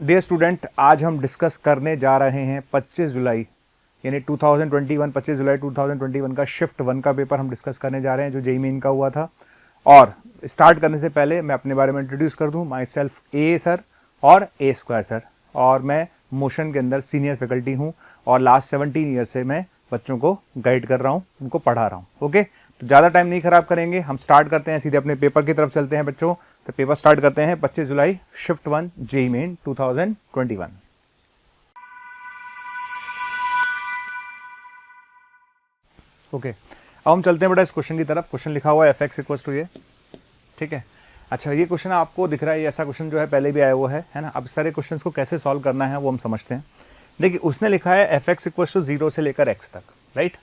Dear student, आज हम discuss करने जा रहे हैं 25 जुलाई यानी 2021 25 जुलाई 2021 का शिफ्ट 1 का पेपर हम डिस्कस करने जा रहे हैं जो जेईई मेन का हुआ था। और स्टार्ट करने से पहले मैं अपने बारे में इंट्रोड्यूस कर दूं। माई सेल्फ ए सर और ए स्क्वायर सर, और मैं मोशन के अंदर सीनियर फैकल्टी हूं और लास्ट 17 ईयर से मैं बच्चों को गाइड कर रहा हूं, उनको पढ़ा रहा हूं। ओके, तो ज़्यादा टाइम नहीं खराब करेंगे, हम स्टार्ट करते हैं, सीधे अपने पेपर की तरफ चलते हैं बच्चों। तो पेपर स्टार्ट करते हैं 25 जुलाई शिफ्ट 1 जेईई मेन 2021। ओके, अब हम चलते हैं बेटा इस क्वेश्चन की तरफ। क्वेश्चन लिखा हुआ है एफ एक्स इक्वल टू ये, ठीक है। अच्छा, ये क्वेश्चन आपको दिख रहा है, ऐसा क्वेश्चन जो है पहले भी आया हुआ है ना। अब सारे क्वेश्चंस को कैसे सॉल्व करना है वो हम समझते हैं। देखिए, उसने लिखा है एफ एक्स इक्वल टू 0 से लेकर एक्स तक, राइट।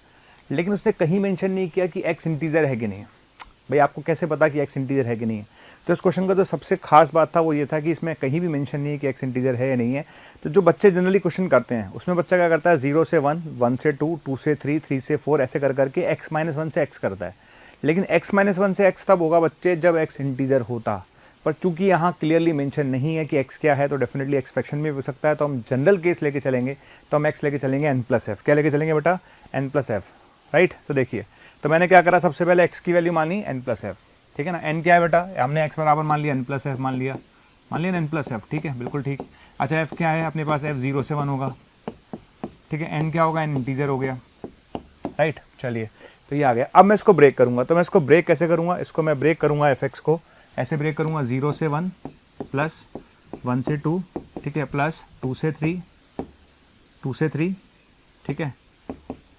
लेकिन उसने कहीं मेंशन नहीं किया कि एक्स इंटीजर है कि नहीं। भाई आपको कैसे पता कि एक्स इंटीजर है कि नहीं है? तो इस क्वेश्चन का जो सबसे खास बात था वो ये था कि इसमें कहीं भी मेंशन नहीं है कि एक्स इंटीजर है या नहीं है। तो जो बच्चे जनरली क्वेश्चन करते हैं उसमें बच्चा क्या करता है, 0 से 1, 1 से 2, 2 से 3, 3 से 4 ऐसे कर करके x माइनस 1 से x करता है। लेकिन x माइनस 1 से x तब होगा बच्चे जब x इंटीजर होता। पर चूंकि यहाँ क्लियरली मेंशन नहीं है कि x क्या है, तो डेफिनेटली x फ्रैक्शन में भी हो सकता है। तो हम जनरल केस लेके चलेंगे, तो हम x लेके चलेंगे n प्लस एफ। क्या लेके चलेंगे बेटा? n plus F, right. तो देखिए, तो मैंने क्या करा, सबसे पहले x की वैल्यू मानी n प्लस एफ, ठीक है ना। n क्या है बेटा? हमने x बराबर मान लिया n प्लस एफ, मान लिया n प्लस एफ, ठीक है, बिल्कुल ठीक। अच्छा, f क्या है अपने पास? f 0 से 1 होगा, ठीक है। n क्या होगा? n इंटीजर हो गया, राइट। चलिए, तो ये आ गया। अब मैं इसको ब्रेक करूंगा, तो मैं इसको ब्रेक कैसे करूंगा? इसको मैं ब्रेक करूंगा एफ एक्स को ऐसे ब्रेक करूंगा, 0 से 1 प्लस 1 से 2, ठीक है, प्लस 2 से 3, 2 से 3, ठीक है,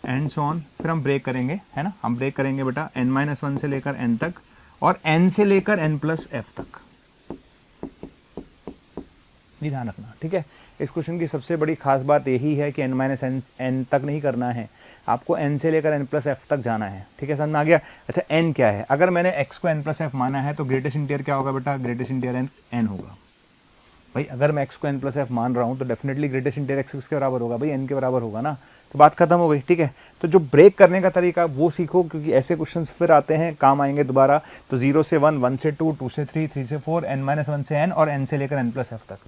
एंड सो ऑन। फिर हम ब्रेक करेंगे, है ना। हम ब्रेक करेंगे बेटा n माइनस 1 से लेकर n तक और n से लेकर n प्लस एफ तक। ये ध्यान रखना, ठीक है। इस क्वेश्चन की सबसे बड़ी खास बात यही है कि n माइनस n तक नहीं करना है, आपको n से लेकर n प्लस एफ तक जाना है, ठीक है, समझ में आ गया। अच्छा, n क्या है? अगर मैंने x को n प्लस एफ माना है तो ग्रेटेस्ट इंटीजर क्या होगा बेटा? ग्रेटेस्ट इंटीजर n होगा। भाई अगर मैं x को n प्लस एफ मान रहा हूँ तो डेफिनेटली ग्रेटेस्ट इंटीजर x किसके बराबर होगा? भाई n के बराबर होगा ना। तो बात खत्म हो गई, ठीक है। तो जो ब्रेक करने का तरीका वो सीखो, क्योंकि ऐसे क्वेश्चंस फिर आते हैं, काम आएंगे दोबारा। तो 0 से 1, 1 से 2, 2 से 3, 3 से 4, n माइनस 1 से n और n से लेकर n प्लस एफ तक।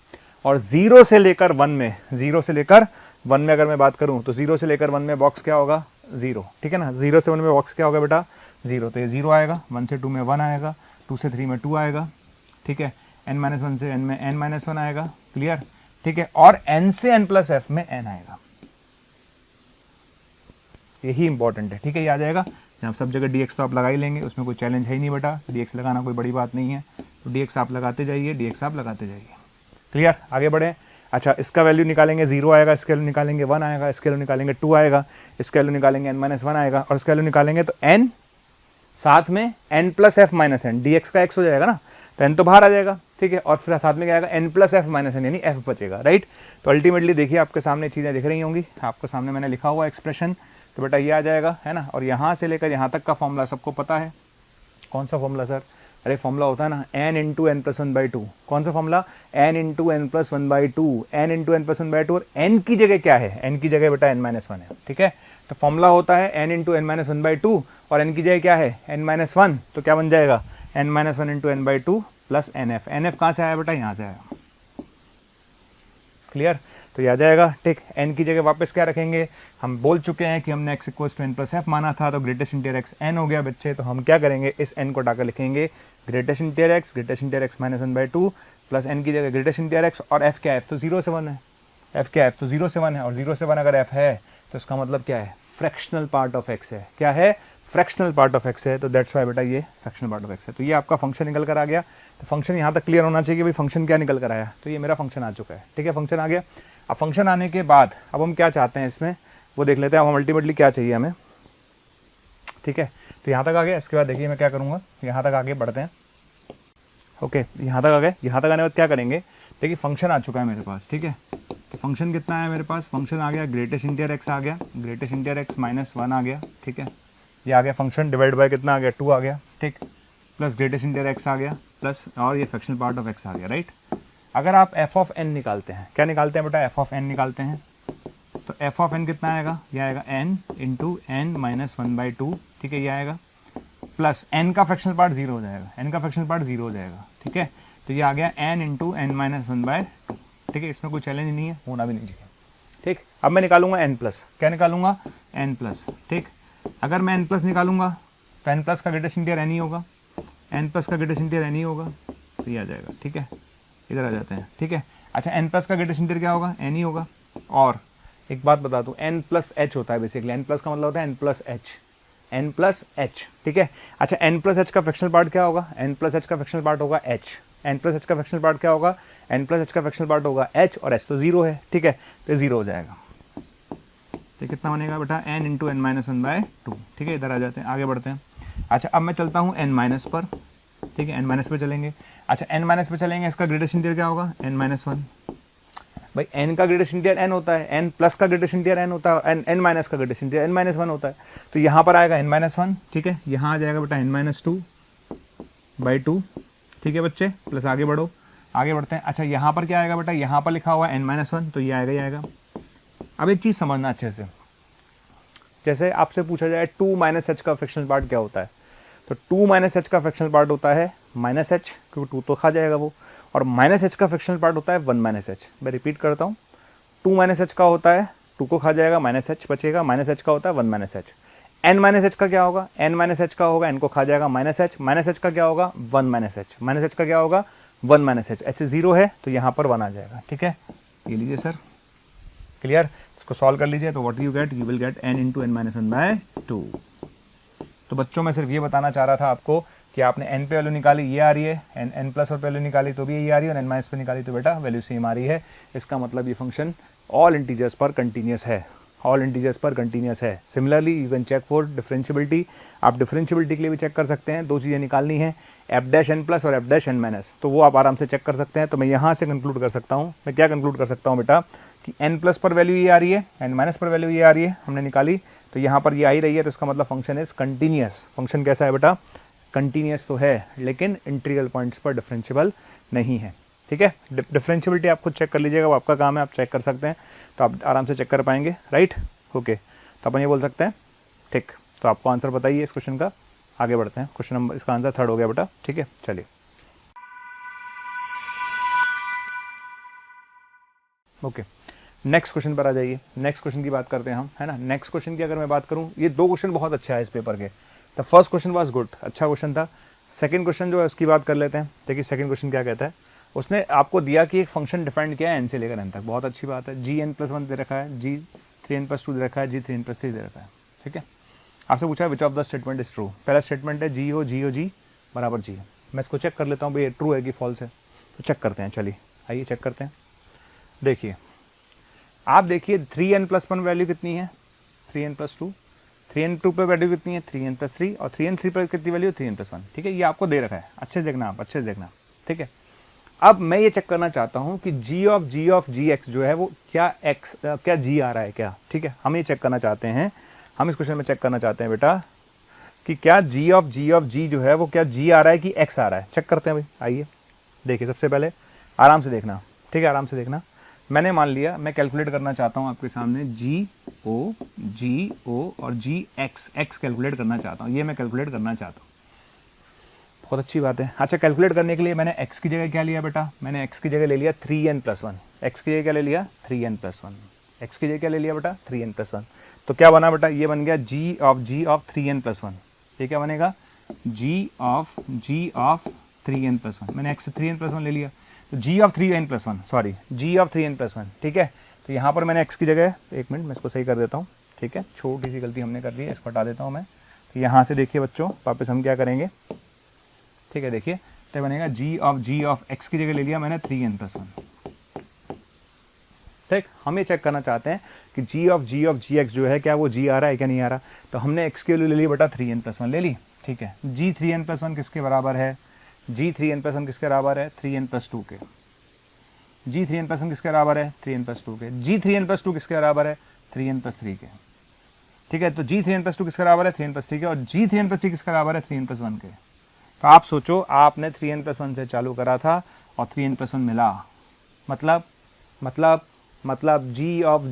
और 0 से लेकर 1 में, 0 से लेकर 1 में अगर मैं बात करूं तो 0 से लेकर 1 में बॉक्स क्या होगा? 0, ठीक है ना। 0 से 1 में बॉक्स क्या होगा बेटा? 0। तो ये 0 आएगा, 1 से 2 में 1 आएगा, 2 से 3 में 2 आएगा, ठीक है। n माइनस 1 से n में n माइनस 1 आएगा, क्लियर, ठीक है। और n से n प्लस एफ में n आएगा। यही इंपॉर्टेंट है, ठीक है, ये आ जाएगा। जहाँ सब जगह dx तो आप लगा ही लेंगे, उसमें कोई चैलेंज है ही नहीं बेटा, dx लगाना कोई बड़ी बात नहीं है। तो dx आप लगाते जाइए, dx आप लगाते जाइए, क्लियर। आगे बढ़े। अच्छा, इसका वैल्यू निकालेंगे 0 आएगा, इसका वैल्यू निकालेंगे 1 आएगा, इसका वैल्यू निकालेंगे 2 आएगा, इसका वैल्यू निकालेंगे n माइनस 1 आएगा, और इसका वैल्यू निकालेंगे तो n साथ में n plus f minus n, dx का x हो जाएगा ना, तो n तो बाहर आ जाएगा, ठीक है। और फिर साथ में क्या आएगा? n plus f minus n, यानी f बचेगा, राइट। तो अल्टीमेटली देखिए आपके सामने चीज़ें दिख रही होंगी, आपके सामने मैंने लिखा हुआ एक्सप्रेशन, तो बेटा ये आ जाएगा, है ना। और यहाँ से लेकर यहाँ तक का फॉर्मूला सबको पता है। कौन सा फॉर्मूला सर? अरे फॉर्मूला होता है ना n इंटू एन प्लस 1/2। कौन सा formula? n into n plus 1/2, n into n plus 1/2। और n की जगह क्या है? n की जगह बेटा n माइनस 1 है, ठीक है। तो फॉर्मूला होता है n इंटू एन माइनस 1/2 और n की जगह क्या है? n minus 1। तो क्या बन जाएगा? n minus 1 into n/2 plus nf। nf कहाँ से आया बेटा? यहाँ से आया, क्लियर। तो ये आ जाएगा, ठीक। n की जगह वापस क्या रखेंगे? हम बोल चुके हैं कि हमने x equals to n plus f माना था, तो ग्रेटेस्ट इंटीजर x n हो गया बच्चे। तो हम क्या करेंगे? इस n को उठाकर लिखेंगे greatest integer x minus 1/2 plus n की जगह ग्रेटेस्ट इंटीजर x। और f क्या है? f तो 0 से 1 है, f क्या है? f तो 0 से 1 है, और 0 से 1 अगर f है तो इसका मतलब क्या है? फ्रैक्शनल पार्ट ऑफ x है। क्या है? फ्रैक्शनल पार्ट ऑफ x है। तो दैट्स वाई बेटा ये फ्रैक्शनल पार्ट ऑफ x है। तो ये आपका फंक्शन निकल कर आ गया। तो फंक्शन यहाँ तक क्लियर होना चाहिए कि भाई फंक्शन क्या निकल कर आया। तो ये मेरा फंक्शन आ चुका है, ठीक है, फंक्शन आ गया। अब फंक्शन आने के बाद अब हम क्या चाहते हैं इसमें वो देख लेते हैं। अब हम अल्टीमेटली क्या चाहिए हमें, ठीक है। तो यहाँ तक आ गया। इसके बाद देखिए मैं क्या करूँगा, यहाँ तक आगे बढ़ते हैं। ओके, यहाँ तक आ गए। यहाँ तक आने के बाद क्या करेंगे? देखिए फंक्शन आ चुका है मेरे पास, ठीक है। तो फंक्शन कितना है मेरे पास? फंक्शन आ गया ग्रेटेस्ट इंटीजर x आ गया, ग्रेटेस्ट इंटीजर x माइनस 1 आ गया, ठीक है। ये आ गया फंक्शन, डिवाइड बाय कितना आ गया? 2 आ गया, ठीक, प्लस ग्रेटेस्ट इंटीजर x आ गया, प्लस और ये फ्रैक्शनल पार्ट ऑफ x आ गया, राइट। अगर आप f ऑफ n निकालते हैं, क्या निकालते हैं बेटा? f ऑफ n निकालते हैं। तो f ऑफ n कितना आएगा? ये आएगा n इंटू एन माइनस 1/2, ठीक है, ये आएगा, प्लस n का फ्रैक्शनल पार्ट 0 हो जाएगा, n का फ्रैक्शनल पार्ट 0 हो जाएगा, ठीक है। तो ये आ गया n इंटू एन माइनस 1/2, ठीक है, इसमें कोई चैलेंज नहीं है, होना भी नहीं चाहिए। ठीक, अब मैं निकालूंगा n प्लस, क्या निकालूंगा n प्लस। ठीक, अगर मैं n प्लस निकालूंगा तो n प्लस का ग्रेटेस्ट इंटीजर n ही होगा, n प्लस का ग्रेटेस्ट इंटीजर n ही होगा, तो ये आ जाएगा। ठीक है, इधर आ जाते हैं। ठीक है, अच्छा n प्लस का ग्रेटेस्ट इंटीजर क्या होगा, n ही होगा। और एक बात बता दूं, n प्लस h होता है बेसिकली, n प्लस का मतलब होता है n plus h, n plus h। ठीक है, अच्छा n प्लस h का फ्रैक्शनल पार्ट क्या होगा, n प्लस h का फ्रैक्शनल पार्ट होगा h, n प्लस h का फ्रैक्शनल पार्ट क्या होगा, n प्लस h का फ्रैक्शनल पार्ट होगा h, और h तो जीरो है। ठीक है, तो जीरो हो जाएगा। तो कितना बनेगा बेटा, n into n minus one by two. ठीक है, इधर आ जाते हैं, आगे बढ़ते हैं। अच्छा, अब मैं चलता हूँ n माइनस पर। ठीक है, n माइनस पे चलेंगे। अच्छा, n माइनस पे चलेंगे, इसका ग्रेटेस्ट इंटीजर क्या होगा, n माइनस वन। भाई n का ग्रेटेस्ट इंटीजर n होता है, n प्लस का ग्रेटेस्ट इंटीजर n होता है, n माइनस का greatest integer n minus one होता है। तो यहाँ पर आएगा n माइनस वन। ठीक है, यहाँ आ जाएगा बेटा n minus two by two. ठीक है बच्चे, प्लस आगे बढ़ो, आगे बढ़ते हैं। अच्छा, यहाँ पर क्या आएगा बेटा, यहाँ पर लिखा हुआ है n माइनस वन, तो ये आएगा ही आएगा। अब एक चीज़ समझना अच्छे से, जैसे आपसे पूछा जाए 2 माइनस एच का फ्रैक्शनल पार्ट क्या होता है, तो 2 माइनस एच का फ्रैक्शनल पार्ट होता है माइनस एच, क्योंकि 2 तो खा जाएगा वो, और माइनस एच का फ्रैक्शनल पार्ट होता है 1 माइनस एच। मैं रिपीट करता हूँ, 2 माइनस एच का होता है 2 को खा जाएगा, माइनस एच बचेगा, माइनस एच का होता है 1 minus h. N minus h का क्या होगा, एन माइनस एच का होगा एन को खा जाएगा माइनस एच, माइनस एच का क्या होगा 1 माइनस एच, माइनस एच का क्या होगा 1 माइनस एच। एच जीरो है तो यहाँ पर 1 आ जाएगा। ठीक है, ये लीजिए सर, क्लियर। इसको सॉल्व कर लीजिए, तो what you get, you will get n into n minus one by two. तो बच्चों मैं सिर्फ ये बताना चाह रहा था आपको कि आपने n पे वैल्यू निकाली, ये आ रही है, n प्लस और वैल्यू निकाली तो भी ये आ रही है, और n माइनस पे निकाली तो बेटा वैल्यू सेम आ रही है। इसका मतलब ये फंक्शन ऑल इंटीजर्स पर कंटिन्यूस है, ऑल इंटीजर्स पर कंटिन्यूस है। Similarly you can check for differentiability, आप डिफरेंशियबिलिटी के लिए भी चेक कर सकते हैं। दो चीज़ें निकालनी है, एफ डैश एन प्लस और एफ डैश एन माइनस, तो वो आप आराम से चेक कर सकते हैं। तो मैं यहाँ से कंक्लूड कर सकता हूँ, मैं क्या कंक्लूड कर सकता हूँ बेटा, कि n प्लस पर वैल्यू ये आ रही है, n माइनस पर वैल्यू ये आ रही है, हमने निकाली, तो यहाँ पर ये आ ही रही है, तो इसका मतलब फंक्शन इज कंटिन्यूस। फंक्शन कैसा है बेटा, कंटिन्यूस तो है, लेकिन इंटीग्रल पॉइंट्स पर डिफरेंशियबल नहीं है। ठीक है, डिफरेंशियबिलिटी आप खुद चेक कर लीजिएगा, वो आपका काम है, आप चेक कर सकते हैं, तो आप आराम से चेक कर पाएंगे। राइट, ओके, तो अपन ये बोल सकते हैं। ठीक, तो आपको आंसर बताइए इस क्वेश्चन का, आगे बढ़ते हैं। क्वेश्चन नंबर, इसका आंसर थर्ड हो गया बेटा। ठीक है, चलिए ओके, नेक्स्ट क्वेश्चन पर आ जाइए। नेक्स्ट क्वेश्चन की बात करते हैं हम, है ना। नेक्स्ट क्वेश्चन की अगर मैं बात करूं, ये दो क्वेश्चन बहुत अच्छा है इस पेपर के। The first question was good, अच्छा क्वेश्चन था। सेकंड क्वेश्चन जो है उसकी बात कर लेते हैं। देखिए सेकंड क्वेश्चन क्या कहता है, उसने आपको दिया कि एक फंक्शन डिफाइंड किया है n से लेकर n तक, बहुत अच्छी बात है। जी एन प्लस वन दे रखा है, जी थ्री एन प्लस टू दे रखा है, जी थ्री एन प्लस थ्री दे रखा है। ठीक है, आपसे पूछा है which of the statement is true. पहला स्टेटमेंट है जी ओ जी बराबर जी। मैं इसको चेक कर लेता हूँ भाई ट्रू है कि फॉल्स है, तो चेक करते हैं। चलिए आइए चेक करते हैं। देखिए आप देखिए 3n प्लस वन वैल्यू कितनी है, 3n plus two, 3n two पे वैल्यू कितनी है 3n प्लस थ्री, और 3n थ्री पर कितनी वैल्यू 3n प्लस वन। ठीक है, ये आपको दे रखा है, अच्छे से देखना आप, अच्छे से देखना। ठीक है, अब मैं ये चेक करना चाहता हूँ कि जी ऑफ जी एक्स जो है वो क्या एक्स क्या जी आ रहा है क्या। ठीक है, हम ये चेक करना चाहते हैं, हम इस क्वेश्चन में चेक करना चाहते हैं बेटा कि क्या जी ऑफ जी जो है वो क्या जी आ रहा है कि एक्स आ रहा है। चेक करते हैं भाई, आइए देखिए। सबसे पहले आराम से देखना, ठीक है, आराम से देखना। मैंने मान लिया मैं कैलकुलेट करना चाहता हूँ आपके सामने जी ओ और जी एक्स कैलकुलेट करना चाहता हूँ, ये मैं कैलकुलेट करना चाहता हूँ। बहुत अच्छी बात है। अच्छा, कैलकुलेट करने के लिए मैंने x की जगह क्या लिया बेटा, मैंने x की जगह ले लिया 3n प्लस वन। एक्स की जगह क्या ले लिया 3n प्लस वन, एक्स की जगह क्या ले लिया बेटा 3n प्लस वन। तो क्या बना बेटा, ये बन गया जी ऑफ 3n प्लस वन। ये क्या बनेगा, G of 3n plus one. मैंने x से 3n प्लस वन ले लिया, तो G of 3n plus one, sorry G of 3n plus one. ठीक है, तो यहाँ पर मैंने x की जगह, एक मिनट मैं इसको सही कर देता हूँ। ठीक है, छोटी सी गलती हमने कर दी है, इसको हटा देता हूँ मैं। तो यहाँ से देखिए बच्चों, वापस हम क्या करेंगे, ठीक है, देखिए तो बनेगा जी ऑफ x की जगह ले लिया मैंने 3n प्लस वन। ठीक, हम ये चेक करना चाहते हैं कि जी ऑफ जी एक्स जो है क्या वो जी आ रहा है क्या नहीं आ रहा। तो हमने x के लिए ले ली बेटा 3n प्लस वन ले ली। ठीक है, जी 3n प्लस वन किसके बराबर है, जी 3n प्लस वन किसके बराबर है 3n प्लस टू के। जी 3n प्लस वन किसके बराबर है 3n प्लस टू के। जी 3n प्लस टू किसके बराबर है 3n प्लस थ्री के। ठीक है, तो जी 3n प्लस टू किसके बराबर है 3n प्लस थ्री के, और जी 3n प्लस थ्री किसके बराबर है 3n प्लस वन के। तो आप सोचो, आपने 3n प्लस वन से चालू करा था और 3n प्लस वन मिला, मतलब जी ऑफ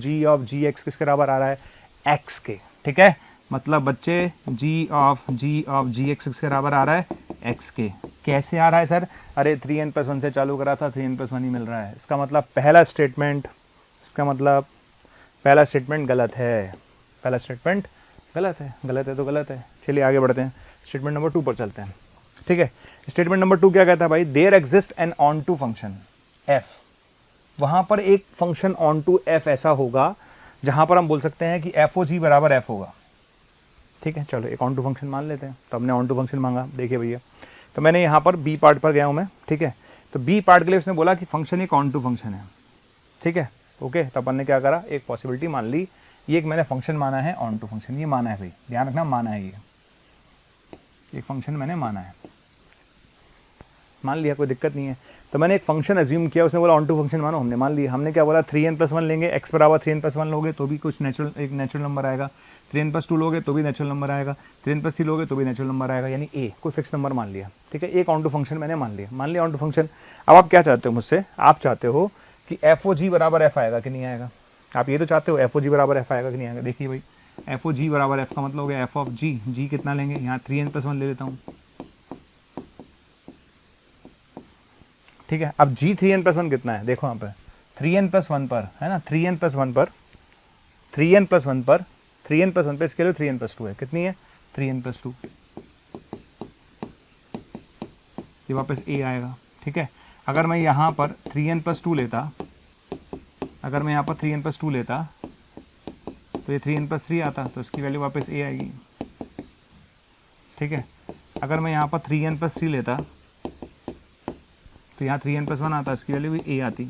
जी एक्स किसके बराबर आ रहा है x के। ठीक है, मतलब बच्चे जी ऑफ जी एक्स के बराबर आ रहा है एक्स के। कैसे आ रहा है सर? अरे 3n+1 से चालू करा था, 3n+1 ही मिल रहा है। इसका मतलब पहला स्टेटमेंट गलत है। पहला स्टेटमेंट गलत है, गलत है तो गलत है। चलिए आगे बढ़ते हैं, स्टेटमेंट नंबर 2 पर चलते हैं। ठीक है, स्टेटमेंट नंबर 2 क्या कहता है भाई? There exist an onto function f. वहां पर एक फंक्शन ऑन टू एफ ऐसा होगा जहां पर हम बोल सकते हैं कि एफ ओ जी बराबर एफ होगा। ठीक है, चलो एक ऑन टू फंक्शन मान लेते हैं। तो हमने ऑन टू फंक्शन मांगा, देखिए भैया, तो मैंने यहाँ पर बी पार्ट पर गया हूँ मैं। ठीक है, तो बी पार्ट के लिए उसने बोला कि फंक्शन एक ऑन टू फंक्शन है। ठीक है, ओके, तो अपन ने क्या करा, एक पॉसिबिलिटी मान ली, ये एक मैंने फंक्शन माना है ऑन टू फंक्शन। ये माना है भाई, ध्यान रखना, माना है, ये एक फंक्शन मैंने माना है, मान लिया, कोई दिक्कत नहीं है। तो मैंने एक फंक्शन अज्यूम किया, उसने बोला ऑन टू फंक्शन मानो, हमने मान लिया। हमने क्या बोला, 3n+1 लेंगे, x बराबर 3n+1 लोगे तो भी कुछ एक नेचुरल नंबर आएगा, 3n+2 लोगे तो भी नेचुरल नंबर आएगा, 3n+3 लोगे तो भी नेचुरल नंबर आएगा, यानी a कोई फिक्स नंबर मान लिया। ठीक है, एक ऑन टू फंक्शन मैंने मान लिया ऑन टू फंक्शन। अब आप क्या चाहते हो मुझसे? आप चाहते हो कि एफ ओ जी बराबर एफ आएगा कि नहीं आएगा? आप ये तो चाहते हो एफ ओ जी बराबर एफ आएगा कि नहीं आएगा। देखिए भाई, एफ ओ जी बराबर एफ का मतलब हो गया एफ ऑफ जी। जी कितना लेंगे, यहाँ 3n+1 ले लेता हूँ। ठीक है, अब जी 3n+1 कितना है, देखो यहाँ पे 3n+1 पर है ना, 3n+1 पे इसके लिए 3n+2 है, कितनी है, 3n+2, ये वापस a आएगा। ठीक है, अगर मैं यहाँ पर 3n+2 लेता, तो ये 3n+3 आता, तो इसकी वैल्यू वापस a आएगी। ठीक है, अगर मैं यहाँ पर 3n+3 लेता तो यहाँ 3n+1 आता, इसकी वैल्यू भी a आती।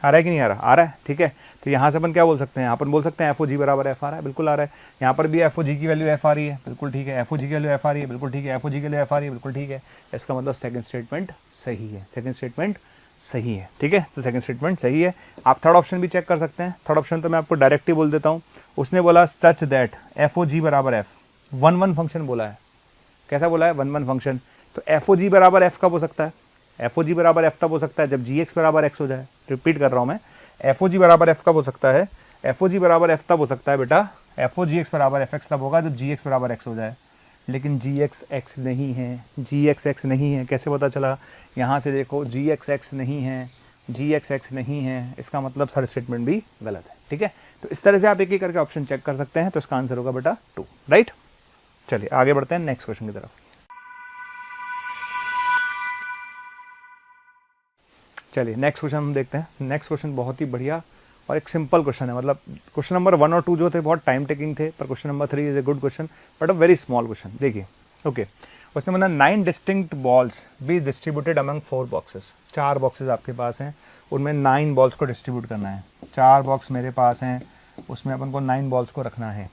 आ रहा है कि नहीं आ रहा? आ रहा है। ठीक है, तो यहाँ से अपन क्या बोल सकते हैं, अपन बोल सकते हैं एफ ओ जी बराबर एफ आ रहा है, बिल्कुल आ रहा है। यहाँ पर भी एफ ओ जी की वैल्यू एफ आ रही है, बिल्कुल ठीक है। एफ ओ जी की वैल्यू एफ आ रही है, बिल्कुल ठीक है। एफ ओ जी की वैल्यू एफ आ रही है, बिल्कुल ठीक है। इसका मतलब सेकंड स्टेटमेंट सही है, ठीक है, तो सेकंड स्टेटमेंट सही है। आप थर्ड ऑप्शन भी चेक कर सकते हैं। थर्ड ऑप्शन तो मैं आपको डायरेक्ट ही बोल देता हूँ। उसने बोला सच दैट एफ ओ जी बराबर एफ, 1-1 फंक्शन बोला है। कैसा बोला है, 1-1 फंक्शन। तो एफ ओ जी बराबर एफ कब हो सकता है? एफ ओ जी बराबर एफ तब हो सकता है जब जी एक्स बराबर एक्स हो जाए। रिपीट कर रहा हूं मैं, एफ ओ जी बराबर एफ कब हो सकता है? एफ ओ जी बराबर एफ तब हो सकता है बेटा, एफ ओ जी एक्स बराबर एफ एक्स तब होगा जब जी एक्स बराबर एक्स हो जाए। लेकिन जी एक्स एक्स नहीं है, जी एक्स एक्स नहीं है। कैसे पता चला? यहाँ से देखो, जी एक्स एक्स नहीं है, जी एक्स एक्स नहीं है, इसका मतलब थर्ड स्टेटमेंट भी गलत है। ठीक है, तो इस तरह से आप एक एक करके ऑप्शन चेक कर सकते हैं। तो इसका आंसर होगा बेटा 2, राइट। चलिए आगे बढ़ते हैं नेक्स्ट क्वेश्चन की तरफ। चलिए नेक्स्ट क्वेश्चन हम देखते हैं। नेक्स्ट क्वेश्चन बहुत ही बढ़िया और एक सिंपल क्वेश्चन है। मतलब क्वेश्चन नंबर 1 और 2 जो थे बहुत टाइम टेकिंग थे, पर question number 3 is a good question but a very small question. देखिए, ओके, उसने बोला 9 distinct balls be distributed among 4 boxes. 4 boxes आपके पास हैं, उनमें 9 बॉल्स को डिस्ट्रीब्यूट करना है। 4 बॉक्स मेरे पास हैं, उसमें अपन को 9 बॉल्स को रखना है।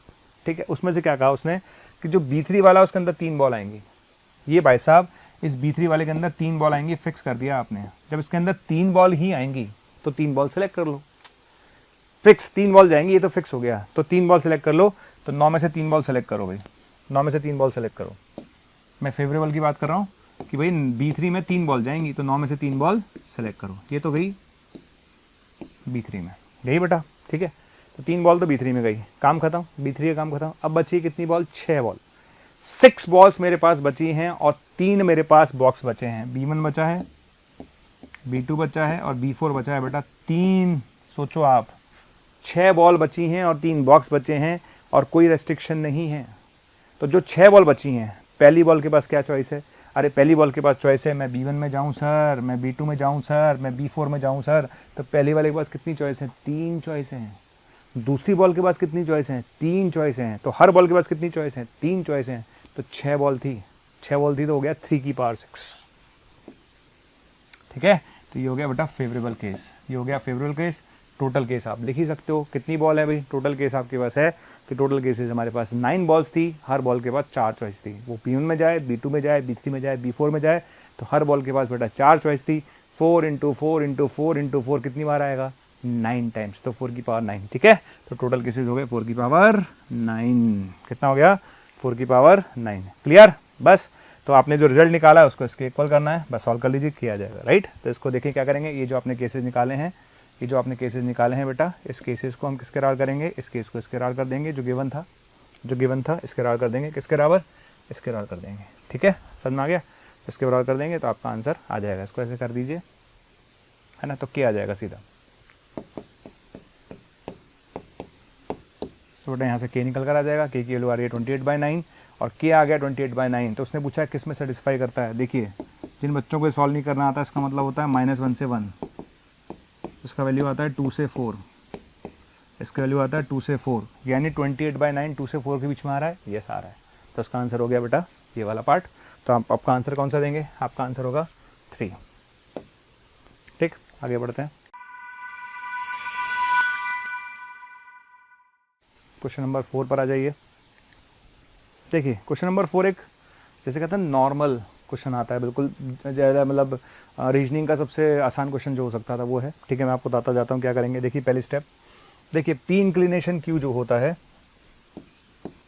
ठीक है, उसमें से क्या कहा उसने कि जो B3 वाला उसके अंदर 3 बॉल आएंगी। ये भाई साहब, इस B3 वाले के अंदर 3 बॉल आएंगी, फिक्स कर दिया आपने। जब इसके अंदर 3 बॉल ही आएंगी तो 3 बॉल सेलेक्ट कर लो, फिक्स 3 बॉल जाएंगी, ये तो फिक्स हो गया। तो 3 बॉल सेलेक्ट कर लो, तो 9 में से 3 बॉल सेलेक्ट करो भाई, 9 में से 3 बॉल सेलेक्ट करो। मैं फेवरेबल की बात कर रहा हूँ कि भाई B3 में 3 बॉल जाएंगी, तो 9 में से 3 बॉल सेलेक्ट करो। ये तो गई B3 में, गई बेटा। ठीक है, तो 3 बॉल तो B3 में गई, काम खत्म, B3 का काम खत्म। अब बची कितनी बॉल? 6 बॉल। 6 बॉल्स मेरे पास बची हैं और 3 मेरे पास बॉक्स बचे हैं। B1 बचा है, B2 बचा है और B4 बचा है बेटा। 3, सोचो आप, 6 बॉल बची हैं और 3 बॉक्स बचे हैं और कोई रेस्ट्रिक्शन नहीं है। तो जो 6 बॉल बची हैं, पहली बॉल के पास क्या चॉइस है? अरे पहली बॉल के पास चॉइस है, मैं B1 में जाऊं सर, मैं B2 में जाऊं सर, मैं B4 में जाऊं सर। तो पहली वाले के पास कितनी चॉइस है? 3 चॉइस हैं। दूसरी बॉल के पास कितनी चॉइस हैं? 3 चॉइस हैं। तो हर बॉल के पास कितनी चॉइस हैं? 3 चॉइस हैं। तो 6 बॉल थी, 6 बॉल थी तो हो गया 3 की पावर 6। ठीक है, तो ये हो गया बेटा फेवरेबल केस, ये हो गया फेवरेबल केस। टोटल केस आप लिख ही सकते हो, कितनी बॉल है भाई? टोटल केस आपके पास है कि टोटल केसेस हमारे पास 9 बॉल्स थी, हर बॉल के पास 4 चॉइस थी। वो B1 में जाए, B2 में जाए, B3 में जाए, B4 में जाए, तो हर बॉल के पास बेटा 4 चॉइस थी। 4 × 4 × 4 × 4 कितनी बार आएगा? 9 टाइम्स, तो 4 की पावर 9। ठीक है, तो टोटल केसेस हो गए 4 की पावर 9। कितना हो गया? 4 की पावर 9। क्लियर? बस, तो आपने जो रिजल्ट निकाला है उसको इसके इक्वल करना है, बस सॉल्व कर लीजिए, किया जाएगा, राइट। तो इसको देखिए क्या करेंगे, ये जो आपने केसेस निकाले हैं ये जो आपने केसेस निकाले हैं बेटा, इस केसेस को हम किसके बराबर करेंगे, इस केस को इसके बराबर कर देंगे, जो गिवन था इसके बराबर कर देंगे, किसके बराबर, इसके बराबर कर देंगे। ठीक है, समझ में आ गया, इसके बराबर कर देंगे तो आपका आंसर आ जाएगा। इसको ऐसे कर दीजिए, है ना, तो के आ जाएगा सीधा। तो बेटा यहाँ से के निकल कर आ जाएगा, के की वैल्यू आ रही है 28/9 और के आ गया 28/9। तो उसने पूछा है किस में सेटिस्फाई करता है। देखिए, जिन बच्चों को सॉल्व नहीं करना आता, इसका मतलब होता है -1 से 1, इसका वैल्यू आता है 2 से 4, इसका वैल्यू आता है 2 से 4, यानी 28/9 2 से 4 के बीच में आ रहा है, यस आ रहा है। तो उसका आंसर हो गया बेटा ये वाला पार्ट। तो आप आपका आंसर कौन सा देंगे, आपका आंसर होगा 3। ठीक, आगे बढ़ते हैं। क्वेश्चन नंबर 4 पर आ जाइए। देखिए, क्वेश्चन नंबर 4 एक जैसे कहते हैं नॉर्मल क्वेश्चन आता है, बिल्कुल ज़्यादा मतलब रीजनिंग का सबसे आसान क्वेश्चन जो हो सकता था वो है। ठीक है, मैं आपको बताता जाता हूँ क्या करेंगे। देखिए, पहली स्टेप, देखिए पी इंक्लिनेशन क्यू जो होता है,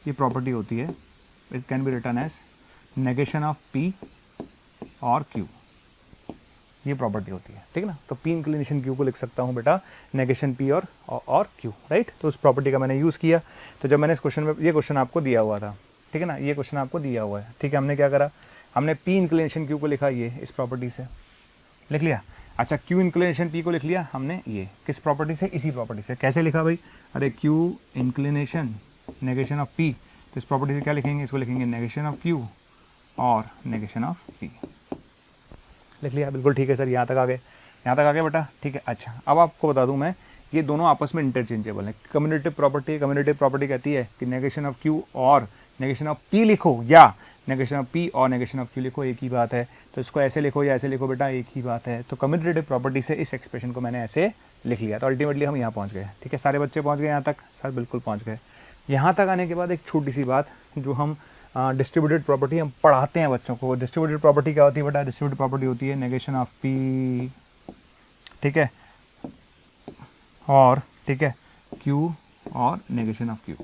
ये प्रॉपर्टी होती है, it can be written as negation of p और क्यू, ये प्रॉपर्टी होती है। ठीक है ना, तो पी इंक्लिनेशन क्यू को लिख सकता हूँ बेटा नेगेशन पी और क्यू, राइट। तो उस प्रॉपर्टी का मैंने यूज़ किया। तो जब मैंने इस क्वेश्चन में, ये क्वेश्चन आपको दिया हुआ था, ठीक है ना, ये क्वेश्चन आपको दिया हुआ है, ठीक है, हमने क्या करा, हमने पी इंक्लिनेशन क्यू को लिखा ये इस प्रॉपर्टी से लिख लिया। अच्छा, क्यू इंक्लिनेशन पी को लिख लिया हमने ये किस प्रॉपर्टी से, इसी प्रॉपर्टी से। कैसे लिखा भाई, अरे Q inclination negation of P, तो इस प्रॉपर्टी से क्या लिखेंगे, इसको लिखेंगे नेगेशन ऑफ क्यू और नेगेशन ऑफ पी, लिख लिया। बिल्कुल ठीक है सर, यहाँ तक आ गए, यहाँ तक आ गए बेटा। ठीक है, अच्छा अब आपको बता दूं मैं, ये दोनों आपस में इंटरचेंजेबल है। कम्युनिटिव प्रॉपर्टी कहती है कि नेगेशन ऑफ क्यू और नेगेशन ऑफ पी लिखो, या नेगेशन ऑफ पी और नेगेशन ऑफ क्यू लिखो, एक ही बात है। तो इसको ऐसे लिखो या ऐसे लिखो बेटा, एक ही बात है। तो कम्युनिटिव प्रॉपर्टी से इस एक्सप्रेशन को मैंने ऐसे लिख लिया। तो अल्टीमेटली हम यहाँ पहुँच गए। ठीक है, सारे बच्चे पहुँच गए यहाँ तक, सर बिल्कुल पहुँच गए। यहाँ तक आने के बाद एक छोटी सी बात, जो हम डिस्ट्रीब्यूटेड प्रॉपर्टी हम पढ़ाते हैं बच्चों को। डिस्ट्रीब्यूटेड प्रॉपर्टी क्या होती है बेटा, डिस्ट्रीब्यूटेड प्रॉपर्टी होती है नेगेशन ऑफ पी, ठीक है, और ठीक है क्यू और नेगेशन ऑफ क्यू।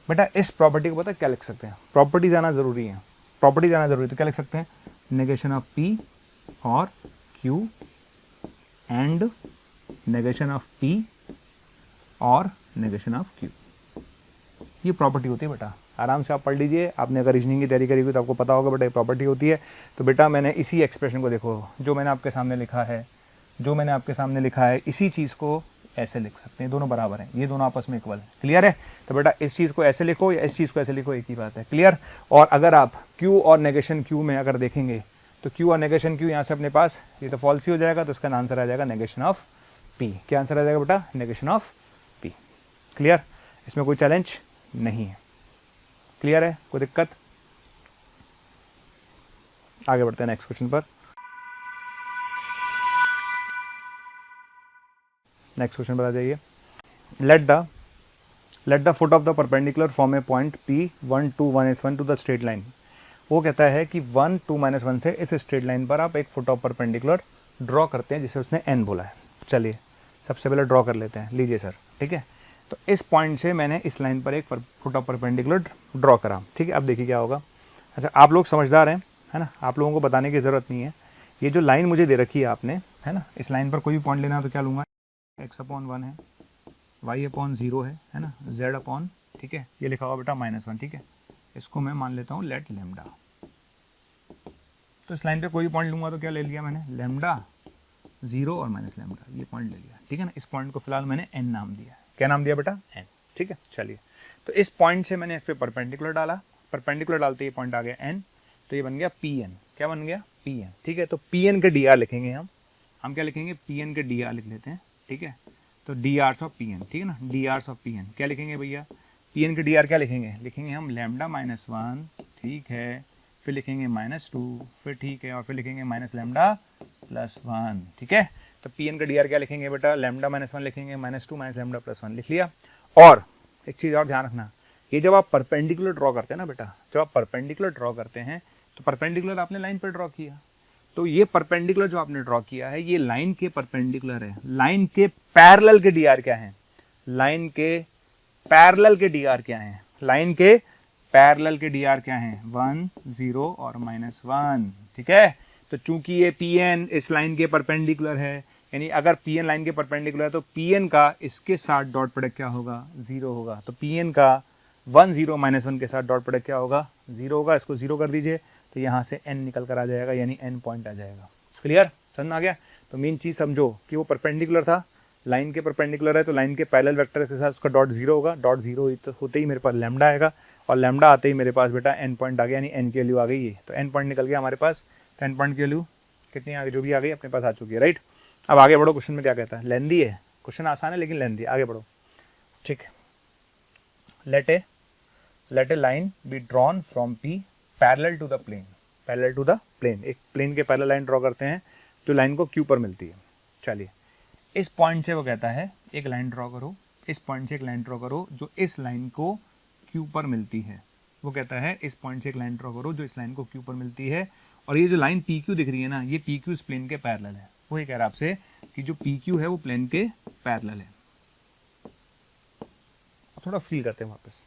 बेटा इस प्रॉपर्टी को पता क्या लिख सकते हैं, प्रॉपर्टी जाना जरूरी है, प्रॉपर्टी जाना जरूरी है। तो क्या लिख सकते हैं, नेगेशन ऑफ पी और Q and negation of p और नेगेशन ऑफ क्यू, ये प्रॉपर्टी होती है बेटा। आराम से आप पढ़ लीजिए। आपने अगर रीजनिंग की तैयारी करी हुई तो आपको पता होगा बेटा ये प्रॉपर्टी होती है। तो बेटा मैंने इसी एक्सप्रेशन को देखो, जो मैंने आपके सामने लिखा है, इसी चीज़ को ऐसे लिख सकते हैं, दोनों बराबर हैं, ये दोनों आपस में इक्वल है। क्लियर है। तो बेटा इस चीज़ को ऐसे लिखो या इस चीज़ को ऐसे लिखो, एक ही बात है। क्लियर। और अगर आप क्यू और नेगेशन क्यू में अगर देखेंगे तो क्यू और नेगेशन क्यू यहाँ से अपने पास, ये तो फॉल्स ही हो जाएगा। तो इसका आंसर आ जाएगा नेगेशन ऑफ पी। क्या आंसर आ जाएगा बेटा, नेगेशन ऑफ पी। क्लियर, इसमें कोई चैलेंज नहीं है। क्लियर है, कोई दिक्कत। आगे बढ़ते हैं नेक्स्ट क्वेश्चन पर। नेक्स्ट क्वेश्चन पर आ जाइए। Let the foot of the perpendicular form a point P 1 2 1 to the straight line. वो कहता है कि 1 2 -1 से इस स्ट्रेट लाइन पर आप एक फुट ऑफ परपेंडिकुलर ड्रॉ करते हैं, जिसे उसने n बोला है। चलिए सबसे पहले ड्रॉ कर लेते हैं, लीजिए सर। ठीक है, तो इस पॉइंट से मैंने इस लाइन पर एक फुट ऑफ परपेंडिकुलर ड्रॉ करा। ठीक है, अब देखिए क्या होगा। अच्छा, आप लोग समझदार हैं, है ना, आप लोगों को बताने की ज़रूरत नहीं है। ये जो लाइन मुझे दे रखी है आपने, है ना, इस लाइन पर कोई भी पॉइंट लेना है तो क्या लूँगा, x/1 है, y/0 है ना, z/, ठीक है, ये लिखा हुआ बेटा -1। ठीक है, इसको मैं मान लेता हूँ लेट लैम्डा। तो इस लाइन पे कोई पॉइंट लूँगा तो क्या ले लिया मैंने, लैम्डा 0 और माइनस लैम्डा, ये पॉइंट ले लिया। ठीक है ना, इस पॉइंट को फिलहाल मैंने n नाम दिया। क्या नाम दिया बेटा, n। ठीक है, चलिए, तो इस पॉइंट से मैंने इस पर परपेंडिकुलर डाला, परपेंडिकुलर डालते ये पॉइंट आ गया n, तो ये बन गया Pn। क्या बन गया, Pn। ठीक है, तो Pn के dr लिखेंगे हम क्या लिखेंगे, Pn के dr लिख लेते हैं। ठीक है, तो drs ऑफ Pn, ठीक है ना, drs ऑफ Pn क्या लिखेंगे भैया, Pn के dr क्या लिखेंगे हम लैम्डा -1, ठीक है, फिर लिखेंगे -2, फिर ठीक है, और फिर लिखेंगे -λ+1। ठीक है, तो Pn का dr क्या लिखेंगे बेटा, लैम्डा -1 लिखेंगे, -2 -λ+1 लिख लिया। और एक चीज़ और ध्यान रखना, ये जब आप परपेंडिकुलर ड्रॉ करते हैं ना बेटा, जब आप परपेंडिकुलर ड्रॉ करते हैं तो परपेंडिकुलर आपने लाइन पर ड्रॉ किया, तो ये परपेंडिकुलर जो आपने ड्रॉ किया है ये लाइन के परपेंडिकुलर है। लाइन के पैरेलल के dr क्या है, लाइन के पैरेलल के dr क्या है, लाइन के पैरेलल के dr क्या है, 1 0 और -1। ठीक है, तो चूंकि ये Pn इस लाइन के परपेंडिकुलर है, यानी अगर पी एन लाइन के परपेंडिकुलर है तो पी एन का इसके साथ डॉट प्रोडक्ट क्या होगा, 0 होगा। तो पी एन का 1 0 -1 के साथ डॉट प्रोडक्ट क्या होगा, 0 होगा। इसको 0 कर दीजिए तो यहाँ से n निकल कर आ जाएगा, यानी n पॉइंट आ जाएगा। क्लियर, समझ में आ गया। तो मेन चीज़ समझो कि वो परपेंडिकुलर था, लाइन के परपेंडिकुलर है तो लाइन के पैरेलल वेक्टर के साथ उसका डॉट 0 होगा। डॉट 0 होते ही मेरे पास लैम्डा आएगा, और लैम्डा आते ही मेरे पास बेटा n पॉइंट आ गया, यानी n की वैल्यू आ गई है। तो n पॉइंट निकल गया हमारे पास। तो n पॉइंट की वैल्यू कितनी आ गई, जो भी आ गई अपने पास आ चुकी है, राइट। अब आगे बढ़ो, क्वेश्चन में क्या कहता है, लेंदी है क्वेश्चन, आसान है लेकिन लेंदी, आगे बढ़ो। ठीक है, let a line be drawn from P parallel to the plane, parallel to the plane. एक प्लेन के पैरेलल लाइन ड्रॉ करते हैं जो लाइन को Q पर मिलती है। चलिए, इस पॉइंट से वो कहता है एक लाइन ड्रॉ करो, इस पॉइंट से एक लाइन ड्रॉ करो जो इस लाइन को Q पर मिलती है। वो कहता है इस पॉइंट से एक लाइन ड्रॉ करो जो इस लाइन को Q पर मिलती है, और ये जो लाइन PQ दिख रही है ना, ये PQ इस प्लेन के पैरेलल है। वो ये कह रहा है आपसे कि जो PQ है वो प्लेन के पैरेलल है। थोड़ा फील करते हैं वापस,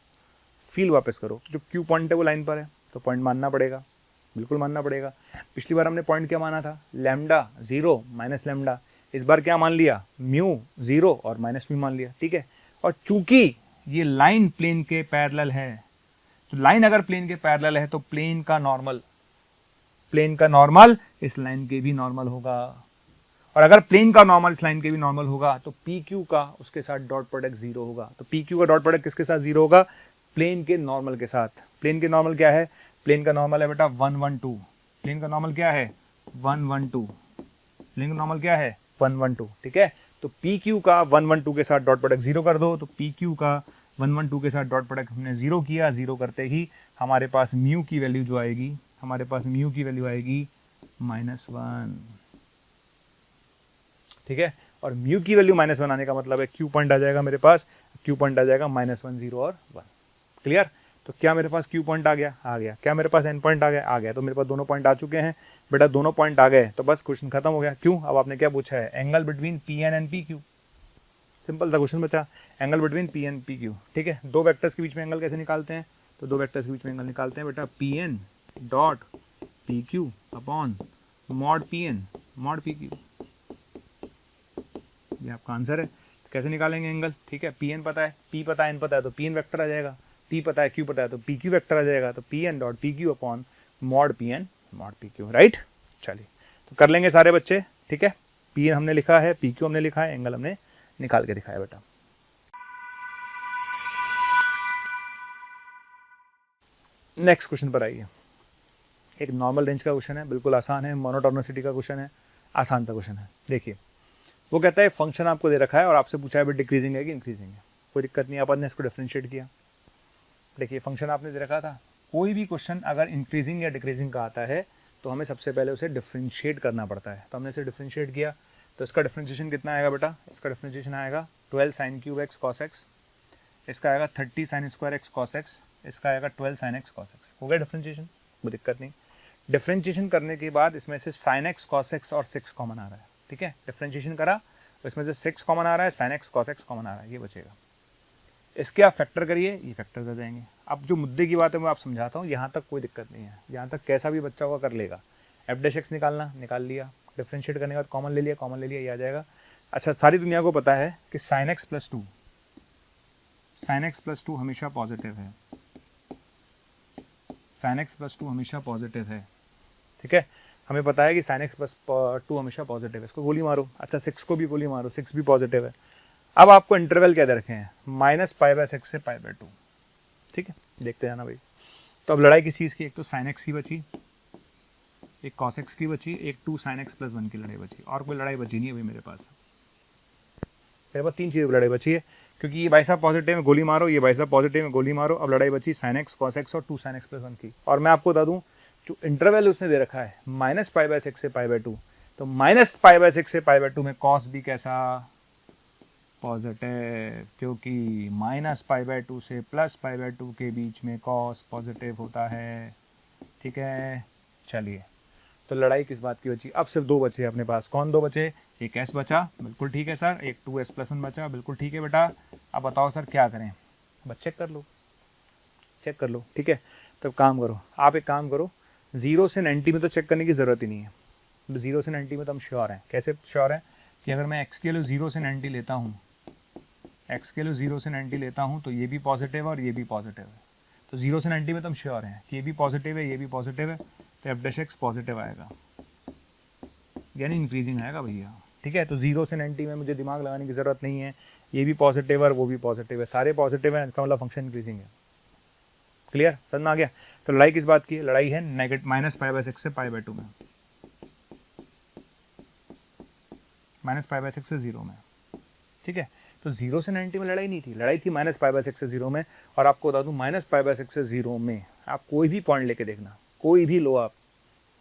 फील वापस करो। जो Q पॉइंट है वो लाइन पर है तो पॉइंट मानना पड़ेगा, बिल्कुल मानना पड़ेगा। पिछली बार हमने पॉइंट क्या माना था, लैम्डा 0 माइनस लैम्डा। इस बार क्या मान लिया, म्यू 0 और माइनस म्यू मान लिया, ठीक है। और चूंकि ये लाइन प्लेन के पैरेलल है, तो लाइन अगर प्लेन के पैरेलल है तो प्लेन का नॉर्मल इस लाइन के भी नॉर्मल होगा, और अगर प्लेन का नॉर्मल इस लाइन के भी नॉर्मल होगा तो PQ का उसके साथ डॉट प्रोडक्ट 0 होगा। तो PQ का डॉट प्रोडक्ट किसके साथ 0 होगा, प्लेन के नॉर्मल के साथ। प्लेन के नॉर्मल क्या है, प्लेन का नॉर्मल है बेटा 112। प्लेन का नॉर्मल क्या है 112, प्लेन का नॉर्मल क्या है 112, ठीक है। तो PQ का 112 के साथ डॉट प्रोडक्ट 0 कर दो, तो PQ का 112 के साथ डॉट प्रोडक्ट हमने 0 किया। 0 करते ही हमारे पास म्यू की वैल्यू जो आएगी, हमारे पास म्यू की वैल्यू आएगी -1, ठीक है। और म्यू की वैल्यू -1 आने का मतलब है Q पॉइंट आ जाएगा मेरे पास, Q पॉइंट आ जाएगा -1 0 और 1। क्लियर। तो क्या मेरे पास Q पॉइंट आ गया, क्या मेरे पास N पॉइंट आ गया। तो मेरे पास दोनों पॉइंट आ चुके हैं बेटा, दोनों पॉइंट आ गए तो बस क्वेश्चन खत्म हो गया। क्यों, अब आपने क्या पूछा है, angle between PN and PQ। Simple सा क्वेश्चन बचा, एंगल बिटवीन PN PQ, ठीक है। दो वेक्टर्स के बीच में एंगल कैसे निकालते हैं, तो दो वेक्टर्स के बीच में एंगल निकालते हैं बेटा PN dot PQ upon mod PN mod PQ। ये आपका आंसर है। तो कैसे निकालेंगे एंगल, ठीक है। PN पता है, P पता है, N पता है, तो PN वेक्टर आ जाएगा। P पता है, Q पता है, तो PQ वेक्टर आ जाएगा। तो PN dot PQ upon mod PN mod PQ, right. चलिए, तो कर लेंगे सारे बच्चे, ठीक है। PN हमने लिखा है, PQ हमने लिखा है, एंगल हमने निकाल के दिखाया बेटा। नेक्स्ट क्वेश्चन पर आइए। एक नॉर्मल रेंज का क्वेश्चन है, बिल्कुल आसान है, मोनोटोनिसिटी का क्वेश्चन है, आसान सा क्वेश्चन है। देखिए, वो कहता है फंक्शन आपको दे रखा है और आपसे पूछा है डिक्रीजिंग है कि इंक्रीजिंग है। कोई दिक्कत नहीं, अपन ने इसको डिफरेंशिएट किया। देखिए, फंक्शन आपने दे रखा था, कोई भी क्वेश्चन अगर इंक्रीजिंग या डिक्रीजिंग का आता है तो हमें सबसे पहले उसे डिफरेंशिएट करना पड़ता है। तो हमने इसे डिफरेंशिएट किया, तो इसका डिफरेंशिएशन कितना आएगा बेटा, इसका डिफरेंशिएशन आएगा 12 sin cube x cos x, इसका आएगा 30 sin square x cos x, इसका आएगा 12 sin x cos x। हो गया डिफरेंशिएशन, कोई दिक्कत नहीं। डिफरेंशिएशन करने के बाद इसमें से sin x cos x और 6 कॉमन आ रहा है, ठीक है। डिफरेंशिएशन करा तो इसमें से 6 कॉमन आ रहा है, sin x cos x common आ रहा है, ये बचेगा। इसके आप फैक्टर करिए, ये फैक्टर कर देंगे। अब जो मुद्दे की बात है मैं आप समझाता हूँ, यहाँ तक कोई दिक्कत नहीं है, यहाँ तक कैसा भी बच्चा होगा कर लेगा। f' निकालना, निकाल लिया, डिफरेंशिएट करने के बाद कॉमन ले लिया, ये आ जाएगा। अच्छा, सारी दुनिया को पता है कि sin x प्लस 2 हमेशा पॉजिटिव है, sin x प्लस 2 हमेशा पॉजिटिव है, ठीक है। हमें पता है कि sin x प्लस 2 हमेशा पॉजिटिव है, इसको गोली मारो। अच्छा, 6 को भी गोली मारो, 6 भी पॉजिटिव है। अब आपको इंटरवल क्या दे रखे हैं, -π/6 से π/2, ठीक है। देखते जाना भाई। तो अब लड़ाई किस चीज़ की, एक तो sin x की बची, एक cos x की बची, एक 2 sin x प्लस 1 की लड़ाई बची, और कोई लड़ाई बची नहीं है भाई मेरे पास। तीन चीज़ों की लड़ाई बची है, क्योंकि ये भाई साहब पॉजिटिव में गोली मारो, ये भाई साहब पॉजिटिव में गोली मारो। अब लड़ाई बची sin x cos x और 2 sin x प्लस 1 की। और मैं आपको बता दूं, जो इंटरवल उसने दे रखा है -π/6 से π/2, तो -π/6 से π/2 में cos भी कैसा, पॉजिटिव, क्योंकि -π/2 से +π/2 के बीच में cos पॉजिटिव होता है, ठीक है। चलिए, तो लड़ाई किस बात की बची, अब सिर्फ दो बचे अपने पास। कौन दो बचे, एक s बचा, बिल्कुल ठीक है सर, एक 2s प्लस 1 बचा, बिल्कुल ठीक है बेटा। अब बताओ सर क्या करें, बस चेक कर लो, ठीक है। तो काम करो, आप एक काम करो, 0 से 90 में तो चेक करने की ज़रूरत ही नहीं है। 0 से 90 में तो हम श्योर हैं। कैसे श्योर हैं, कि कि अगर मैं x की वैल्यू 0 से 90 लेता हूँ, x की वैल्यू 0 से 90 लेता हूँ तो ये भी पॉजिटिव है और ये भी पॉजिटिव है। तो 0 से 90 में तो हम श्योर हैं कि ये भी पॉजिटिव है, ये भी पॉजिटिव है, तो एफ डैश एक्स पॉजिटिव आएगा, यानी इंक्रीजिंग आएगा भैया। ठीक है, तो 0 से 90 में मुझे दिमाग लगाने की ज़रूरत नहीं है, ये भी पॉजिटिव है और वो भी पॉजिटिव है, सारे पॉजिटिव है, इसका मतलब फंक्शन इंक्रीजिंग है। क्लियर, समझ में आ गया। तो लड़ाई किस बात की है? लड़ाई है नेगेटिव -π/6 से π/2 में, -π/6 से 0 में। ठीक है, तो 0 से 90 में लड़ाई नहीं थी, लड़ाई थी -π/6 से 0 में। और आपको बता दूं -π/6 से 0 में आप कोई भी पॉइंट लेके देखना, कोई भी लो आप,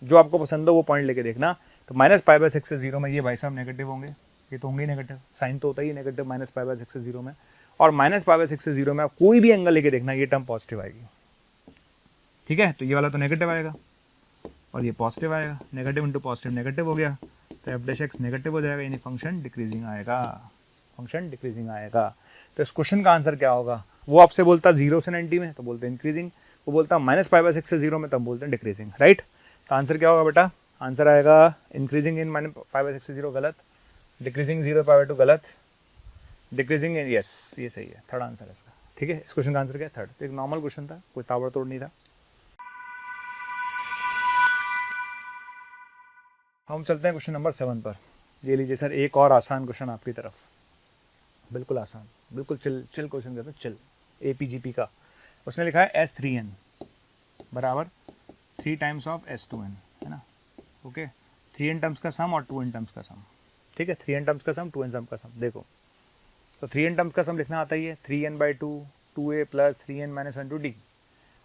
जो आपको पसंद हो वो पॉइंट लेके देखना। तो -π/6 से 0 में ये भाई साहब नेगेटिव होंगे, ये तो होंगे ही नेगेटिव, साइन तो होता ही नेगेटिव -π/6 से 0 में। और -π/6 से 0 में आप कोई भी एंगल लेके देखना, ये टर्म पॉजिटिव आएगी। ठीक है, तो ये वाला तो नेगेटिव आएगा और ये पॉजिटिव आएगा, नेगेटिव इंटू पॉजिटिव नेगेटिव हो गया, तो एफ डैश एक्स नेगेटिव हो जाएगा, यानी फंक्शन डिक्रीजिंग आएगा, फंक्शन डिक्रीजिंग आएगा। तो इस क्वेश्चन का आंसर क्या होगा? वो आपसे बोलता 0 से 90 में तो बोलते हैं इंक्रीजिंग, वो बोलता -π/6 से 0 में तब बोलते हैं डिक्रीजिंग, राइट। तो आंसर क्या होगा बेटा? आंसर आएगा इंक्रीजिंग इन -π/6 से 0 गलत, डिक्रीजिंग 0/2 गलत, डिक्रीजिंग इन यस ये सही है, थर्ड आंसर है इसका। ठीक है, इस क्वेश्चन का आंसर क्या है? थर्ड। तो एक नॉर्मल क्वेश्चन था, कोई ताबड़तोड़ नहीं था। हम चलते हैं क्वेश्चन नंबर 7 पर। ये लीजिए सर, एक और आसान क्वेश्चन आपकी तरफ, बिल्कुल आसान, बिल्कुल चिल क्वेश्चन कहते हैं, चिल, APGP का। उसने लिखा है S3n बराबर 3 टाइम्स ऑफ S2n, है ना। ओके, 3n टर्म्स का सम और 2n टर्म्स का सम। ठीक है, 3n टर्म्स का सम, 2n टर्म्स का सम। देखो, तो 3n टर्म्स का सम लिखना आता ही है, 3n/2 2a plus 3n - 1 2d।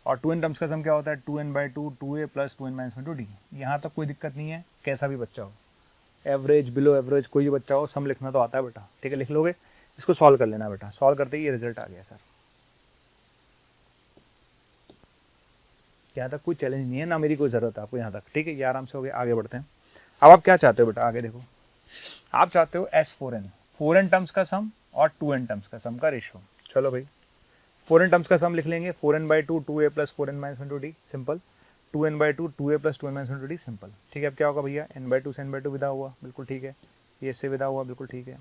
और 2n टर्म्स का सम क्या होता है? 2n/2 2a plus 2n - 1 2d। यहाँ तक कोई दिक्कत नहीं है, कैसा भी बच्चा हो, एवरेज बिलो एवरेज कोई भी बच्चा हो, सम लिखना तो आता है बेटा। ठीक है, लिख लोगे, इसको सॉल्व कर लेना बेटा। सॉल्व करते ही ये रिजल्ट आ गया सर। यहाँ तक कोई चैलेंज नहीं है, ना मेरी कोई ज़रूरत है आपको यहाँ तक। ठीक है, ये आराम से हो गया, आगे बढ़ते हैं। अब आप क्या चाहते हो बेटा? आगे देखो, आप चाहते हो S4n, 4n टर्म्स का सम और 2n टर्म्स का सम का रेशो। चलो भाई, 4n टर्म्स का सम लिख लेंगे, 4n/2 2a plus 4n - 1 2d simple, 2n/2 2a plus 2n - 1 2d simple. ठीक है, अब क्या होगा भैया? n/2 से n/2 विदा हुआ, बिल्कुल ठीक है, ये से विदा हुआ, बिल्कुल ठीक है।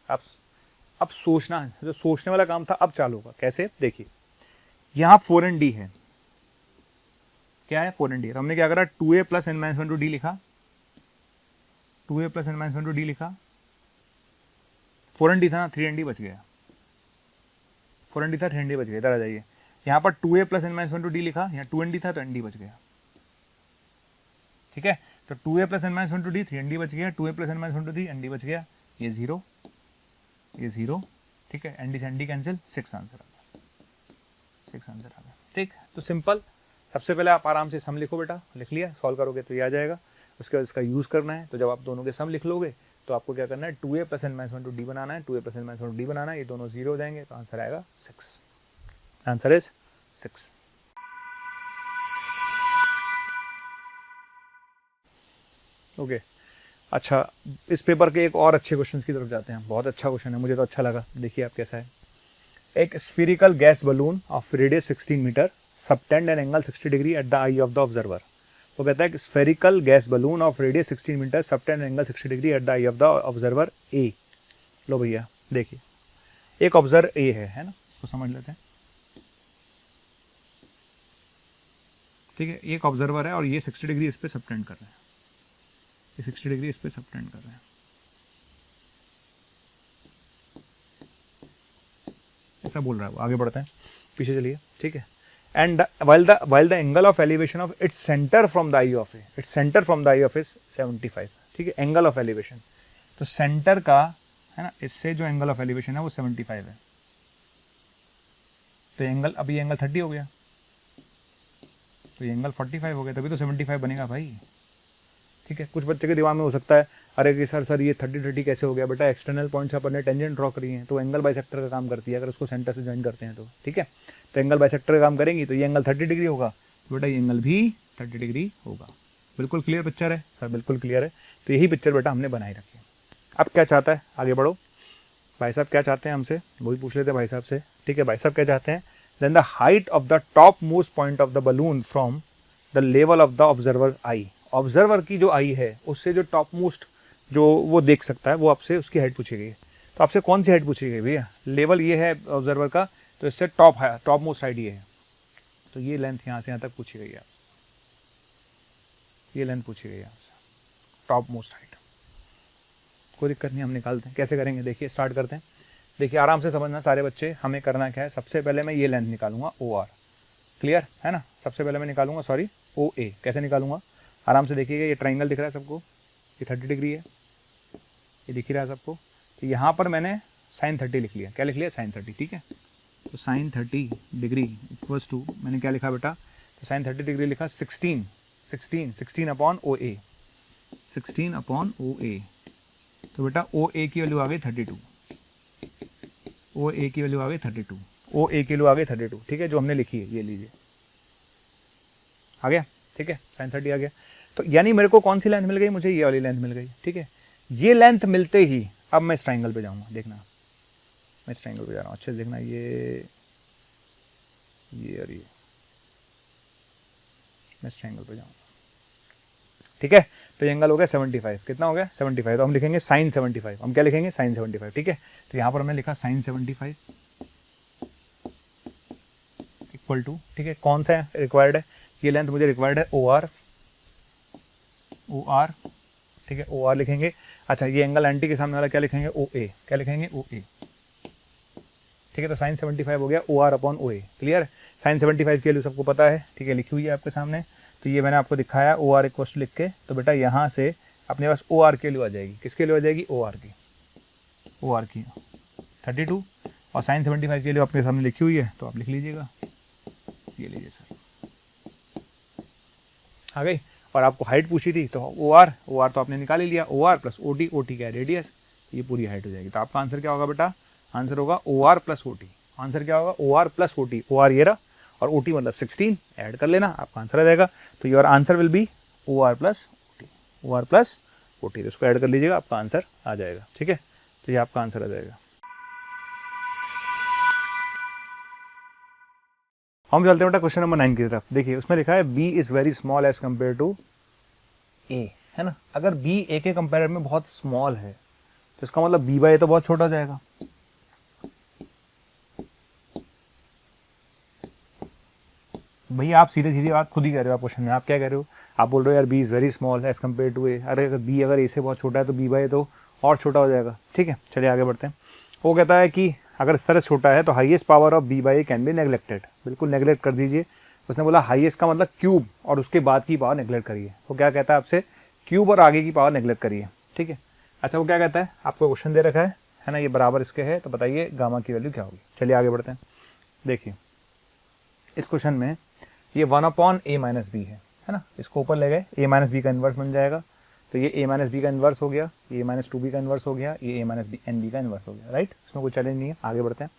अब सोचना, जो सोचने वाला काम था अब चालू होगा। कैसे? देखिए, यहाँ 4n d है, क्या है? 4n d। हमने क्या करा? 2a प्लस n - 1 2d लिखा, 2a प्लस n - 1 2d लिखा, 4n d था ना, 3n d बच गया, 4n d था, 3n d बच गया। इधर आ जाइए, यहाँ पर 2a प्लस n - 1 2d लिखा, यहाँ 2n d था तो n d बच गया। ठीक है, तो 2a plus n - 1 2d 3n d बच गया, 2a plus n - 1 2d n d बच गया, ये 0 ये 0। ठीक है, n d से n d कैंसिल, 6 आंसर आ गया, 6 आंसर आ गया। ठीक, तो सिंपल, सबसे पहले आप आराम से सम लिखो बेटा, लिख लिया, सॉल्व करोगे तो ये आ जाएगा। उसके बाद इसका यूज़ करना है, तो जब आप दोनों के सम लिख लोगे तो आपको क्या करना है? 2a प्लस n - 1 2d बनाना है, 2a प्लस n - 1 2d बनाना है, ये दोनों 0 हो जाएंगे, तो आंसर आएगा 6। Answer is 6। ओके, अच्छा, इस पेपर के एक और अच्छे क्वेश्चन की तरफ जाते हैं। बहुत अच्छा क्वेश्चन है, मुझे तो अच्छा लगा। देखिए आप कैसा है। एक spherical gas balloon of radius 16 metre subtend an angle 60 degree at the eye of the observer. वो कहता है कि spherical gas balloon of radius 16 metre subtend angle 60 degree at the eye of the observer ए। लो भैया देखिए, एक observer ए है ना, उसको समझ लेते हैं। ठीक है, एक ऑब्जर्वर है और ये 60 डिग्री इस पर सबटेंड कर रहे हैं, ये 60 डिग्री इस पर सबटेंड कर रहे हैं। ऐसा बोल रहा है वो, आगे बढ़ते हैं, पीछे चलिए। ठीक है, and while the angle of elevation of its center from the eye of A, its center from the eye of is 75। ठीक है, एंगल ऑफ एलिवेशन, तो सेंटर का है ना, इससे जो एंगल ऑफ एलिवेशन है वो 75 है। तो एंगल, अभी एंगल 30 हो गया, तो ये एंगल 45 हो गया, तभी तो 75 बनेगा भाई। ठीक है, कुछ बच्चे के दिमाग में हो सकता है, अरे कि सर ये 30 कैसे हो गया? बेटा एक्सटर्नल पॉइंट से अपन ने टेंजेंट ड्रॉ करी है, तो एंगल बाइसेक्टर का काम करती है अगर उसको सेंटर से ज्वाइन करते हैं तो। ठीक है, तो एंगल बाइसेक्टर का काम करेंगी, तो ये एंगल 30 डिग्री होगा, तो बेटा ये एंगल भी 30 डिग्री होगा। बिल्कुल क्लियर पिक्चर है सर? बिल्कुल क्लियर है। तो यही पिक्चर बेटा हमने बनाई रखी है। अब क्या चाहता है? आगे बढ़ो भाई साहब, क्या चाहते हैं हमसे, वही पूछ लेते हैं भाई साहब से। ठीक है, भाई साहब क्या चाहते हैं? Then the height of the top most point of the balloon from the level of the observer eye. Observer की जो आई है उससे जो टॉप मोस्ट जो वो देख सकता है, वो आपसे उसकी हाइट पूछी गई है। तो आपसे कौन सी हाइट पूछी गई भैया? लेवल ये है ऑब्जर्वर का, तो इससे टॉप मोस्ट हाइट ये है, तो ये लेंथ यहाँ से यहाँ तक पूछी गई है आपसे, ये लेंथ पूछी गई है यहाँ से, टॉप मोस्ट हाइट। कोई दिक्कत नहीं, हम निकालते हैं। कैसे करेंगे देखिए, स्टार्ट करते हैं। देखिए आराम से समझना सारे बच्चे, हमें करना क्या है, सबसे पहले मैं ये लेंथ निकालूंगा OR, क्लियर है ना। सबसे पहले मैं निकालूंगा OA। कैसे निकालूंगा, आराम से देखिएगा। ये ट्राइंगल दिख रहा है सबको, ये 30 डिग्री है, ये दिख ही रहा है सबको। तो यहाँ पर मैंने sin 30 लिख लिया। क्या लिख लिया? sin 30, ठीक है। तो sin 30 डिग्री इक्वल्स टू, मैंने क्या लिखा बेटा? तो sin 30 डिग्री लिखा 16 अपॉन OA, 16 अपॉन OA। तो बेटा OA की वैल्यू आ गई 32, OA की वैल्यू आ गई 32, OA की वैल्यू आ गई 32, ठीक है, जो हमने लिखी है, ये लीजिए, आ गया, ठीक है, sin 30 आ गया। तो यानी मेरे को कौन सी लेंथ मिल गई? मुझे ये वाली लेंथ मिल गई, ठीक है। ये लेंथ मिलते ही अब मैं इस ट्राइंगल पे जाऊंगा, देखना, मैं इस ट्राइंगल पे जा रहा हूँ, अच्छे से देखना, ये और ये, मैं इस ट्राइंगल पे जाऊंगा, ठीक है। तो ये एंगल हो गया 75, कितना हो गया? 75। तो हम लिखेंगे sin 75, हम क्या लिखेंगे? sin 75, ठीक है। तो यहाँ पर हमने लिखा sin 75 इक्वल टू, ठीक है, कौन सा रिक्वायर्ड है? ये लेंथ मुझे रिक्वायर्ड है OR, ठीक है, OR लिखेंगे। अच्छा, ये एंगल एंटी के सामने वाला क्या लिखेंगे? OA, क्या लिखेंगे? OA, ठीक है। तो sin 75 हो गया OR upon OA, clear. sin 75 की वैल्यू सबको पता है, ठीक है, लिखी हुई है आपके सामने। तो ये मैंने आपको दिखाया OR इक्वल लिख के। तो बेटा यहाँ से अपने पास OR की वैल्यू आ जाएगी, किसकी वैल्यू आ जाएगी? OR की 32, और sin 75 की वैल्यू आपके सामने लिखी हुई है, तो आप लिख लीजिएगा, ये लीजिए सर, आ गई। और आपको हाइट पूछी थी, तो OR तो आपने निकाल ही लिया, OR प्लस OT क्या है? रेडियस, ये पूरी हाइट हो जाएगी। तो आपका आंसर क्या होगा बेटा? आंसर होगा OR प्लस OT। आंसर क्या होगा? OR plus OT। OR ये रहा, और OT मतलब 16, ऐड कर लेना, आपका आंसर आ जाएगा। तो your answer will be OR plus OT। तो इसको ऐड कर लीजिएगा, आपका आंसर आ जाएगा, ठीक है। तो ये आपका आंसर आ जाएगा। हम चलते हैं बेटा क्वेश्चन नंबर 9 की तरफ। देखिए उसमें लिखा है B is very small as compare to A, है ना। अगर B A के कंपेयर में बहुत स्मॉल है, तो इसका मतलब B बाय A तो बहुत छोटा हो जाएगा। भैया आप सीधे सीधे बात खुद ही कह रहे हो, आप क्वेश्चन में आप क्या कह रहे हो? आप बोल रहे हो यार B is very small as compare to A। अरे अगर B अगर A से बहुत छोटा है तो B बाय A तो और छोटा हो जाएगा, ठीक है। चलिए आगे बढ़ते हैं। वो कहता है कि अगर इस तरह छोटा है तो highest power of B by A can be neglected. बिल्कुल नेग्लेक्ट कर दीजिए। उसने बोला हाईएस्ट का मतलब क्यूब, और उसके बाद की पावर नेग्लेक्ट करिए। वो क्या कहता है आपसे? क्यूब और आगे की पावर नेग्लेक्ट करिए, ठीक है। अच्छा वो क्या कहता है? आपको क्वेश्चन दे रखा है ना, ये बराबर इसके है, तो बताइए गामा की वैल्यू क्या होगी। चलिए आगे बढ़ते हैं। देखिए इस क्वेश्चन में ये 1 अपॉन A माइनस बी है ना, इसको ऊपर ले गए, A माइनस बी का इन्वर्स बन जाएगा। तो ये A माइनस बी का इन्वर्स हो गया, ये A माइनस 2B का इन्वर्स हो गया, ये A माइनस NB का इन्वर्स हो गया, राइट। इसमें कोई चैलेंज नहीं है, आगे बढ़ते हैं।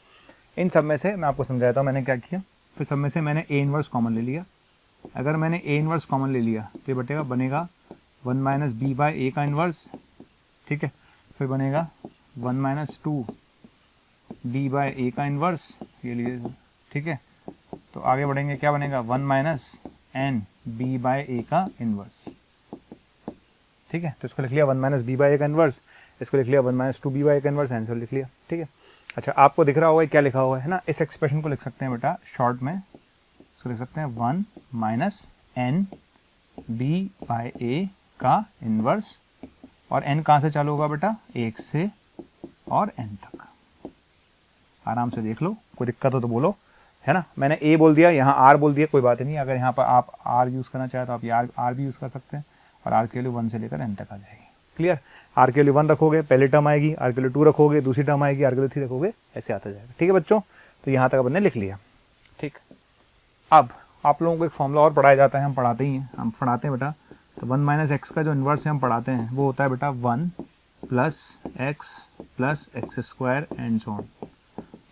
इन सब में से मैं आपको समझाता हूँ मैंने क्या किया। तो सब में से मैंने A इन्वर्स कॉमन ले लिया। अगर मैंने A इन्वर्स कॉमन ले लिया तो ये बटेगा, बनेगा 1 माइनस B बाय A का इन्वर्स, ठीक है। फिर बनेगा 1 माइनस 2B बाय A का इन्वर्स, ये लीजिए, ठीक है। तो आगे बढ़ेंगे, क्या बनेगा? 1 माइनस NB बाय A का इन्वर्स, ठीक है। तो इसको लिख लिया 1 माइनस B बाय A का इन्वर्स, इसको लिख लिया 1 माइनस 2B बाय A का इन्वर्स, आंसर लिख लिया, ठीक है। अच्छा आपको दिख रहा होगा क्या लिखा हुआ है ना। इस एक्सप्रेशन को लिख सकते हैं बेटा शॉर्ट में, इसको लिख सकते हैं 1 माइनस NB बाय A का इन्वर्स, और n कहाँ से चालू होगा बेटा? 1 से और n तक। आराम से देख लो, कोई दिक्कत हो तो बोलो, है ना। मैंने A बोल दिया, यहाँ R बोल दिया, कोई बात नहीं। अगर यहाँ पर आप R यूज़ करना चाहे तो आप ये R भी यूज़ कर सकते हैं, और R के वैल्यू 1 से लेकर n तक आ जाएगी, क्लियर। R के वैल्यू 1 रखोगे, पहली टर्म आएगी, R के वैल्यू 2 रखोगे, दूसरी टर्म आएगी, R के वैल्यू 3 रखोगे, ऐसे आता जाएगा, ठीक है बच्चों। तो यहाँ तक अपन ने लिख लिया, ठीक। अब आप लोगों को एक फॉर्मूला और पढ़ाया जाता है, हम पढ़ाते ही हैं, हम पढ़ाते हैं बेटा। तो 1 माइनस एक्स का जो इन्वर्स है हम पढ़ाते हैं, वो होता है बेटा 1 plus x square and so on.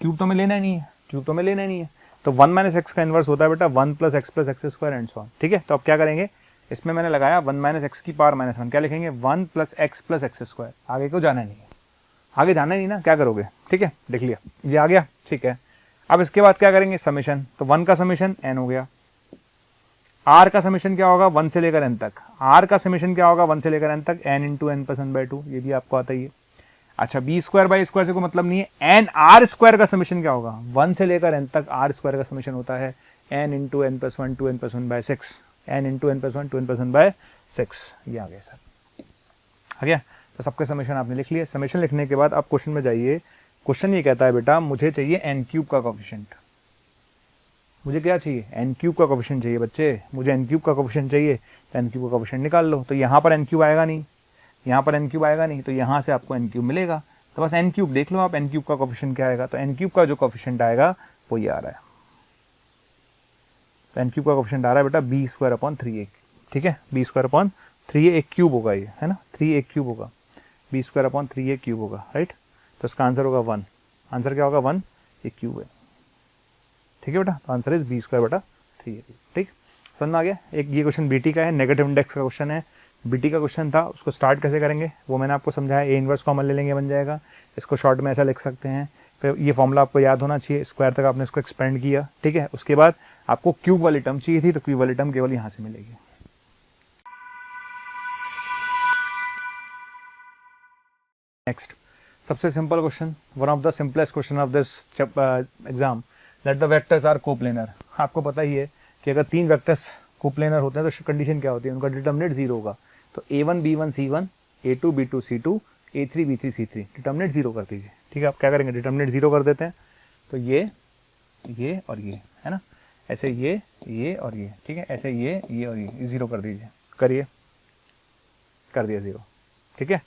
Cube तो हमें लेना ही नहीं है, तो 1 माइनस एक्स का इन्वर्स होता है बेटा 1 plus x square and so on, ठीक है। तो अब क्या करेंगे, इसमें मैंने लगाया 1 माइनस एक्स की पावर -1, क्या लिखेंगे? 1 प्लस एक्स स्क्वायर। आगे को जाना नहीं है, आगे जाना नहीं ना, क्या करोगे, ठीक है। देख लिया, ये आ गया, ठीक है। अब इसके बाद क्या करेंगे? समेशन। तो 1 का समेशन n हो गया, आर का समेशन क्या होगा 1 से लेकर n तक, आर का समेशन क्या होगा 1 से लेकर n तक, n इंटू एन प्लस 1/2, ये भी आपको आता ही है। अच्छा बी स्क्वायर बाई स्क्वायर से कोई मतलब नहीं है, एन आर स्क्वायर का समेशन क्या होगा 1 से लेकर n तक आर स्क्वायर का समेशन होता है n into n plus 1 two n plus 1/6, n into n plus 1 two n plus 1/6, ये आ गया सर, आ गया। तो सबके समेशन आपने लिख लिए। समेशन लिखने के बाद आप क्वेश्चन में जाइए। क्वेश्चन ये कहता है बेटा मुझे चाहिए n क्यूब का कोफिशिएंट, मुझे क्या चाहिए n क्यूब का कोफिशिएंट चाहिए बच्चे, मुझे n क्यूब का कोफिशिएंट चाहिए, तो n क्यूब का कोफिशिएंट निकाल लो। तो यहाँ पर n क्यूब आएगा नहीं, यहाँ पर n क्यूब आएगा नहीं, तो यहाँ से आपको n क्यूब मिलेगा। तो बस n क्यूब देख लो आप, n क्यूब का कोफिशिएंट क्या आएगा, तो n क्यूब का जो कोफिशिएंट आएगा वो ये आ रहा है। तो n क्यूब का कोफिशिएंट आ रहा है बेटा बी स्क्वायर अपॉन 3a, ठीक है, बी स्क्वायर अपॉन 3a एक क्यूब होगा ये, है ना, 3a क्यूब होगा, b square upon 3a cube होगा, राइट। तो इसका आंसर होगा 1, आंसर क्या होगा 1, एक क्यूब है, ठीक है बेटा। तो आंसर इज बी स्क्वायर बटा 3a, ठीक, समझ में आ गया। एक ये क्वेश्चन बीटी का है, नेगेटिव इंडेक्स का क्वेश्चन है, बीटी का क्वेश्चन था, उसको स्टार्ट कैसे करेंगे वो मैंने आपको समझाया, ए इनवर्स कॉमन ले लेंगे बन जाएगा, इसको शॉर्ट में ऐसा लिख सकते हैं, फिर ये फॉर्मूला आपको याद होना चाहिए, स्क्वायर तक आपने इसको एक्सपेंड किया, ठीक है। उसके बाद आपको क्यूब वाली टर्म चाहिए थी, तो क्यूब वाली टर्म केवल यहाँ से मिलेगी। नेक्स्ट सबसे simple question, one of the simplest question of this exam, that the vectors are coplanar. आपको पता ही है कि अगर 3 वेक्टर्स कोप्लेनर होते हैं तो कंडीशन क्या होती है, उनका डिटर्मिनेंट 0 होगा। तो a1 b1 c1, a2 b2 c2, a3 b3 c3, determinant 0 कर दीजिए, ठीक है। आप क्या करेंगे, डिटर्मिनेंट 0 कर देते हैं, तो ये और ये, है ना, ऐसे ये और ये, ठीक है, ऐसे ये और ये 0 कर दीजिए, करिए, कर दिया 0, ठीक है,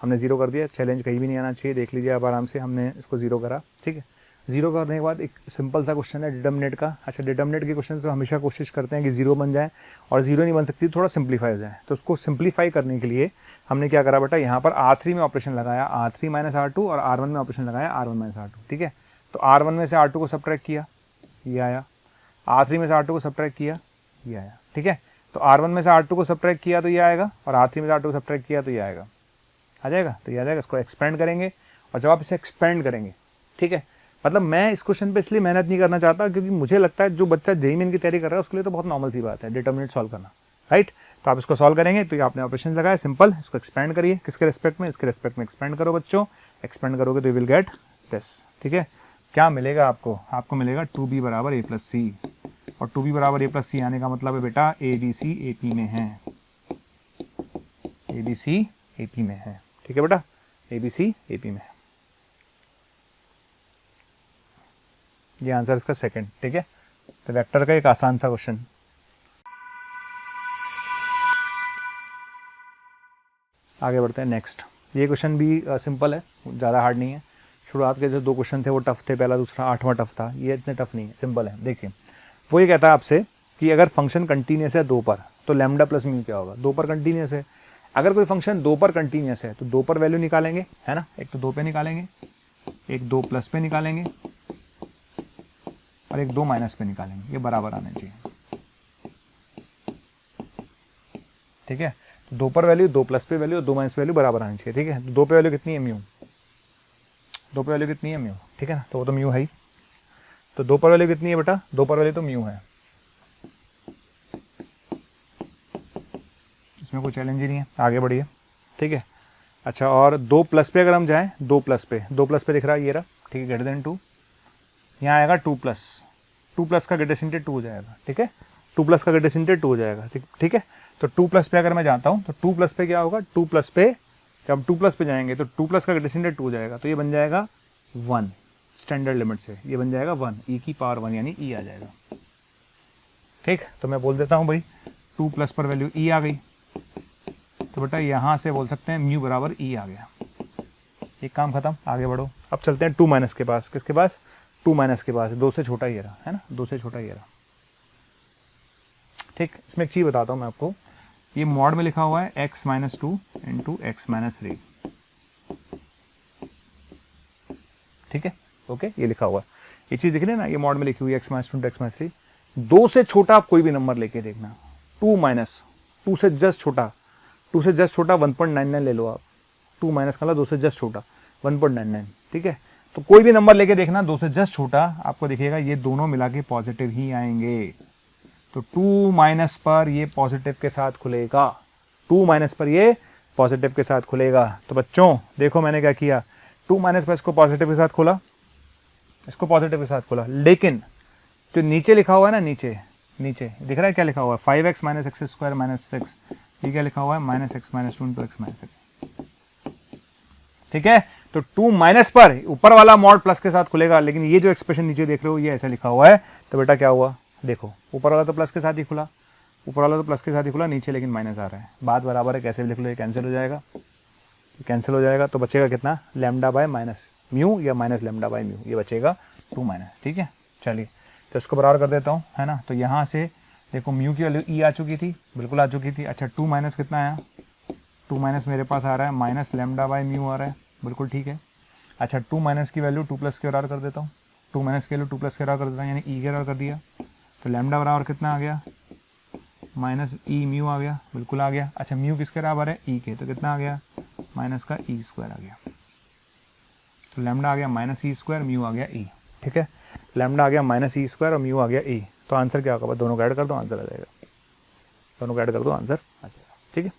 हमने 0 कर दिया। चैलेंज कहीं भी नहीं आना चाहिए, देख लीजिए आप आराम से, हमने इसको 0 करा, ठीक है। 0 करने के बाद एक सिंपल सा क्वेश्चन है डिटर्मिनेंट का। अच्छा डिटर्मिनेंट के क्वेश्चन तो हमेशा कोशिश करते हैं कि 0 बन जाए, और 0 नहीं बन सकती, थोड़ा सिंप्लीफाई हो जाए। तो उसको सिंप्लीफाई करने के लिए हमने क्या करा बेटा, यहाँ पर R3 में ऑपरेशन लगाया, R3 माइनस R2, और R1 में ऑपरेशन लगाया R1 माइनस R2, ठीक है। तो R1 में से R2 को सब्ट्रैक्ट किया, ये आया, R3 में से R2 को सब्ट्रैक्ट किया, ये आया, ठीक है। तो R1 में से R2 को सब्ट्रैक्ट किया तो ये आएगा, और R3 में से R2 को सब्ट्रैक्ट किया तो ये आएगा, आ जाएगा, तो ये आ जाएगा। इसको एक्सपेंड करेंगे, और जब आप इसे एक्सपेंड करेंगे, ठीक है, मतलब मैं इस क्वेश्चन पे इसलिए मेहनत नहीं करना चाहता क्योंकि मुझे लगता है जो बच्चा जेईई मेन की तैयारी कर रहा है उसके लिए तो बहुत नॉर्मल सी बात है डिटर्मिनेंट सॉल्व करना, राइट। तो आप इसको सॉल्व करेंगे, तो ये आपने ऑपरेशन लगाया सिंपल, इसको एक्सपेंड करिए, किसके रिस्पेक्ट में, इसके रिस्पेक्ट में एक्सपेंड करो बच्चों, एक्सपेंड करोगे तो यू विल गेट दिस, ठीक है। क्या मिलेगा आपको, आपको मिलेगा 2b बराबर a प्लस सी, और 2b बराबर a प्लस सी आने का मतलब है बेटा ABC AP में है, ABC AP में है, ठीक है बेटा, ABC AP में है। ये आंसर इसका सेकंड, ठीक है। तो वेक्टर का एक आसान सा क्वेश्चन। आगे बढ़ते हैं नेक्स्ट। ये क्वेश्चन भी सिंपल है, ज़्यादा हार्ड नहीं है। शुरुआत के जो 2 क्वेश्चन थे वो टफ थे, पहला दूसरा 8वां टफ था, ये इतने टफ नहीं है, सिंपल है। देखिए वो ये कहता है आपसे कि अगर फंक्शन कंटिन्यूस है 2 पर तो लैम्डा प्लस म्यू क्या होगा। 2 पर कंटिन्यूस है, अगर कोई फंक्शन 2 पर कंटिन्यूस है तो 2 पर वैल्यू निकालेंगे, है ना, एक तो 2 पे निकालेंगे, एक 2 प्लस पे निकालेंगे, और एक 2 माइनस पे निकालेंगे, ये बराबर आने चाहिए, ठीक है। तो 2 पर वैल्यू, 2 प्लस पे वैल्यू, 2 माइनस वैल्यू बराबर आनी चाहिए, ठीक है। तो 2 पे वैल्यू कितनी है म्यू, 2 पे वैल्यू कितनी है म्यू, ठीक है ना, तो वो तो म्यू है ही। तो 2 पर वैल्यू कितनी है बेटा, 2 पर वैल्यू तो म्यू है, इसमें कोई चैलेंज ही नहीं है, आगे बढ़िए, ठीक है। अच्छा और 2 प्लस पे अगर हम जाएं, 2 प्लस पे दिख रहा है ये रहा, ठीक है, ग्रेटर देन 2, यहाँ आएगा 2 प्लस का ग्रेटर देन 2 हो जाएगा, ठीक है, 2 प्लस का ग्रेटर देन 2 हो जाएगा, ठीक है। तो 2 प्लस पे अगर मैं जाता हूँ तो 2 प्लस पे क्या होगा, 2 प्लस पे जब 2 प्लस पे जाएंगे तो 2 प्लस का ग्रेटर देन 2 हो जाएगा, तो ये बन जाएगा 1, स्टैंडर्ड लिमिट से ये बन जाएगा 1, e की पावर 1 यानी e आ जाएगा, ठीक। तो मैं बोल देता हूँ भाई 2 प्लस पर वैल्यू e आ गई, तो बेटा यहाँ से बोल सकते हैं म्यू बराबर e आ गया, एक काम खत्म, आगे बढ़ो। अब चलते हैं 2 माइनस के पास, किसके पास, 2 माइनस के पास, 2 से छोटा ये रहा, है ना, 2 से छोटा ये रहा, ठीक। इसमें एक चीज़ बताता हूँ मैं आपको, ये मॉड में लिखा हुआ है x minus 2 into x minus 3, ठीक है, ओके, ये लिखा हुआ है, ये चीज़ दिख रही है ना, ये मॉड में लिखी हुई है x minus 2 into x minus 3। 2 से छोटा आप कोई भी नंबर लेके देखना, 2 माइनस 2 से जस्ट छोटा, 2 से जस्ट छोटा 1.99 ले लो आप, 2 माइनस का 2 से जस्ट छोटा 1.99, ठीक है। तो कोई भी नंबर लेके देखना 2 से जस्ट छोटा, आपको दिखेगा ये दोनों मिला के पॉजिटिव ही आएंगे, तो 2 माइनस पर ये पॉजिटिव के साथ खुलेगा, 2 माइनस पर ये पॉजिटिव के साथ खुलेगा। तो बच्चों देखो मैंने क्या किया, 2 माइनस पर इसको पॉजिटिव के साथ खोला, इसको पॉजिटिव के साथ खोला, लेकिन जो नीचे लिखा हुआ है ना, नीचे नीचे दिख रहा है क्या लिखा हुआ है, 5x minus x square minus 6, ये क्या लिखा हुआ है, minus x minus 2 into x minus 6। ठीक है, तो 2 माइनस पर ऊपर वाला मॉड प्लस के साथ खुलेगा, लेकिन ये जो एक्सप्रेशन नीचे देख रहे हो ये ऐसा लिखा हुआ है, तो बेटा क्या हुआ, देखो ऊपर वाला तो प्लस के साथ ही खुला, ऊपर वाला तो प्लस के साथ ही खुला, नीचे लेकिन माइनस आ रहा है, बात बराबर है, कैसे भी लिख लो, ये कैंसिल हो जाएगा, कैंसिल हो जाएगा, तो बचेगा कितना, लैम्डा बाय माइनस म्यू या माइनस लैम्डा बाय म्यू, ये बचेगा 2 माइनस। ठीक है, चलिए तो इसको बराबर कर देता हूँ, है ना। तो यहाँ से देखो म्यू की वैल्यू ई आ चुकी थी, बिल्कुल आ चुकी थी। अच्छा 2 माइनस कितना आया, 2 माइनस मेरे पास आ रहा है माइनस लैम्डा बाय म्यू आ रहा है, बिल्कुल ठीक है। अच्छा 2 माइनस की वैल्यू 2 प्लस के बराबर कर देता हूँ, 2 माइनस की वैल्यू 2 प्लस के बराबर कर देता हूँ, यानी ई के बराबर कर दिया, तो लैम्डा बराबर कितना आ गया, माइनस ई म्यू आ गया, बिल्कुल आ गया। अच्छा म्यू किसके बराबर है, ई के, तो कितना आ गया, माइनस का ई स्क्वायर आ गया, तो लैम्डा आ गया माइनस ई स्क्वायर, म्यू आ गया ई। ठीक है, लैम्डा आ गया माइनस ई स्क्वायर और म्यू आ गया ई, तो आंसर क्या होगा, दोनों को ऐड कर दो आंसर आ जाएगा, दोनों को ऐड कर दो आंसर आ जाएगा। ठीक है,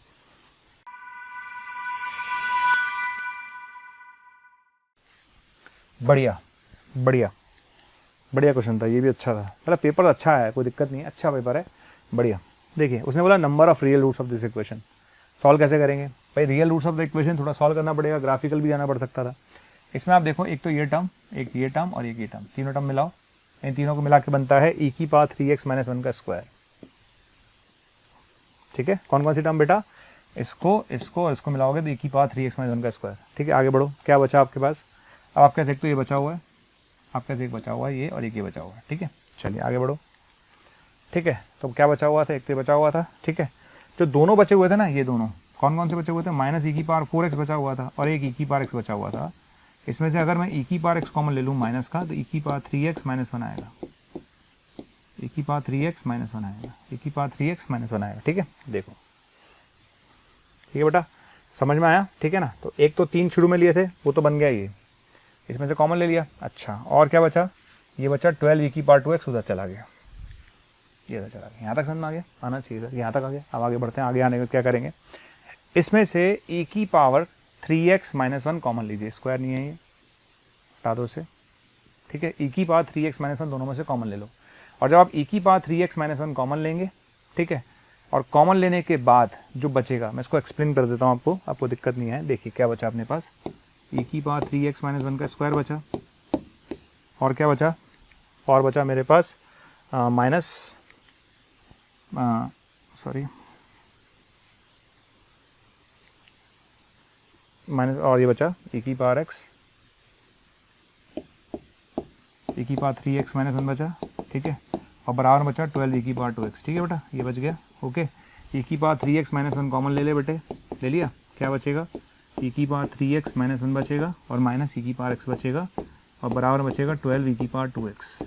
बढ़िया बढ़िया बढ़िया क्वेश्चन था, ये भी अच्छा था, मतलब पेपर अच्छा है, कोई दिक्कत नहीं है, अच्छा पेपर है, बढ़िया। देखिए उसने बोला number of real roots of this equation, solve कैसे करेंगे भाई, real roots of the equation थोड़ा सॉल्व करना पड़ेगा, ग्राफिकल भी जाना पड़ सकता था। इसमें आप देखो एक तो ये टर्म, एक ये टर्म और एक ये टर्म, तीनों टर्म मिलाओ, इन तीनों को मिला के बनता है ई की पावर 3x माइनस 1 का स्क्वायर। ठीक है, कौन कौन सी टर्म बेटा, इसको इसको और इसको मिलाओगे तो ई की पावर 3x माइनस 1 का स्क्वायर। ठीक है, आगे बढ़ो, क्या बचा आपके पास, अब आपके पास एक तो ये बचा हुआ है, आपके पास एक बचा हुआ है ये, और एक ये बचा हुआ है। ठीक है, चलिए आगे बढ़ो। ठीक है, तो क्या बचा हुआ था, एक तो बचा हुआ था। ठीक है, जो दोनों बचे हुए थे ना, ये दोनों कौन कौन से बचे हुए थे, माइनस ई की पावर 4x बचा हुआ था और एक ई की पावर x बचा हुआ था। इसमें से अगर मैं ई की पावर x कॉमन ले लूँ माइनस का, तो ई की पावर 3x माइनस 1 आएगा, ई की पावर 3x माइनस 1 आएगा, ई की पावर 3x माइनस 1 आएगा। ठीक है, देखो ठीक है बेटा, समझ में आया। ठीक है ना, तो एक तो 3 शुरू में लिए थे, वो तो बन गया ये, इसमें से कॉमन ले लिया। अच्छा और क्या बचा, ये बचा 12 ई की पावर 2x, उधर चला गया, ये उधर चला गया। यहाँ तक समझ में आ गया, आना चाहिए था, यहाँ तक आ गया। अब आगे बढ़ते हैं, आगे आने का क्या करेंगे, इसमें से ई की पावर 3x माइनस 1 कॉमन लीजिए, स्क्वायर नहीं है ये, हटा दो से। ठीक है, ई की पावर 3x माइनस 1 दोनों में से कॉमन ले लो, और जब आप ई की पावर 3x माइनस 1 कॉमन लेंगे, ठीक है, और कॉमन लेने के बाद जो बचेगा, मैं इसको एक्सप्लेन कर देता हूँ आपको, आपको दिक्कत नहीं है। देखिए क्या बचा अपने पास, ई की पावर 3x माइनस 1 का स्क्वायर बचा, और क्या बचा, और बचा मेरे पास माइनस सॉरी माइनस, और ये बचा ई की पावर x, ई की पावर 3x माइनस 1 बचा। ठीक है, और बराबर बचा 12 ई की पावर 2x। ठीक है बेटा, ये बच गया। ओके, ई की पावर 3x माइनस 1 कॉमन ले ले बेटे, ले लिया, क्या बचेगा, ई की पावर 3x माइनस 1 बचेगा और माइनस ई की पावर x बचेगा, और बराबर बचेगा 12 ई की पावर 2x।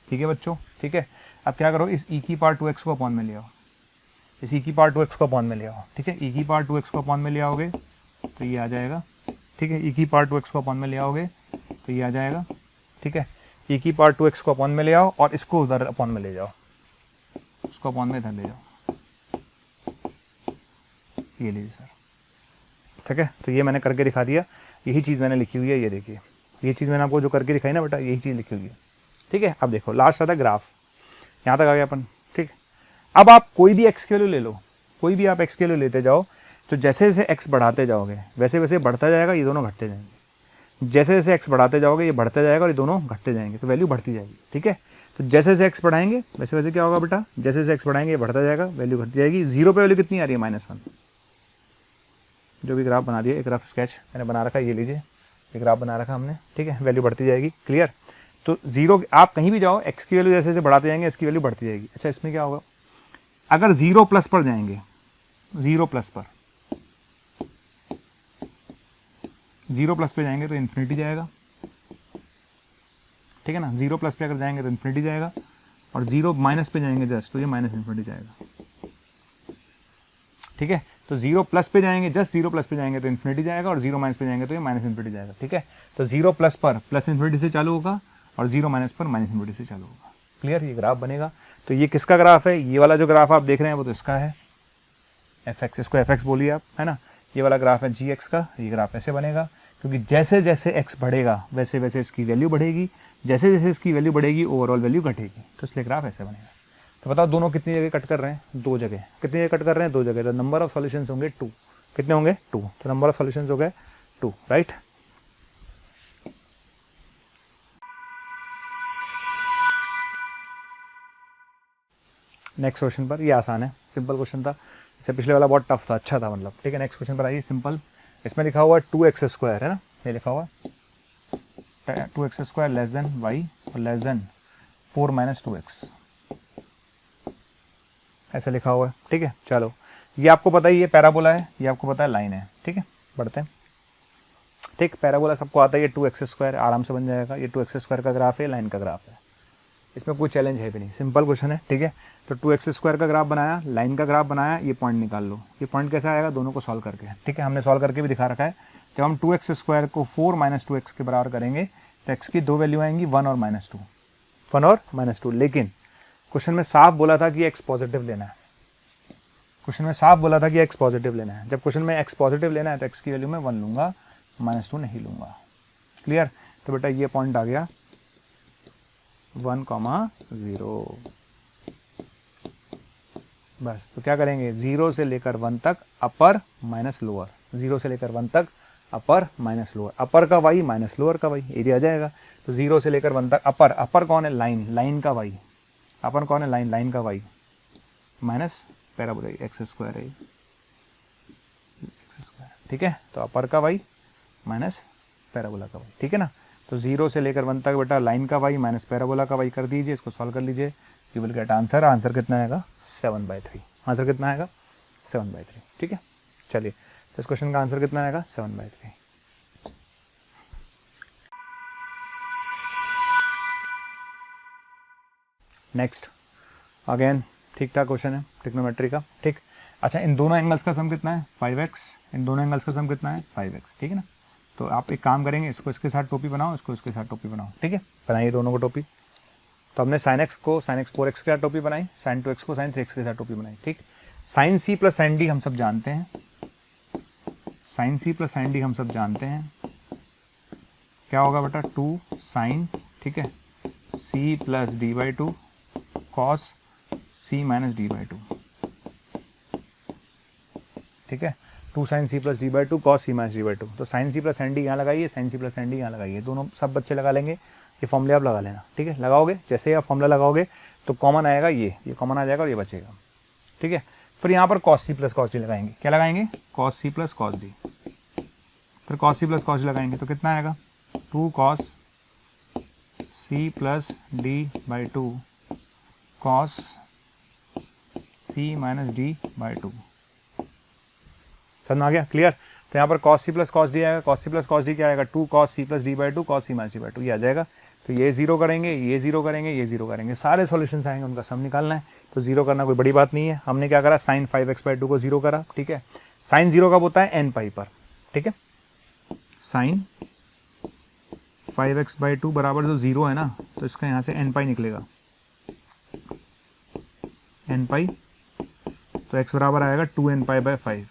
ठीक है बच्चों, ठीक है। अब क्या करो, इस ई की पावर 2x को अपॉन में ले आओ, इस ई की पावर 2x को अपॉन में ले आओ। ठीक है, ई की पावर 2x को अपॉन में ले आओगे तो ये आ जाएगा। ठीक है, ई की पावर 2x को अपॉन में ले आओगे तो ये आ जाएगा। ठीक है, ई की पावर 2x को अपॉन में ले आओ और इसको उधर अपॉन में ले जाओ, उसको अपॉन में इधर ले जाओ, ये लीजिए सर। ठीक है, तो ये मैंने करके दिखा दिया, यही चीज़ मैंने लिखी हुई है, ये देखिए, ये चीज़ मैंने आपको जो करके दिखाई ना बेटा, यही चीज़ लिखी हुई है। ठीक है, अब देखो लास्ट आता ग्राफ, यहाँ तक आ गया अपन। ठीक, अब आप कोई भी x की वैल्यू ले लो, कोई भी आप x की वैल्यू लेते जाओ, तो जैसे जैसे x बढ़ाते जाओगे वैसे वैसे बढ़ता जाएगा, ये दोनों घटते जाएंगे। जैसे जैसे x बढ़ाते जाओगे ये बढ़ते जाएगा और ये दोनों घटते जाएंगे, तो वैल्यू बढ़ती जाएगी। ठीक है, तो जैसे जैसे x बढ़ाएंगे वैसे वैसे क्या होगा बेटा, जैसे जैसे x बढ़ाएंगे ये बढ़ता जाएगा, वैल्यू घटती जाएगी। 0 पे वैल्यू कितनी आ रही है, -1। जो भी ग्राफ बना दिया, एक रफ स्केच मैंने बना रखा है, ये लीजिए, एक ग्राफ बना रखा हमने। ठीक है, वैल्यू बढ़ती जाएगी, क्लियर। तो 0, आप कहीं भी जाओ x की वैल्यू जैसे जैसे बढ़ाते जाएंगे इसकी वैल्यू बढ़ती जाएगी। अच्छा, इसमें क्या होगा, अगर 0 प्लस पर जाएंगे, 0 प्लस पर, 0 प्लस पे जाएंगे तो इन्फिनिटी जाएगा। ठीक है ना, 0 प्लस पे अगर जाएंगे तो इन्फिनिटी जाएगा, और 0 माइनस पे जाएंगे जस्ट तो ये माइनस इन्फिनिटी जाएगा। ठीक है, तो 0 प्लस पे जाएंगे, जस्ट 0 प्लस पे जाएंगे तो इन्फिनिटी जाएगा, और 0 माइनस पे जाएंगे तो ये माइनस इन्फिनिटी जाएगा। ठीक है, तो 0 प्लस पर प्लस इन्फिनिटी से चालू होगा और 0 माइनस पर माइनस इन्फिनिटी से चालू होगा। क्लियर, ये ग्राफ बनेगा। तो ये किसका ग्राफ है, ये वाला जो ग्राफ आप देख रहे हैं वो तो इसका है, एफ एक्स, इसको एफ एक्स बोलिए आप, है ना। ये वाला ग्राफ है जी एक्स का, ये ग्राफ ऐसे बनेगा, क्योंकि जैसे जैसे एक्स बढ़ेगा वैसे वैसे इसकी वैल्यू बढ़ेगी, जैसे जैसे इसकी वैल्यू बढ़ेगी ओवरऑल वैल्यू घटेगी, तो इसलिए ग्राफ ऐसे बनेगा। तो बताओ दोनों कितनी जगह कट कर रहे हैं, 2 जगह। कितनी जगह कट कर रहे हैं, 2 जगह। तो नंबर ऑफ सॉल्यूशंस होंगे 2। कितने होंगे, 2। तो नंबर ऑफ सॉल्यूशंस हो गए 2, राइट। नेक्स्ट क्वेश्चन पर, ये आसान है, सिंपल क्वेश्चन था, इससे पिछले वाला बहुत टफ था, अच्छा था मतलब, ठीक है। नेक्स्ट क्वेश्चन पर आइए, सिंपल। इसमें लिखा हुआ है 2x², है ना, ये लिखा हुआ 2x² लेस देन y और लेस देन 4 - 2x, ऐसा लिखा हुआ है, ठीक है। चलो, ये आपको पता ही, ये पैराबोला है, ये आपको पता है लाइन है, ठीक है। बढ़ते हैं, ठीक। पैराबोला सबको आता है, ये 2x² आराम से बन जाएगा, ये 2x² का ग्राफ है, लाइन का ग्राफ है, इसमें कोई चैलेंज है भी नहीं, सिंपल क्वेश्चन है, ठीक है। तो 2x² का ग्राफ बनाया, लाइन का ग्राफ बनाया, ये पॉइंट निकाल लो। ये पॉइंट कैसा आएगा, दोनों को सॉल्व करके, ठीक है। हमने सॉल्व करके भी दिखा रखा है। जब हम 2x² को 4 - 2x के बराबर करेंगे तो x की 2 वैल्यू आएंगी, 1 और -2, 1 और -2। लेकिन क्वेश्चन में साफ बोला था कि x पॉजिटिव लेना है, क्वेश्चन में साफ बोला था कि x पॉजिटिव लेना है। जब क्वेश्चन में x पॉजिटिव लेना है तो x की वैल्यू में 1 लूंगा, -2 नहीं लूंगा, क्लियर। तो बेटा ये पॉइंट आ गया 1,0, बस। तो क्या करेंगे, 0 से लेकर 1 तक अपर माइनस लोअर, 0 से लेकर 1 तक अपर माइनस लोअर, अपर का y माइनस लोअर का y, एरिया आ जाएगा। तो 0 से लेकर 1 तक अपर, अपर कौन है, लाइन, लाइन का y, अपर कौन है, लाइन, लाइन का y माइनस पैराबोला x² है, x², ठीक है। तो अपर का y माइनस पैराबोला का y, ठीक है ना। तो 0 से लेकर 1 तक बेटा लाइन का y माइनस पैराबोला का y कर दीजिए, इसको सॉल्व कर लीजिए, you will get answer. Answer कितना आएगा, 7/3। आंसर कितना आएगा, 7/3, ठीक है। चलिए, तो इस क्वेश्चन का आंसर कितना आएगा, 7/3। नेक्स्ट, अगेन ठीक ठाक क्वेश्चन है, ट्रिग्नोमेट्री का, ठीक। अच्छा, इन दोनों एंगल्स का सम कितना है, 5x, इन दोनों एंगल्स का सम कितना है, 5x, ठीक है ना। तो आप एक काम करेंगे, इसको इसके साथ टोपी बनाओ, इसको इसके साथ टोपी बनाओ, ठीक है। बनाइए दोनों को टोपी। तो हमने sin x को sin x 4x के साथ टोपी बनाई, sin 2x को sin 3x के साथ टोपी बनाई, ठीक। sin c + sin d हम सब जानते हैं, sin c + sin d हम सब जानते हैं, क्या होगा बेटा, 2 sin, ठीक है, c + d/2 cos c - d/2, ठीक है। 2 sin c + d/2 cos c - d/2। तो sin c + sin d यहाँ लगाइए, sin c + sin d यहाँ लगाइए, दोनों सब बच्चे लगा लेंगे। ये फॉर्मूले आप लगा लेना, ठीक है। लगाओगे, जैसे ही आप फॉर्मूला लगाओगे तो कॉमन आएगा, ये कॉमन आ जाएगा और ये बचेगा, ठीक है। फिर यहाँ पर cos c + cos d लगाएंगे, क्या लगाएंगे, cos c + cos d। फिर cos c + cos d लगाएंगे तो कितना आएगा, 2 cos c + d/2 cos c - d/2। समझ में आ गया, क्लियर। तो यहाँ पर cos c + cos d आएगा, cos c + cos d क्या आएगा, 2 cos c + d/2 cos c - d/2, ये आ जाएगा। तो ये 0 करेंगे, ये 0 करेंगे, ये 0 करेंगे, सारे सॉल्यूशंस आएंगे, उनका सम निकालना है। तो 0 करना कोई बड़ी बात नहीं है। हमने क्या करा, sin 5x/2 को 0 करा, ठीक है। sin 0 कब होता है, n पाई पर, ठीक है। sin 5x/2 बराबर जो 0 है ना, तो इसका यहाँ से n पाई निकलेगा, n पाई, तो x बराबर आएगा 2nπ/5,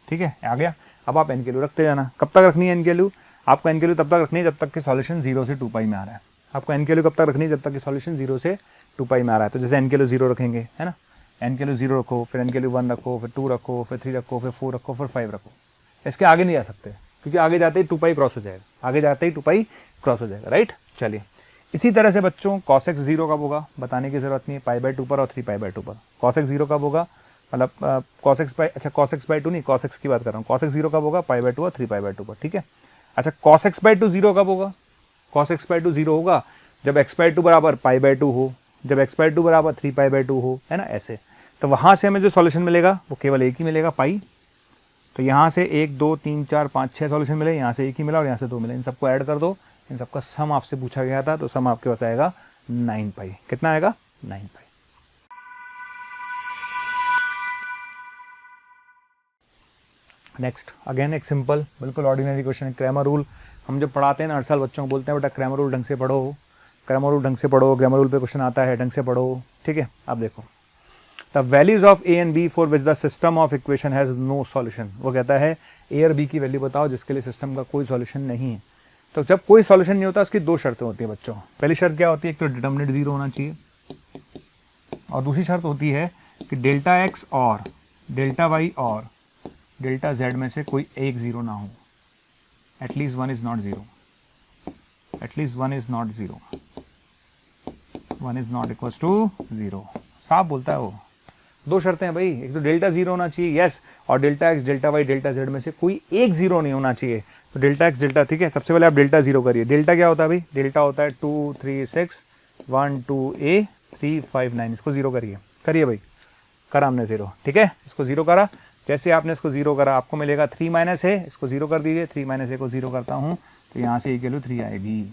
ठीक है, आ गया। अब आप n की वैल्यू रखते जाना, कब तक रखनी है n की वैल्यू, आपको n की वैल्यू तब तक रखनी है जब तक कि सॉल्यूशन 0 से 2 पाई में आ रहा है। आपको n की वैल्यू कब तक रखनी है, जब तक कि सॉल्यूशन 0 से 2 पाई में आ रहा है। तो जैसे n की वैल्यू 0 रखेंगे, है ना, n की वैल्यू 0 रखो, फिर n की वैल्यू 1 रखो, फिर 2 रखो, फिर 3 रखो, फिर 4 रखो, फिर 5 रखो। इसके आगे नहीं जा सकते, क्योंकि आगे जाते ही 2 पाई क्रॉस हो जाएगा, आगे जाते ही 2 पाई क्रॉस हो जाएगा, राइट। चलिए, इसी तरह से बच्चों cos x 0 कब होगा, बताने की जरूरत नहीं है, π/2 पर और 3π/2 पर। cos x 0 कब होगा, मतलब cos x/2 नहीं, cos x की बात कर रहा हूँ। cos x 0 कब होगा, π/2 और 3π/2 पर, ठीक है। अच्छा, cos x/2 0 कब होगा, cos x/2 0 होगा जब x/2 बराबर π/2 हो, जब x/2 बराबर 3π/2 हो, है ना, ऐसे। तो वहां से हमें जो सॉल्यूशन मिलेगा वो केवल एक ही मिलेगा, पाई। तो यहाँ से 1 2 3 4 5 6 सॉल्यूशन मिले, यहाँ से एक ही मिला और यहाँ से 2 मिले, इन सबको ऐड कर दो, इन सबका सम आपसे पूछा गया था, तो सम आपके पास आएगा 9 पाई। कितना आएगा, 9 पाई। नेक्स्ट, अगेन एक सिंपल बिल्कुल ऑर्डिनरी क्वेश्चन है, क्रैमर रूल। हम जब पढ़ाते हैं ना हर साल बच्चों को बोलते हैं बेटा क्रैमर रूल ढंग से पढ़ो, ग्रामर रूल ढंग से पढ़ो, ग्रामर रूल पे क्वेश्चन आता है, ढंग से पढ़ो, ठीक है। अब देखो the values of a and b for which the system of equation has no solution. वो कहता है ए और बी की वैल्यू बताओ जिसके लिए सिस्टम का कोई सॉल्यूशन नहीं है। तो जब कोई सॉल्यूशन नहीं होता उसकी दो शर्तें होती है बच्चों। पहली शर्त क्या होती है, एक तो डिटर्मिनेंट 0 होना चाहिए, और दूसरी शर्त होती है कि डेल्टा एक्स और डेल्टा वाई और डेल्टा जेड में से कोई एक 0 ना हो। At least one is not 0, at least one is not 0, one is not equal to 0। साफ बोलता है वो। दो शर्तें हैं भाई, एक तो डेल्टा 0 होना चाहिए, यस, और delta x delta y delta z में से कोई एक 0 नहीं होना चाहिए। तो डेल्टा एक्स डेल्टा, ठीक है, सबसे पहले आप डेल्टा 0 करिए। डेल्टा क्या होता है भाई, डेल्टा होता है 2 3 6 1 2 a 3 5 9। इसको 0 करिए, करिए भाई, करा हमने 0, ठीक है। इसको 0 करा, जैसे आपने इसको 0 करा आपको मिलेगा 3 माइनस है, इसको 0 कर दीजिए। 3 माइनस ए को 0 करता हूँ तो यहाँ से ए की वैल्यू 3 आएगी।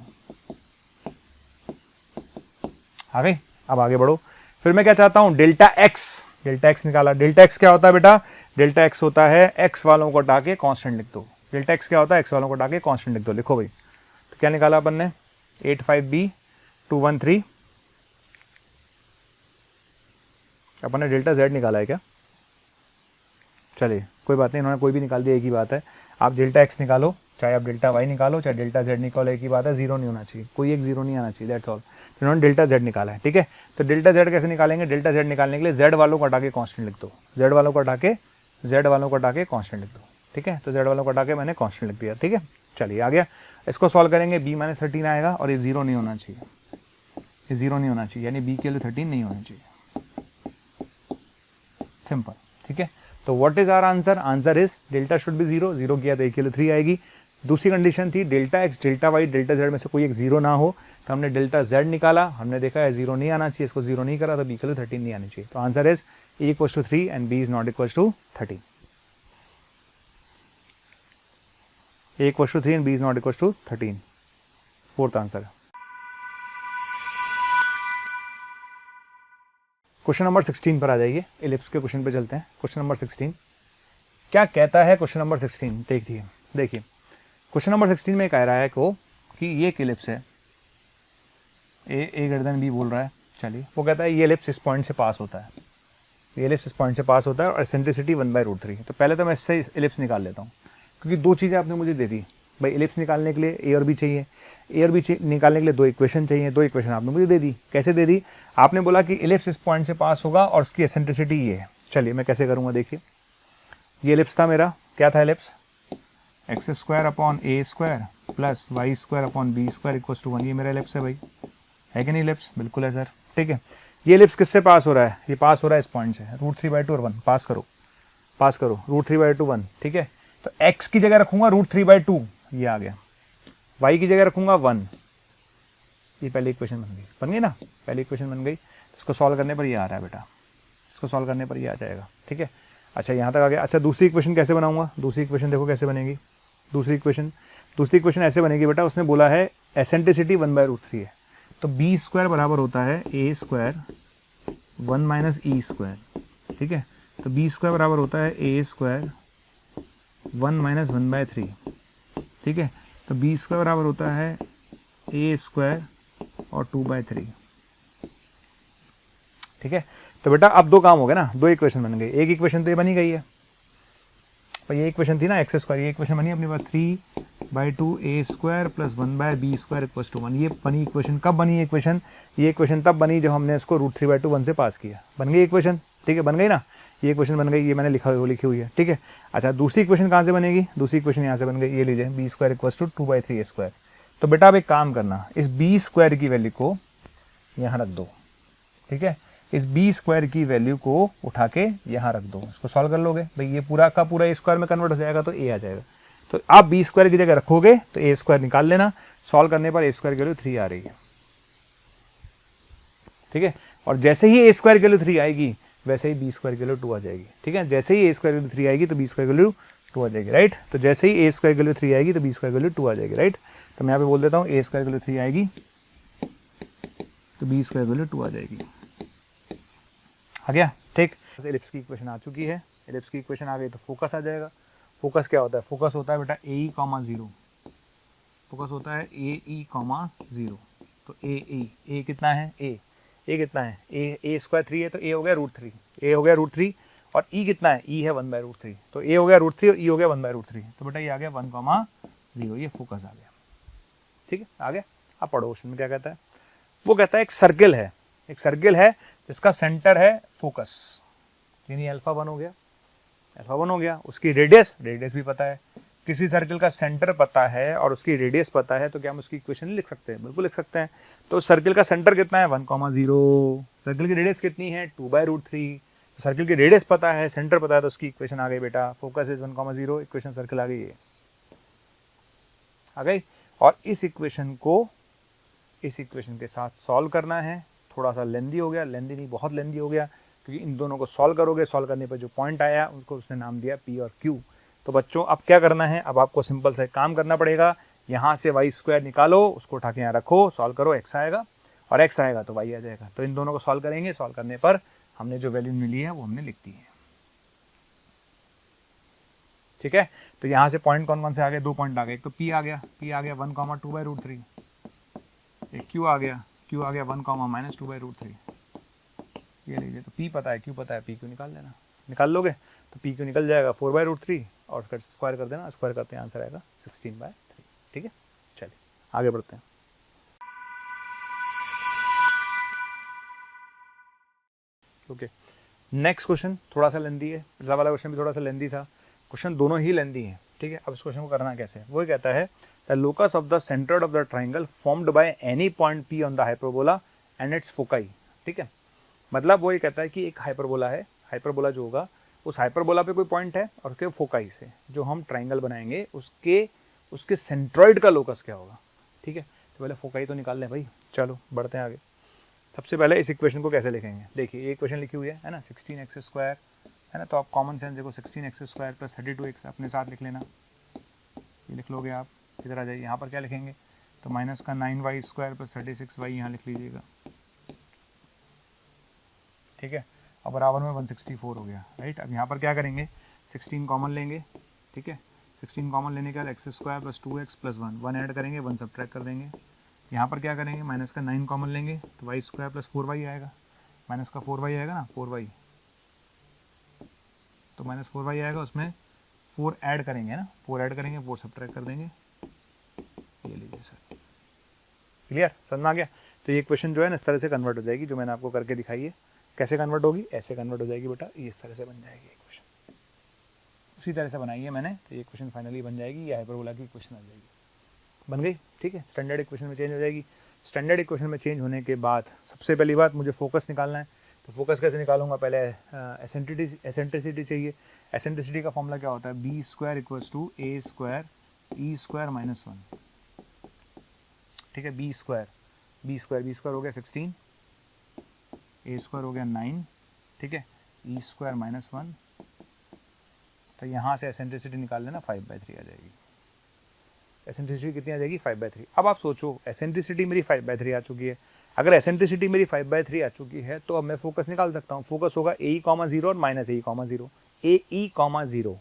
आ गई। अब आगे बढ़ो। फिर मैं क्या चाहता हूँ, डेल्टा एक्स निकाला। डेल्टा एक्स क्या होता है बेटा, डेल्टा एक्स होता है एक्स वालों को हटा के कांस्टेंट लिख दो। डेल्टा एक्स क्या होता है, एक्स वालों को हटा के कांस्टेंट लिख दो। लिखो भाई, तो क्या निकाला अपन ने, 85b 213। अपन ने डेल्टा जेड निकाला है क्या, चलिए कोई बात नहीं, इन्होंने कोई भी निकाल दिया, एक ही बात है। आप डेल्टा एक्स निकालो, चाहे आप डेल्टा वाई निकालो, चाहे डेल्टा जेड निकालो, एक ही बात है, 0 नहीं होना चाहिए, कोई एक 0 नहीं आना चाहिए, दैट्स ऑल। इन्होंने डेल्टा जेड निकाला है, ठीक है। तो डेल्टा जेड कैसे निकालेंगे, डेल्टा जेड निकालने के लिए जेड वालों को हटा के कांस्टेंट लिख दो। जेड वालों को हटा के कांस्टेंट लिख दो, ठीक है। तो जेड वालों को हटा के मैंने कांस्टेंट लिख दिया, ठीक है। चलिए आ गया। इसको सॉल्व करेंगे, b माइनस 13 आएगा और ये 0 नहीं होना चाहिए, ये 0 नहीं होना चाहिए, यानी b के लिए 13 नहीं होना चाहिए। सिंपल, ठीक है। तो what is our answer, answer is delta should be 0, 0 किया तो a के लिए 3 आएगी। दूसरी कंडीशन थी delta x delta y delta z में से कोई एक 0 ना हो, तो हमने डेल्टा जेड निकाला, हमने देखा है 0 नहीं आना चाहिए, इसको 0 नहीं करा तो b के लिए 13 नहीं आनी चाहिए। तो answer is a equals to 3 and b is not equals to 13। a equals to 3 and b is not equals to 13, fourth answer. Question number 16 पर आ जाइए, इलिप्स के क्वेश्चन पे चलते हैं। क्वेश्चन नंबर 16 क्या कहता है, क्वेश्चन नंबर 16 देखिए क्वेश्चन नंबर 16 में कह रहा है कि ये एक इलिप्स है, ए ग्रेटर देन बी बोल रहा है। चलिए, वो कहता है ये इलिप्स इस पॉइंट से पास होता है, ये इलिप्स इस पॉइंट से पास होता है और एसेंट्रिसिटी 1/√3। तो पहले तो मैं इससे इलिप्स निकाल लेता हूँ, क्योंकि दो चीज़ें आपने मुझे दे दी भाई। इलिप्स निकालने के लिए ए और बी चाहिए, ए और बी निकालने के लिए दो इक्वेशन चाहिए, दो इक्वेशन आपने मुझे दे दी। कैसे दे दी, आपने बोला कि इलिप्स इस पॉइंट से पास होगा और उसकी एसेंट्रिसिटी ये है। चलिए मैं कैसे करूँगा, देखिए ये इलिप्स था मेरा, क्या था ellipse, x² upon a² plus y² upon b² equal to 1। ये मेरा इलिप्स है भाई, है कि नहीं इलिप्स, बिल्कुल है सर, ठीक है। ये इलिप्स किससे पास हो रहा है, ये पास हो रहा है इस पॉइंट से, √3/2 और 1 पास करो √3/2 1, ठीक है। तो x की जगह रखूंगा √3/2, ये आ गया। y की जगह रखूंगा 1, ये पहली इक्वेशन बन गई ना, पहली इक्वेशन बन गई। इसको सॉल्व करने पर ये आ रहा है बेटा, इसको सॉल्व करने पर ये आ जाएगा, ठीक है। अच्छा यहाँ तक आ गया। अच्छा दूसरी इक्वेशन कैसे बनाऊंगा, दूसरी इक्वेशन देखो कैसे बनेगी। दूसरी इक्वेशन ऐसे बनेगी बेटा, उसने बोला है एसेंट्रिसिटी 1/√3 है, तो b² बराबर होता है a² 1 माइनस e², ठीक है। तो b² बराबर होता है a² 1 माइनस 1/3, ठीक है। तो b² बराबर होता है a² और 2/3, ठीक है। तो बेटा अब दो काम हो गए ना, दो इक्वेशन बन गई। एक इक्वेशन तो ये बनी गई है, पर ये इक्वेशन थी ना x², ये इक्वेशन बनी अपने पास 3/2 a² plus 1/b² equal to 1। ये बनी इक्वेशन, कब बनी इक्वेशन, ये इक्वेशन तब बनी जब हमने इसको √3/2 1 से पास किया, बन गई इक्वेशन, ठीक है, बन गई ना, ये इक्वेशन बन गई, ये मैंने लिखी हुई है, ठीक है। अच्छा दूसरी इक्वेशन कहाँ से बनेगी, दूसरी इक्वेशन यहाँ से बन गई, ये लीजिए b² इक्वल टू 2/3 a²। तो बेटा अब एक काम करना, इस b² की वैल्यू को यहाँ रख दो, ठीक है। इस b² की वैल्यू को उठा के यहाँ रख दो, इसको सॉल्व कर लोगे भाई, ये पूरा का पूरा a² में कन्वर्ट हो जाएगा तो a आ जाएगा। तो आप b² की जगह रखोगे तो a² निकाल लेना, सॉल्व करने पर a² की वैल्यू 3 आ रही है, ठीक है। और जैसे ही a² की वैल्यू 3 आएगी वैसे ही b² की वैल्यू 2 आ जाएगी, ठीक है। जैसे ही a² की वैल्यू 3 आएगी तो b² की वैल्यू 2 आ जाएगी, राइट। तो जैसे ही a² की वैल्यू 3 आएगी तो b² की वैल्यू 2 आ जाएगी, राइट। तो मैं यहाँ पे बोल देता हूँ a² की वैल्यू 3 आएगी तो b² की वैल्यू 2 आ जाएगी, आ गया, ठीक। इलिप्स की इक्वेशन आ चुकी है, इलिप्स की इक्वेशन आ गई तो फोकस आ जाएगा। फोकस क्या होता है, फोकस होता है बेटा AE, 0, फोकस होता है AE, 0, तो ए कितना है, ए कितना है, ए स्क्वायर 3 है तो ए हो गया √3, ए हो गया √3 और ई कितना है, ई है 1/√3, तो ए हो गया √3 और ई हो गया 1/√3, तो बेटा ये आ गया 1,0, ये फोकस आ गया। ठीक है, आ गया। अब पढ़ो क्वेश्चन में क्या कहता है। वो कहता है एक सर्किल है जिसका सेंटर है फोकस, यानी अल्फा 1 हो गया, उसकी रेडियस भी पता है, किसी सर्किल का सेंटर पता है और उसकी रेडियस पता है, तो क्या हम उसकी इक्वेशन लिख सकते हैं, बिल्कुल लिख सकते हैं। तो सर्किल का सेंटर कितना है 1,0, सर्किल की रेडियस कितनी है 2/√3, सर्किल की रेडियस पता है, सेंटर पता है, तो उसकी इक्वेशन आ गई बेटा, फोकस इज 1,0, इक्वेशन सर्किल आ गई, आ गई। और इस इक्वेशन के साथ सॉल्व करना है, थोड़ा सा लेंदी हो गया, लेंदी नहीं बहुत लेंदी हो गया, क्योंकि इन दोनों को सॉल्व करोगे, सॉल्व करने पर जो पॉइंट आया उनको उसने नाम दिया P और Q। तो बच्चों अब क्या करना है, अब आपको सिंपल से काम करना पड़ेगा, यहाँ से y² निकालो, उसको उठा के यहाँ रखो, सॉल्व करो, x आएगा और x आएगा तो y आ जाएगा। तो इन दोनों को सॉल्व करेंगे, सॉल्व करने पर हमने जो वैल्यू मिली है वो हमने लिख दी है। ठीक है, तो यहाँ से पॉइंट कौन कौन से आ गए, 2 पॉइंट आ गए, एक तो P आ गया 1,2/√3, एक Q आ गया 1, ये लीजिए। तो P पता है, Q पता है, P Q निकाल लेना, निकाल लोगे तो P Q निकल जाएगा 4/√3 और उसका स्क्वायर कर देना, स्क्वायर करते हैं आंसर आएगा 16/3। ठीक है, चलिए आगे बढ़ते हैं। ओके, नेक्स्ट क्वेश्चन थोड़ा सा लेंदी है, पिछला वाला क्वेश्चन भी थोड़ा सा लेंदी था, क्वेश्चन दोनों ही लेंदी है। ठीक है, अब इस क्वेश्चन को करना कैसे है, वो कहता है the locus of the centre of the triangle formed by any point P on the hyperbola and it's foci. ठीक है, मतलब वो ये कहता है कि एक हाइपरबोला है, हाइपरबोला जो होगा उस हाइपरबोला पे कोई पॉइंट है और उसके फोकाई से जो हम ट्राइंगल बनाएंगे उसके सेंट्रॉइड का लोकस क्या होगा। ठीक है, तो पहले फोकाई तो निकाल लें भाई, चलो बढ़ते हैं आगे। सबसे पहले इस इक्वेशन को कैसे लिखेंगे, देखिए ये इक्वेशन लिखी हुई है ना, 16x² है ना, तो आप कॉमन सेंस देखो 16x² + 32x अपने साथ लिख लेना, ये लिख लोगे आप, इधर आ जाइए, यहाँ पर क्या लिखेंगे, तो माइनस का 9y² + 36y यहाँ लिख लीजिएगा। ठीक है, अब बराबर में 164 हो गया, राइट। अब यहाँ पर क्या करेंगे, 16 कॉमन लेंगे। ठीक है, 16 कॉमन लेने के बाद x² + 2x + 1 ऐड करेंगे, 1 सब्ट्रैक्ट कर देंगे। यहाँ पर क्या करेंगे, माइनस का 9 कॉमन लेंगे तो y² + 4y आएगा, माइनस का 4y आएगा ना, 4y, तो माइनस 4y आएगा, उसमें 4 ऐड करेंगे ना, 4 ऐड करेंगे, 4 सब्ट्रैक्ट कर देंगे, ये लीजिए सर, क्लियर, समझ में आ गया। तो ये क्वेश्चन जो है ना इस तरह से कन्वर्ट हो जाएगी, जो मैंने आपको करके दिखाई है। कैसे कन्वर्ट होगी, ऐसे कन्वर्ट हो जाएगी बेटा, ये इस तरह से बन जाएगी इक्वेशन, उसी तरह से बनाई है मैंने, तो ये इक्वेशन फाइनली बन जाएगी, ये हाइपरबोला की इक्वेशन आ जाएगी, बन गई। ठीक है, स्टैंडर्ड इक्वेशन में चेंज हो जाएगी। स्टैंडर्ड इक्वेशन में चेंज होने के बाद सबसे पहली बात मुझे फोकस निकालना है, तो फोकस कैसे निकालूंगा, पहले एसेंट्रिसिटी चाहिए। एसेंट्रिसिटी का फॉर्मूला क्या होता है, b² = a² e² - 1। ठीक है, b² हो गया 16, a² हो गया 9, ठीक है, e² - 1, तो यहाँ से एसेंट्रिसिटी निकाल लेना, 5/3 आ जाएगी। एसेंट्रिसिटी कितनी आ जाएगी, 5/3। अब आप सोचो एसेंट्रिसिटी मेरी 5/3 आ चुकी है, अगर एसेंट्रिसिटी मेरी 5/3 आ चुकी है तो अब मैं फोकस निकाल सकता हूँ। फोकस होगा AE,0 और -AE,0, AE,0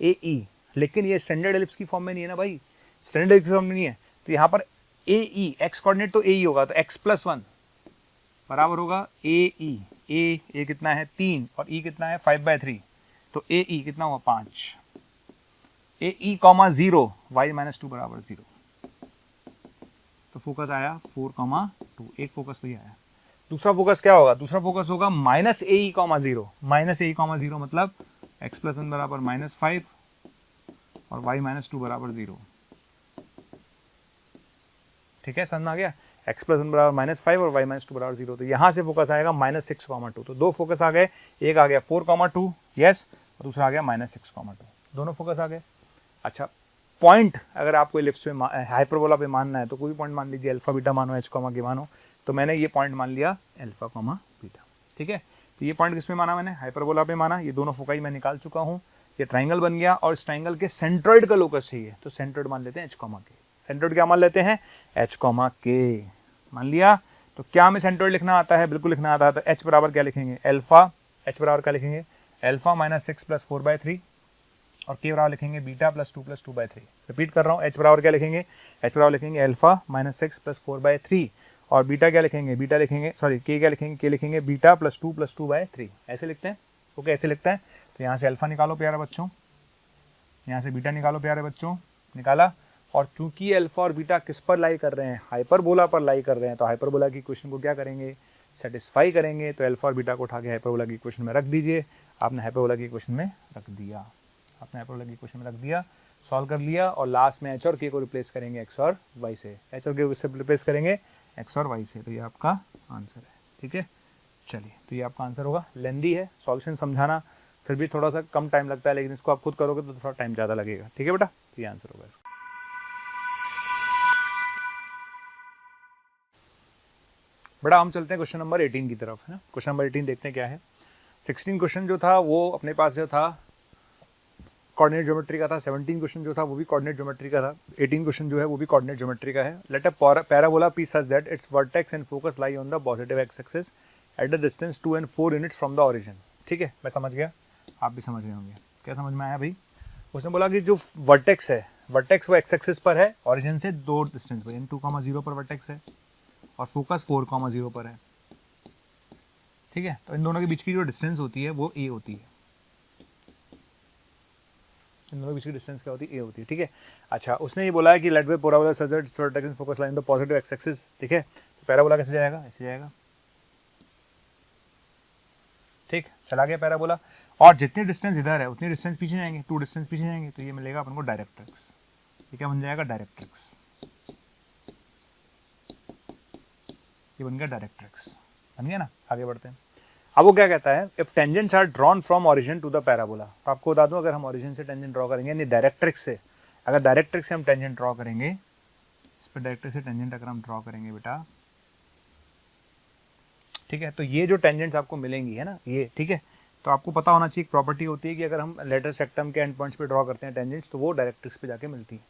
AE, लेकिन ये स्टैंडर्ड एलिप्स की फॉर्म में नहीं है ना भाई, स्टैंडर्ड एलिप्स की फॉर्म में नहीं है, तो यहाँ पर AE एक्स कोऑर्डिनेट तो AE होगा, तो x + 1 बराबर होगा AE, A कितना है 3 और E कितना है 5/3, तो AE कितना हुआ 5, AE,0 y - 2 = 0, तो फोकस आया 4,2, एक फोकस तो ये आया। दूसरा फोकस क्या होगा, दूसरा फोकस होगा -AE,0, -AE,0 मतलब x + 1 बराबर -5 और y - 2 बराबर 0। ठीक है, समझ में आ गया, x + 1 बराबर -5 और y - 2 बराबर 0, तो यहाँ से फोकस आएगा -6,2, तो दो फोकस आ गए, एक आ गया 4,2 यस, और दूसरा आ गया -6,2, दोनों फोकस आ गए। अच्छा, पॉइंट अगर आपको एलिप्स पे हाइपरबोला पे मानना है तो कोई पॉइंट मान लीजिए, अल्फा बीटा मानो, h के मानो, तो मैंने ये पॉइंट मान लिया अल्फा बीटा। ठीक है, तो ये पॉइंट किस पे माना मैंने, हाइपरबोला पे माना, ये दोनों फोकाई मैं निकाल चुका हूँ, ये ट्राइंगल बन गया और इस ट्राइंगल के सेंट्रोइड का लोकस चाहिए, तो सेंट्रोइड मान लेते हैं h के, सेंट्रोइड क्या मान लेते हैं, h के मान लिया। तो क्या हमें सेंट्रोइड लिखना आता है, बिल्कुल लिखना आता है, तो h बराबर क्या लिखेंगे, अल्फा, h बराबर क्या लिखेंगे, अल्फा -6 + 4/3 और k बराबर लिखेंगे बीटा + 2 + 2/3। रिपीट कर रहा हूँ, h बराबर क्या लिखेंगे, h बराबर लिखेंगे अल्फा -6 + 4/3 और बीटा क्या लिखेंगे, बीटा लिखेंगे, सॉरी के क्या लिखेंगे, के लिखेंगे बीटा प्लस 2 ऐसे लिखते हैं। ओके ऐसे लिखते हैं। तो यहाँ से अल्फा निकालो प्यारे बच्चों, यहाँ से बीटा निकालो प्यारे बच्चों, निकाला। और चूंकि अल्फा और बीटा किस पर लाई कर रहे हैं, हाइपरबोला पर लाई कर रहे हैं, तो हाइपरबोला की इक्वेशन को क्या करेंगे, सेटिस्फाई करेंगे। तो अल्फा और बीटा को उठा के हाइपरबोला की इक्वेशन में रख दीजिए। आपने हाइपरबोला की इक्वेशन में रख दिया, आपने हाइपरबोला की इक्वेशन में रख दिया, सॉल्व कर लिया। और लास्ट में एच और के को रिप्लेस करेंगे एक्स और वाई से, एच और के को रिप्लेस करेंगे एक्स और वाई से। तो ये आपका आंसर है। ठीक है, चलिए तो ये आपका आंसर होगा। लेंदी है सॉल्यूशन समझाना, फिर भी थोड़ा सा कम टाइम लगता है, लेकिन इसको आप खुद करोगे तो थोड़ा टाइम ज़्यादा लगेगा। ठीक है बेटा, तो ये आंसर होगा इसका। बड़ा हम चलते हैं क्वेश्चन नंबर 18 की तरफ, है ना। क्वेश्चन नंबर 18 देखते हैं क्या है। 16 क्वेश्चन जो था वो अपने पास जो था कोऑर्डिनेट ज्योमेट्री का था, 17 क्वेश्चन जो था वो भी कोऑर्डिनेट ज्योमेट्री का था, 18 क्वेश्चन जो है वो भी कोऑर्डिनेट ज्योमेट्री का है। Let a parabola p such that its vertex and focus lie on the positive x axis at the distance 2 and 4 units from the origin. ठीक है, मैं समझ गया, आप भी समझ गए होंगे। क्या समझ में आया भाई? उसने बोला कि जो वर्टेक्स है, वर्टेक्स वो एक्स एक्सिस पर है, ओरिजिन से 2 डिस्टेंस पर, यानी 2,0 पर वर्टेक्स है और फोकस 4,0 पर है। ठीक है, तो इन दोनों के बीच की जो डिस्टेंस होती है वो ए होती है, इन दोनों के बीच की डिस्टेंस क्या होती है, ए होती है। ठीक है, अच्छा उसने ये बोला है कि let be parabola such that its vertex and focus lie on the positive x axis. ठीक है, तो पैराबोला कैसे जाएगा, ऐसे जाएगा। ठीक, चला गया पैराबोला, और जितनी डिस्टेंस इधर है उतनी डिस्टेंस पीछे जाएंगे, 2 डिस्टेंस पीछे जाएंगे, तो ये मिलेगा अपन को डायरेक्ट्रिक्स। ये क्या बन जाएगा, डायरेक्ट्रिक्स। ये बन गया डायरेक्ट्रिक्स, बन गया ना। आगे बढ़ते हैं। अब वो क्या कहता है, if tangents are drawn from origin to the parabola. तो आपको बता दूं, अगर हम ओरिजिन से टेंजेंट ड्रॉ करेंगे, यानी डायरेक्ट्रिक्स से, अगर डायरेक्ट्रिक्स से हम टेंजेंट ड्रॉ करेंगे, इस पर डायरेक्ट्रिक्स से टेंजेंट अगर हम ड्रॉ करेंगे बेटा, ठीक है, तो ये जो टेंजेंट्स आपको मिलेंगी है ना ये, ठीक है, तो आपको पता होना चाहिए, एक प्रॉपर्टी होती है कि अगर हम लेटर सेक्टम के एंड पॉइंट्स पे ड्रॉ करते हैं टेंजेंट्स, तो वो डायरेक्ट्रिक्स पे जाके मिलती है।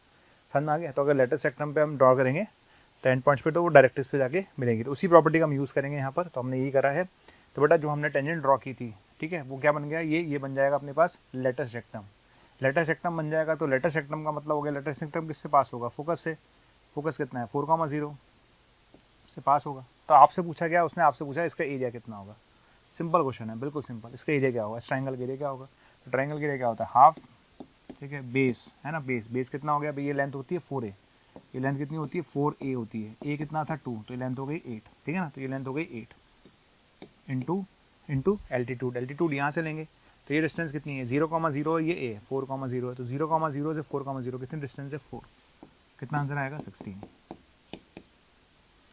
समझ आ गया? तो अगर लेटर सेक्टम पे हम ड्रॉ करेंगे तो एंड पॉइंट्स पे, तो वो डायरेक्ट्रिक्स पे जाके मिलेंगी। तो उसी प्रॉपर्टी का हम यूज़ करेंगे यहाँ पर, तो हमने यही करा है। तो बेटा जो हमने टेंजेंट ड्रॉ की थी, ठीक है, वो क्या बन गया, ये बन जाएगा अपने पास लेटर सेक्टम। लेटर सेक्टम बन जाएगा, तो लेटर सेक्टम का मतलब हो गया, लेटर सेक्टम किससे पास होगा, फोकस से। फोकस कितना है, 4,0 से पास होगा। तो आपसे पूछा गया, उसने आपसे पूछा इसका एरिया कितना होगा। सिंपल क्वेश्चन है, बिल्कुल सिंपल। इसका एरिया क्या होगा, इस ट्राइंगल के एरिया क्या होगा, तो ट्राइंगल के एरिया क्या होता है, हाफ। ठीक है, बेस है ना, बेस कितना हो गया भाई, ये लेंथ होती है 4a, ये लेंथ कितनी होती है 4a होती है। a कितना था 2, तो ये लेंथ हो गई 8। ठीक है ना, तो ये लेंथ हो गई 8 इंटू एल्टीट्यूड। एल्टीट्यूड यहाँ से लेंगे, तो ये डिस्टेंस कितनी है, 0,0 है, ये a 4,0 है, तो 0,0 से 4,0 कितनी डिस्टेंस है, 4। कितना आंसर आएगा, 16।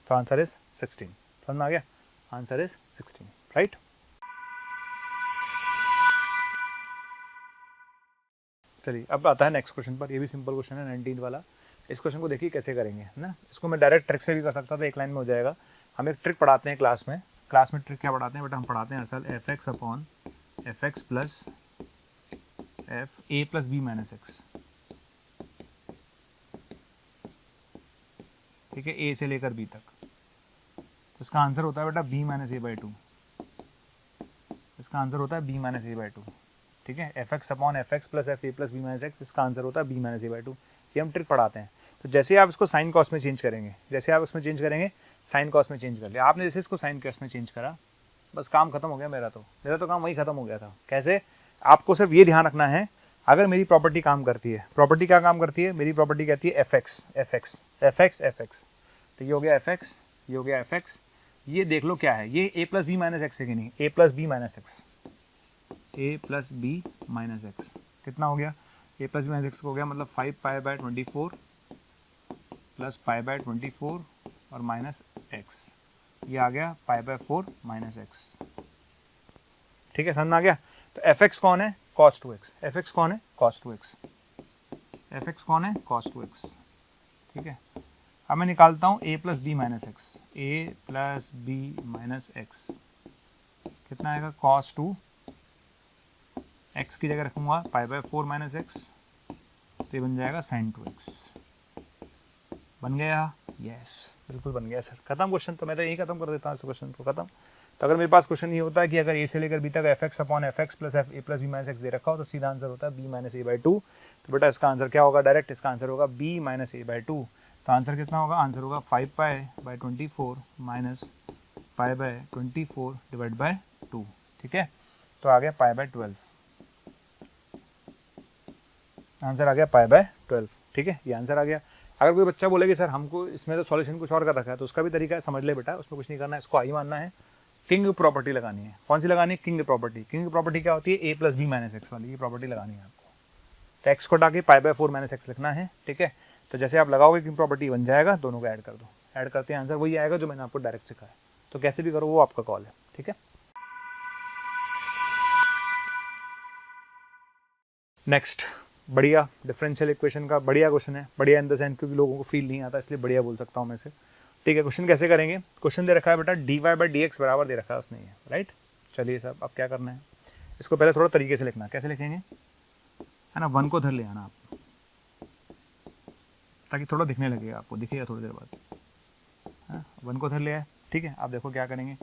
तो आंसर इज 16। समझ में आ गया, आंसर इज 16, राइट। चलिए अब आता है नेक्स्ट क्वेश्चन पर। ये भी सिंपल क्वेश्चन है, 19 वाला। इस क्वेश्चन को देखिए कैसे करेंगे, है ना। इसको मैं डायरेक्ट ट्रिक से भी कर सकता था, एक लाइन में हो जाएगा। हम एक ट्रिक पढ़ाते हैं क्लास में। क्लास में ट्रिक क्या पढ़ाते हैं बेटा, हम पढ़ाते हैं असल fx upon fx plus f a plus b minus x। ठीक है, a से लेकर b तक। तो इसका आंसर होता है बेटा b माइनस a/2। इसका आंसर होता है b माइनस a/2। ठीक है, fx upon fx plus f a plus b minus x, इसका आंसर होता है b माइनस a/2। ये हम ट्रिक पढ़ाते हैं। तो जैसे आप इसको साइन कॉस में चेंज करेंगे, जैसे आप इसमें चेंज करेंगे, साइन कॉस में चेंज कर लिया आपने, जैसे इसको साइन कॉस में चेंज करा, बस काम खत्म हो गया। मेरा तो काम वही खत्म हो गया था। कैसे, आपको सिर्फ ये ध्यान रखना है, अगर मेरी प्रॉपर्टी काम करती है, प्रॉपर्टी क्या काम करती है, मेरी प्रॉपर्टी कहती है fx। तो ये हो गया fx, ये हो गया fx। ये देख लो क्या है, ये a plus b minus x है कि नहीं, a plus b minus x, a plus b minus x कितना हो गया, a plus b minus x हो गया, मतलब 5π/24 प्लस π/24 और माइनस एक्स, ये आ गया π/4 माइनस एक्स। ठीक है, समझ में आ गया। तो fx कौन है, cos 2x। fx कौन है, cos 2x। fx कौन है, cos 2x। ठीक है, अब मैं निकालता हूँ a plus b minus x, a plus b minus x कितना आएगा, cos 2 x की जगह रखूंगा π/4 माइनस एक्स, तो ये बन जाएगा sin 2x। बन गया, यस बिल्कुल बन गया सर। खत्म क्वेश्चन। तो मैं तो यही खत्म कर देता हूँ इस क्वेश्चन को, खत्म। तो अगर मेरे पास क्वेश्चन ये होता है कि अगर a से लेकर b तक fx upon fx plus f a plus b minus x दे रखा हो, तो सीधा आंसर होता है b माइनस a/2। तो बेटा इसका आंसर क्या होगा, डायरेक्ट इसका आंसर होगा b माइनस a/2। तो आंसर कितना होगा, आंसर होगा 5π/24 माइनस π/24 डिवाइड बाय 2। ठीक है, तो आ गया π/12, आंसर आ गया π/12। ठीक है, ये आंसर आ गया। अगर कोई बच्चा बोले कि सर हमको इसमें तो सॉल्यूशन कुछ और कर रखा है, तो उसका भी तरीका है, समझ ले बेटा, उसमें कुछ नहीं करना है, इसको आई मानना है, किंग प्रॉपर्टी लगानी है। कौन सी लगानी है, किंग प्रॉपर्टी। किंग प्रॉपर्टी क्या होती है, a + b - x वाली, ये प्रॉपर्टी लगानी है आपको। तो x को हटा के π/4 - x लिखना है। ठीक है, तो जैसे आप लगाओगे किंग प्रॉपर्टी बन जाएगा, दोनों को ऐड कर दो, ऐड करते हैं आंसर वही आएगा जो मैंने आपको डायरेक्ट सिखाया। तो कैसे भी करो वो आपका कॉल है। ठीक है, नेक्स्ट, बढ़िया डिफरेंशियल इक्वेशन का बढ़िया क्वेश्चन है। बढ़िया इन द सेंस क्योंकि लोगों को फील नहीं आता इसलिए बढ़िया बोल सकता हूँ मैं इसे। ठीक है, क्वेश्चन कैसे करेंगे, क्वेश्चन दे रखा है बेटा dy/dx बराबर दे रखा है उसने, ये राइट। चलिए साहब, अब क्या करना है, इसको पहले थोड़ा तरीके से लिखना। कैसे लिखेंगे, है ना, 1 को धर ले आना आप, ताकि थोड़ा दिखने लगेगा आपको, दिखेगा थोड़ी देर बाद। 1 को धर ले आए। ठीक है, आप देखो क्या करेंगे,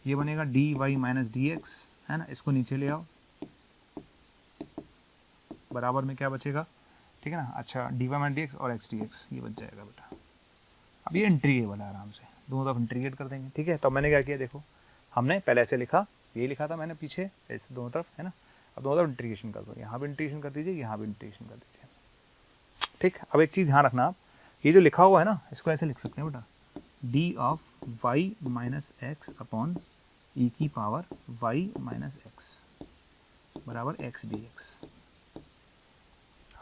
ये बनेगा dy - dx, है ना, इसको नीचे ले आओ, बराबर में क्या बचेगा, ठीक है ना। अच्छा, dy - dx और x dx ये बच जाएगा बेटा। अब ये इंटीग्रेबल है, आराम से दोनों तरफ इंटीग्रेट कर देंगे। ठीक है, तो मैंने क्या किया, देखो हमने पहले ऐसे लिखा, ये लिखा था मैंने पीछे ऐसे दोनों तरफ, है ना। अब दोनों तरफ इंटीग्रेशन कर दो, यहाँ भी इंटीग्रेशन कर दीजिए, यहाँ भी इंटीग्रेशन कर दीजिए। ठीक, अब एक चीज़ ध्यान रखना आप, ये जो लिखा हुआ है ना, इसको ऐसे लिख सकते हैं बेटा, d of y - x upon e की पावर y - x बराबर x dx।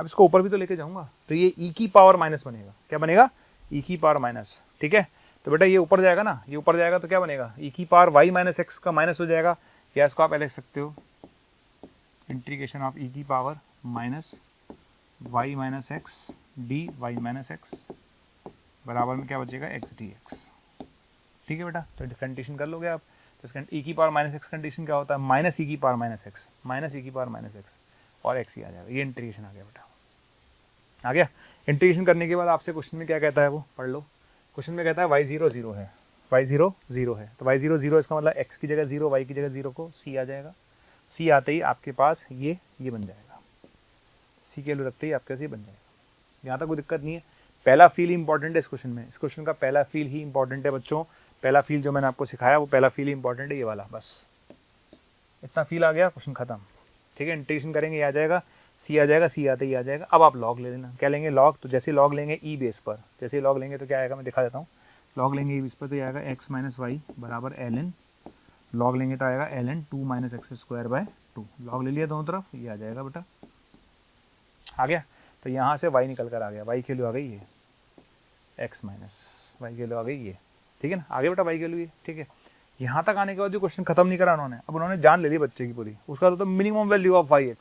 अब इसको ऊपर भी तो लेके जाऊंगा, तो ये e की पावर माइनस बनेगा, क्या बनेगा, e की पावर माइनस। ठीक है, तो बेटा ये ऊपर जाएगा ना, ये ऊपर जाएगा तो क्या बनेगा, e की पावर y - x का माइनस हो जाएगा, या इसको आप ऐसे लिख सकते हो, इंटीग्रेशन ऑफ e की power minus y - x dy - x बराबर में क्या बचेगा, x dx। ठीक है बेटा, तो डिफरेंशिएशन कर लोगे आप। तो इसका e की पावर माइनस एक्स कंडीशन क्या होता है, माइनस e की power minus x, minus e की पावर माइनस एक्स और x ही आ जाएगा। ये इंटीग्रेशन आ गया बेटा, आ गया। इंटीग्रेशन करने के बाद आपसे क्वेश्चन में क्या कहता है वो पढ़ लो। क्वेश्चन में कहता है y0 0 है, y0 0 है, तो y0 0 इसका मतलब x की जगह 0, y की जगह 0 को c आ जाएगा। c आते ही आपके पास ये बन जाएगा, c के लिए रखते ही आपके पास ये बन जाएगा। यहाँ तक कोई दिक्कत नहीं है। पहला फील ही इंपॉर्टेंट है इस क्वेश्चन में, इस क्वेश्चन का पहला फील ही इंपॉर्टेंट है बच्चों। पहला फील जो मैंने आपको सिखाया वो पहला फील ही इंपॉर्टेंट है, ये वाला, बस इतना फील आ गया, क्वेश्चन खत्म। ठीक है, इंटीग्रेशन करेंगे, ये आ जाएगा, सी आ जाएगा, सी आते ही आ जाएगा। अब आप लॉग ले लेना, क्या लेंगे, लॉग। तो जैसे लॉग लेंगे ई बेस पर, जैसे लॉग लेंगे तो क्या आएगा, मैं दिखा देता हूँ। लॉग लेंगे ई बेस पर तो ये आएगा x - y बराबर ln, लॉग लेंगे तो आएगा ln 2 - x²/2। लॉग ले लिया दोनों तरफ, ये आ जाएगा बेटा, आ गया। तो यहाँ से y निकल कर आ गया, y की वैल्यू आ गई ये, x - y की वैल्यू आ गई ये। ठीक है ना, आगे बेटा y की वैल्यू ये। ठीक है, यहाँ तक आने के बाद जो क्वेश्चन खत्म नहीं करा उन्होंने, अब उन्होंने जान ले ली बच्चे की पूरी। उसका तो मिनिमम वैल्यू ऑफ y(x).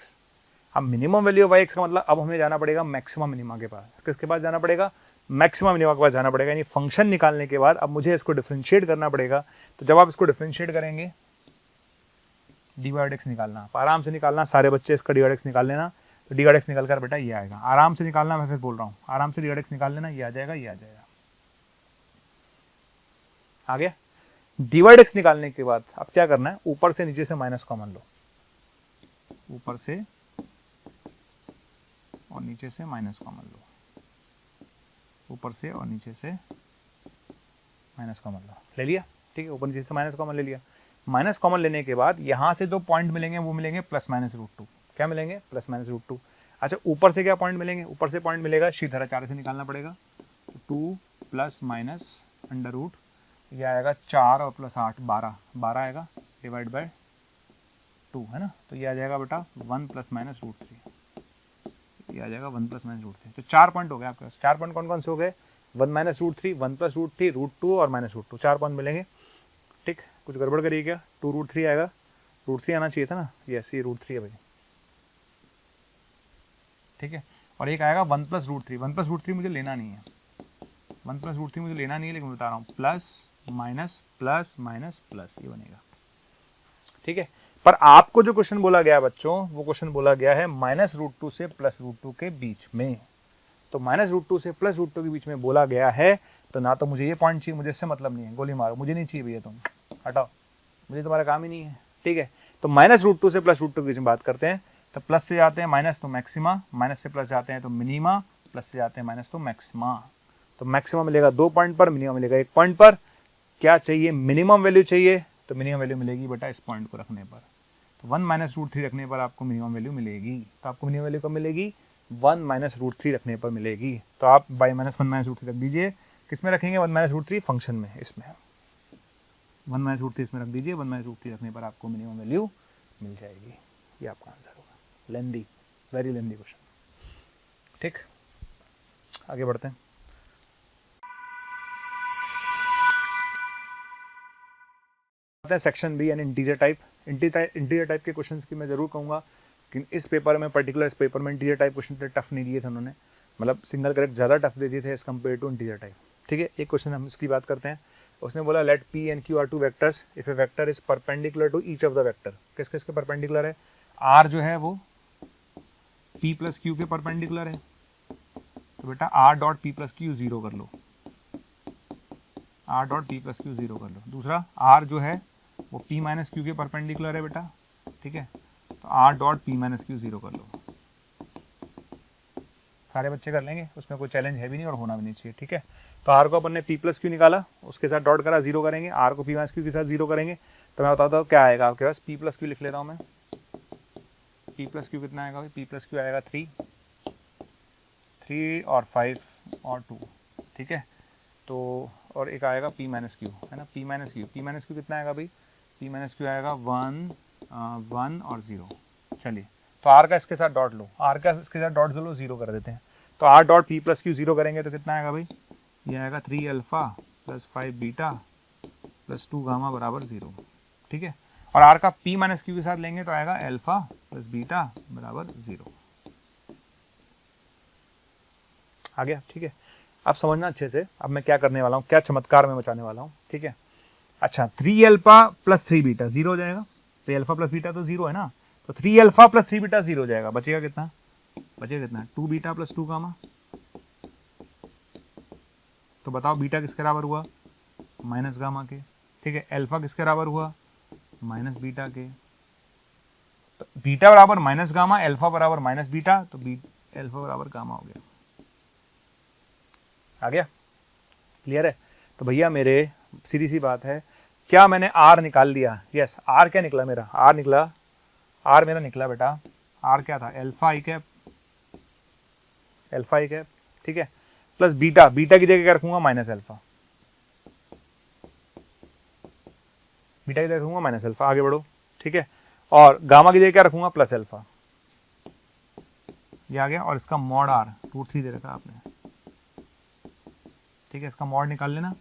अब मिनिमम वैल्यू ऑफ y(x) का मतलब अब हमें जाना पड़ेगा मैक्सिमम मिनिमा के पास। किसके पास जाना पड़ेगा, मैक्सिमम मिनिमा के पास जाना पड़ेगा। यानी फंक्शन निकालने के बाद अब मुझे इसको डिफरेंशिएट करना पड़ेगा। तो जब आप इसको डिफरेंशिएट करेंगे, dy/dx निकालना, आराम से निकालना, सारे बच्चे इसका dy/dx निकाल लेना। तो dy/dx निकल कर बेटा ये आएगा, आराम से निकालना, मैं फिर बोल रहा हूँ, आराम से dy/dx निकाल लेना, ये आ जाएगा, ये आ जाएगा, आ गया। dy/dx निकालने के बाद अब क्या करना है, ऊपर से नीचे से माइनस कॉमन लो, ऊपर से और नीचे से माइनस कॉमन लो, ऊपर से और नीचे से माइनस कॉमन लो, ले लिया। ठीक है, ऊपर नीचे से माइनस कॉमन ले लिया। माइनस कॉमन लेने के बाद यहाँ से जो पॉइंट मिलेंगे वो मिलेंगे +-√2। क्या मिलेंगे, +-√2। अच्छा, ऊपर से क्या पॉइंट मिलेंगे, ऊपर से पॉइंट मिलेगा सीधा 4 से निकालना पड़ेगा, 2 + -√, यह आएगा 4 और +8 12 आएगा, /2 है ना। तो ये आ जाएगा बेटा 1 ± √3, ये आ जाएगा 1 ± √3। तो 4 पॉइंट हो गए आपके पास। 4 पॉइंट कौन कौन से हो गए, 1 - √3, 1 + √3, √2 और -√2, 4 पॉइंट मिलेंगे। ठीक, कुछ गड़बड़ करिए क्या, 2 √3 आएगा, √3 आना चाहिए था ना, यस ये √3 है भाई। ठीक है, और एक आएगा 1 + √3, 1 + √3 मुझे लेना नहीं है, 1 + √3 मुझे लेना नहीं है, लेकिन बता रहा हूँ plus minus plus minus plus ये बनेगा। ठीक है, पर आपको जो क्वेश्चन बोला गया बच्चों, वो क्वेश्चन बोला गया है -√2 से +√2 के बीच में। तो -√2 से +√2 के बीच में बोला गया है, तो ना तो मुझे ये पॉइंट चाहिए, मुझे इससे मतलब नहीं है, गोली मारो, मुझे नहीं चाहिए भैया, तुम हटाओ, मुझे तुम्हारा काम ही नहीं है। ठीक है, तो -√2 से +√2 के बीच में बात करते हैं। तो प्लस से जाते हैं माइनस तो मैक्सिमा, माइनस से प्लस जाते हैं तो मिनिमा, प्लस से जाते हैं माइनस तो मैक्सिमा। तो मैक्सिमम मिलेगा 2 पॉइंट पर, मिनिमम मिलेगा 1 पॉइंट पर। क्या चाहिए, मिनिमम वैल्यू चाहिए, तो मिनिमम वैल्यू मिलेगी बेटा इस पॉइंट को रखने पर। तो 1 माइनस रूट 3 रखने पर आपको मिनिमम वैल्यू मिलेगी। तो आपको मिनिमम वैल्यू कब मिलेगी, 1 माइनस रूट 3 रखने पर मिलेगी। तो आप बाई माइनस 1 माइनस रूट 3 रख दीजिए। किस में रखेंगे, 1 माइनस रूट 3 फंक्शन में, इसमें 1 माइनस रूट 3 इसमें रख दीजिए। 1 माइनस रूट 3 रखने पर आपको मिनिमम वैल्यू मिल जाएगी। ये आपका आंसर होगा। लेंदी, वेरी लेंदी क्वेश्चन। ठीक, आगे बढ़ते हैं। सेक्शन बी यानी इंटीजर टाइप। इंटीजर टाइप के क्वेश्चंस की मैं जरूर कहूँगा कि इस पेपर में पर्टिकुलर, इस पेपर में इंटीजर टाइप क्वेश्चन इतने टफ नहीं दिए थे उन्होंने, मतलब सिंगल करेक्ट ज़्यादा टफ दे दिए थे as compare to integer type. ठीक है, एक क्वेश्चन हम इसकी बात करते हैं। उसने बोला let p and q are two vectors if a vector is perpendicular to each of the vector. किस किस के परपेंडिकुलर है, आर जो है वो पी प्लस क्यू के परपेंडिकुलर है। तो बेटा r dot p plus q zero कर लो, r dot p plus q zero कर लो। दूसरा आर जो है वो पी माइनस क्यू के परपेंडिकुलर है बेटा, ठीक है, तो are dot P minus Q zero कर लो। सारे बच्चे कर लेंगे, उसमें कोई चैलेंज है भी नहीं और होना भी नहीं चाहिए। ठीक है, तो आर को अपन ने पी प्लस क्यू निकाला, उसके साथ डॉट करा, जीरो करेंगे। आर को पी माइनस क्यू के साथ जीरो करेंगे। तो मैं बताता हूँ क्या आएगा आपके पास। पी प्लस क्यू लिख लेता हूँ मैं। पी प्लस क्यू कितना आएगा, पी प्लस क्यू आएगा 3 और 5 और 2। ठीक है, तो और एक आएगा पी माइनस क्यू, है ना, P minus Q. P minus Q कितना आएगा भाई, पी माइनस क्यू आएगा 1 और 0। चलिए, तो आर का इसके साथ डॉट लो, आर का इसके साथ डॉट लो, जीरो कर देते हैं। तो are dot p plus q zero करेंगे तो कितना आएगा भाई, ये आएगा 3 alpha plus 5 beta plus 2 gamma बराबर 0। ठीक है, और आर का पी माइनस क्यू के साथ लेंगे तो आएगा अल्फा प्लस बीटा बराबर 0। आ गया, ठीक है। अब समझना अच्छे से, अब मैं क्या करने वाला हूँ, क्या चमत्कार मैं मचाने वाला हूँ। ठीक है, अच्छा 3 अल्फा प्लस 3 बीटा 0 हो जाएगा। तो अल्फा प्लस बीटा तो 0 है ना, तो 3 अल्फा प्लस 3 बीटा 0 हो जाएगा। बचेगा कितना, बचेगा कितना, 2 बीटा प्लस 2 गामा। तो बताओ बीटा किसके बराबर हुआ, माइनस गामा के। ठीक है, अल्फा किसके बराबर हुआ, माइनस बीटा के। तो बीटा बराबर माइनस गामा, अल्फा बराबर माइनस बीटा, तो अल्फा बराबर गामा हो गया। आ गया, क्लियर है। तो भैया मेरे सीधी सी बात है, क्या मैंने आर निकाल लिया, यस आर क्या निकला मेरा, आर निकला, आर मेरा निकला बेटा, आर क्या था, अल्फा आई कैप, अल्फा आई कैप। ठीक है, प्लस बीटा, बीटा की जगह क्या रखूंगा, माइनस अल्फा, बीटा की जगह रखूंगा माइनस अल्फा। आगे बढ़ो, ठीक है, और गामा की जगह क्या रखूंगा, प्लस अल्फा। ये आ गया, और इसका मॉड आर √3 दे रखा आपने। ठीक है, इसका मॉड निकाल लेना,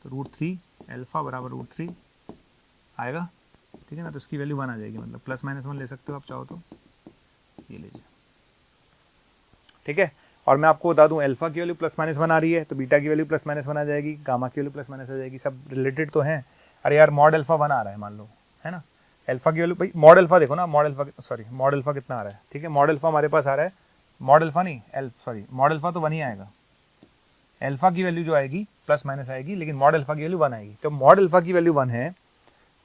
तो √3 अल्फा बराबर √3 आएगा। ठीक है ना, तो इसकी वैल्यू 1 आ जाएगी, मतलब प्लस माइनस 1 ले सकते हो आप चाहो तो, ये लीजिए। ठीक है, और मैं आपको बता दूं अल्फा की वैल्यू प्लस माइनस 1 आ रही है, तो बीटा की वैल्यू प्लस माइनस 1 आ जाएगी, गामा की वैल्यू प्लस माइनस आ जाएगी, सब रिलेटेड तो हैं। अरे यार मॉड अल्फा 1 आ रहा है मान लो, है ना, अल्फा की वैल्यू भाई, मॉड अल्फा देखो ना, mod alpha, sorry mod alpha कितना आ रहा है। ठीक है, मॉड अल्फा हमारे पास आ रहा है, मॉड अल्फा नहीं सॉरी मॉड अल्फा तो 1 ही आएगा। अल्फा की वैल्यू जो आएगी प्लस माइनस आएगी, लेकिन मॉड अल्फा की वैल्यू 1 आएगी। तो मॉड अल्फा की वैल्यू 1 है,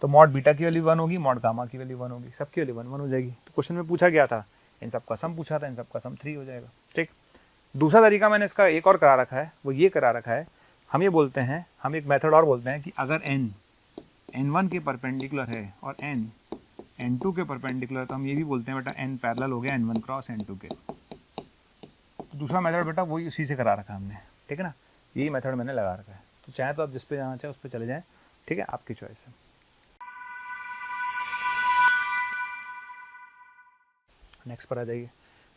तो मॉड बीटा की वैल्यू 1 होगी, मॉड गामा की वैल्यू 1 होगी, सबकी वैल्यू 1 1 हो जाएगी। तो क्वेश्चन में पूछा गया था, इन सब का सम पूछा था, इन सब का सम 3 हो जाएगा। ठीक, दूसरा तरीका मैंने इसका एक और करा रखा है, वो ये करा रखा है, हम ये बोलते हैं, हम एक मेथड और बोलते हैं कि अगर n n1 के परपेंडिकुलर है और n n2 के परपेंडिकुलर, तो हम ये भी बोलते हैं बेटा n पैरेलल हो गया n1 क्रॉस n2 के। तो दूसरा मेथड बेटा वही उसी से करा रखा है हमने। ठीक है ना, यही मेथड मैंने लगा रखा है। तो चाहे तो आप जिस पे जाना चाहे उस पर चले जाएं, ठीक है, आपकी चॉइस है। नेक्स्ट पर आ जाइए।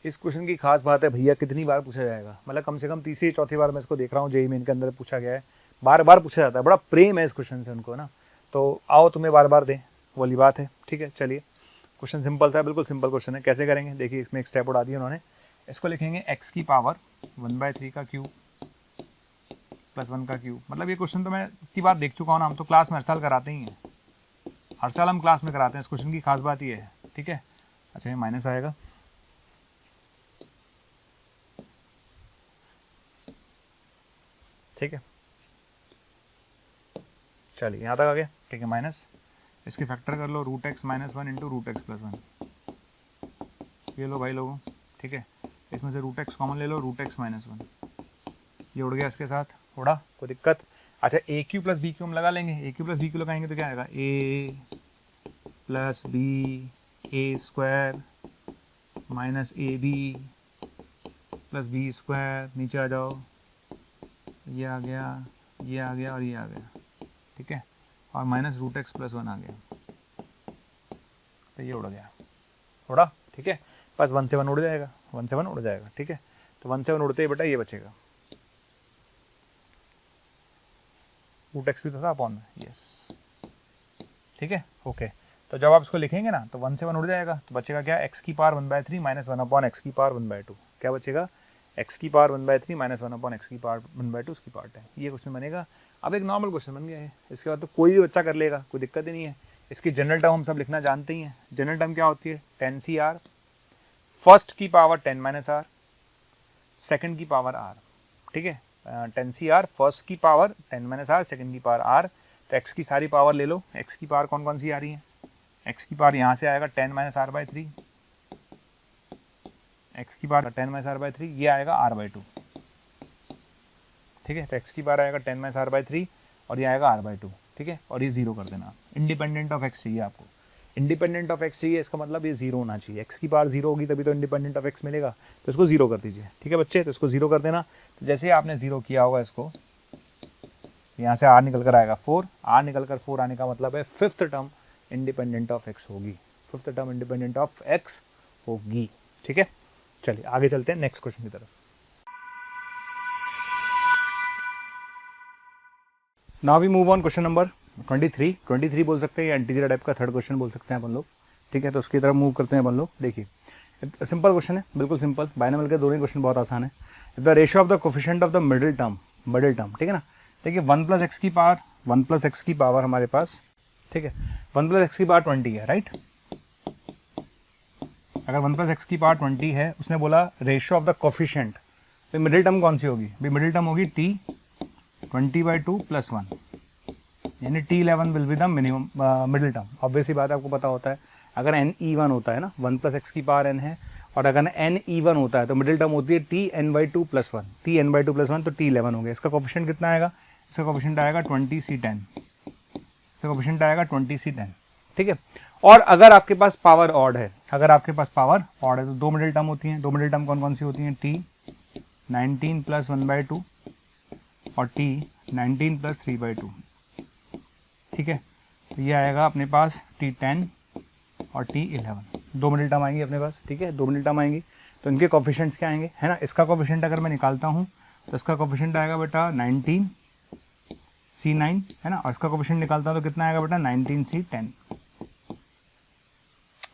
इस क्वेश्चन की खास बात है भैया, कितनी बार पूछा जाएगा, मतलब कम से कम तीसरी चौथी बार मैं इसको देख रहा हूँ, जेईई मेन के अंदर पूछा गया है, बार बार पूछा जाता है, बड़ा प्रेम है इस क्वेश्चन से उनको ना, तो आओ तुम्हें बार बार दें, वाली बात है। ठीक है, चलिए क्वेश्चन सिंपल सा, बिल्कुल सिंपल क्वेश्चन है। कैसे करेंगे देखिए, इसमें एक स्टेप उड़ा दी उन्होंने, इसको लिखेंगे x की पावर 1/3 का क्यूब प्लस 1 का क्यूब। मतलब ये क्वेश्चन तो मैं इतनी बार देख चुका हूँ ना, हम तो क्लास में हर साल कराते ही हैं, हर साल हम क्लास में कराते हैं। इस क्वेश्चन की खास बात ये है, ठीक है। अच्छा ये माइनस आएगा, ठीक है, चलिए यहाँ तक आ गया, ठीक है। माइनस, इसके फैक्टर कर लो, √x - 1 इंटू √x + 1, ये लो भाई लोगों, ठीक है। इसमें से √x कॉमन ले लो, √x - 1, ये उड़ गया इसके साथ, उड़ा, कोई दिक्कत। अच्छा a q plus b q हम लगा लेंगे, a q plus b q लगाएंगे तो क्या आएगा, a plus b a square minus a b plus b square, नीचे आ जाओ, ये आ गया, ये आ गया और ये आ गया, ठीक है, और माइनस रूट एक्स प्लस 1 आ गया, तो ये उड़ गया, उड़ा, ठीक है, बस 1 से 1 उड़ जाएगा, 1 से 1 उड़ जाएगा, ठीक है। तो 1 से 1 उड़ते ही बेटा ये बचेगा, रूट एक्स भी तो था अपॉन में, यस, ठीक है, ओके। तो जब आप इसको लिखेंगे ना तो 1 से 1 उड़ जाएगा, तो बचेगा क्या, एक्स की पावर 1/3 माइनस 1 अपॉन एक्स की पावर 1/2, क्या बचेगा, एक्स की पावर 1/3 माइनस 1 अपॉन एक्स की पावर 1/2 उसकी पार्ट है। ये क्वेश्चन बनेगा। अब एक नॉर्मल क्वेश्चन बन गया है, इसके बाद तो कोई भी बच्चा कर लेगा, कोई दिक्कत ही नहीं है। इसकी जनरल टर्म हम सब लिखना जानते ही हैं। जनरल टर्म क्या होती है, 10CR, फर्स्ट की पावर 10 माइनस आर, सेकेंड की पावर आर, ठीक है, 10CR फर्स्ट की पावर 10 माइनस आर, सेकेंड की पावर आर। तो एक्स की सारी पावर ले लो, एक्स की पावर कौन कौन सी आ रही है, एक्स की पावर यहाँ से आएगा 10 माइनस r/3, एक्स की पावर 10 माइनस r/3, ये आएगा r/2, ठीक है। तो एक्स की पावर आएगा 10 माइनस r/3 और ये आएगा r/2, ठीक है, और ये 0 कर देना। इंडिपेंडेंट ऑफ एक्स चाहिए आपको, इंडिपेंडेंट ऑफ एक्स चाहिए, इसका मतलब ये 0 होना चाहिए। एक्स की पावर 0 होगी तभी तो इंडिपेंडेंट ऑफ एक्स मिलेगा, तो इसको 0 कर दीजिए, ठीक है बच्चे। तो इसको 0 कर देना। तो जैसे ही आपने 0 किया होगा इसको, यहाँ से r निकल कर आएगा 4, r निकल कर 4 आने का मतलब है fifth term independent of x होगी, fifth term independent of x होगी, ठीक है। चलिए आगे चलते हैं नेक्स्ट क्वेश्चन की तरफ। Now we move on question number 23 बोल सकते हैं या इंटीजर टाइप का थर्ड क्वेश्चन बोल सकते हैं अपन लोग, ठीक है। तो उसकी तरफ मूव करते हैं अपन लोग। देखिए सिंपल क्वेश्चन है, बिल्कुल सिंपल, बाइनोमियल के दोनों ही क्वेश्चन बहुत आसान है। The ratio of the coefficient of the middle term, ठीक है ना। देखिए 1 प्लस एक्स की पावर हमारे पास, ठीक है, 1 प्लस एक्स की पावर 20 है, राइट। अगर 1 प्लस एक्स की पावर 20 है, उसने बोला रेशियो ऑफ द कोफिशिएंट, तो मिडिल टर्म कौन सी होगी, भाई मिडिल टर्म होगी t 20/2 + 1, यानी t11 will be the minimum middle term. Obviously बात है, आपको पता होता है अगर n even होता है ना, 1 प्लस एक्स की पावर n है, और अगर n even होता है तो मिडिल टर्म होती है tn/2 + 1, tn/2 + 1 तो t11 हो गया। इसका कोफिशिएंट कितना आएगा, इसका कोफिशिएंट आएगा 20c10, इसका कोफिशिएंट आएगा 20c10, ठीक है। और अगर आपके पास पावर ऑड है, तो दो मिडिल टर्म होती हैं। दो मिडिल टर्म कौन कौन सी होती हैं, t19 + 1/2 और t19 + 3/2, ठीक है। तो ये आएगा अपने पास t10 और t11, दो मिडिल टर्म आएंगी अपने पास, ठीक है, दो मिडिल टर्म आएंगी। तो इनके कोफिशिएंट्स क्या आएंगे, है ना। इसका कोफिशिएंट अगर मैं निकालता हूँ तो इसका कोफिशिएंट आएगा बेटा 19c9, है ना, और इसका कोफिशिएंट निकालता हूँ तो कितना आएगा बेटा 19c10,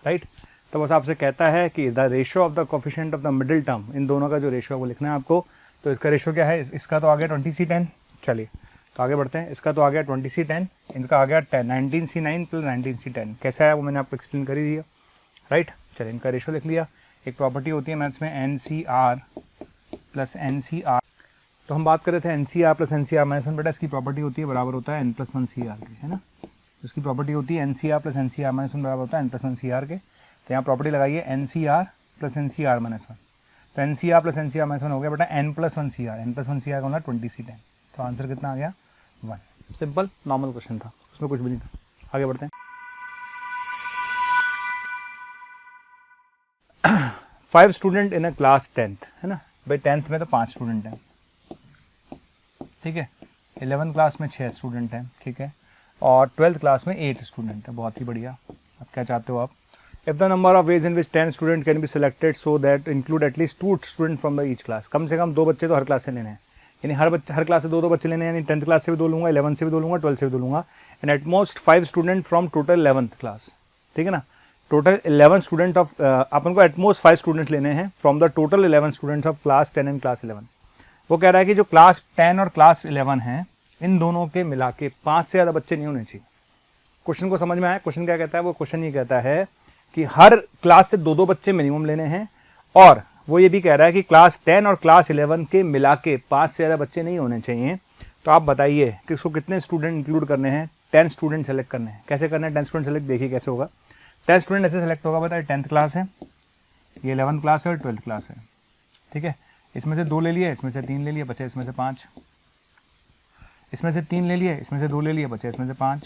राइट। तो बस आपसे कहता है कि the ratio of the coefficient of the middle term, इन दोनों का जो रेशियो है वो लिखना है आपको। तो इसका रेशियो क्या है, इसका तो आ गया 20c10, चलिए तो आगे बढ़ते हैं। इसका तो आ गया 20c10, इनका आ गया 19c9 + 19c10, कैसा है वो मैंने आपको एक्सप्लेन कर ही दिया, राइट। चलिए इनका रेशियो लिख लिया। एक प्रॉपर्टी होती है मैथ्स में NCR + NCR, तो हम बात कर रहे थे NCR + NCR - 1 बेटा, इसकी प्रॉपर्टी होती है बराबर होता है n+1 CR के, है ना। इसकी प्रॉपर्टी होती है NCR + NCR - 1 बराबर होता है n+1 CR के। तो यहाँ प्रॉपर्टी लगाइए NCR + NCR - 1, तो NCR + NCR - 1 हो गया बेटा n+1 CR, n+1 CR का मतलब 20c10। तो आंसर कितना आ गया 1। सिंपल नॉर्मल क्वेश्चन था, उसमें कुछ भी नहीं था। आगे बढ़ते हैं। 5 student in a class 10th, है ना भाई, 10th में तो 5 स्टूडेंट हैं, ठीक है। 11th क्लास में 6 स्टूडेंट हैं, ठीक है, और 12th क्लास में 8 स्टूडेंट हैं। बहुत ही बढ़िया। अब क्या चाहते हो आप, if the number of ways in which 10 student can be selected so that include at least 2 student from the each class, कम से कम 2 बच्चे तो हर क्लास से लेने हैं, यानी हर क्लास से 2 बच्चे लेने हैं, यानी 10th क्लास से भी 2 लूंगा, 11th से भी 2 लूंगा, 12th से भी 2 लूंगा, and at most 5 student from total 11th class, ठीक है ना। टोटल 11 स्टूडेंट ऑफ अपन को एटमोस्ट 5 स्टूडेंट लेने हैं from the total 11 students of class 10 and class 11। वो कह रहा है कि जो क्लास 10 और क्लास 11 हैं, इन दोनों के मिला के 5 से ज़्यादा बच्चे नहीं होने चाहिए। क्वेश्चन को समझ में आया, क्वेश्चन क्या कहता है, वो क्वेश्चन ये कहता है कि हर क्लास से 2-2 बच्चे मिनिमम लेने हैं, और वो ये भी कह रहा है कि क्लास 10 और क्लास 11 के मिला के 5 से ज़्यादा बच्चे नहीं होने चाहिए। तो आप बताइए कि इसको कितने स्टूडेंट इंक्लूड करने हैं, 10 स्टूडेंट सेलेक्ट करने हैं। कैसे करना है 10 स्टूडेंट सेलेक्ट, देखिए कैसे होगा। 10 स्टूडेंट ऐसे सेलेक्ट होगा, बताइए 10th क्लास है, ये 11th क्लास है और 12th क्लास है, ठीक है। इसमें से 2 ले लिए, इसमें से 3 ले लिए, बचे इसमें से 5, इसमें से 3 ले लिए, इसमें से 2 ले लिए, बचे इसमें से 5,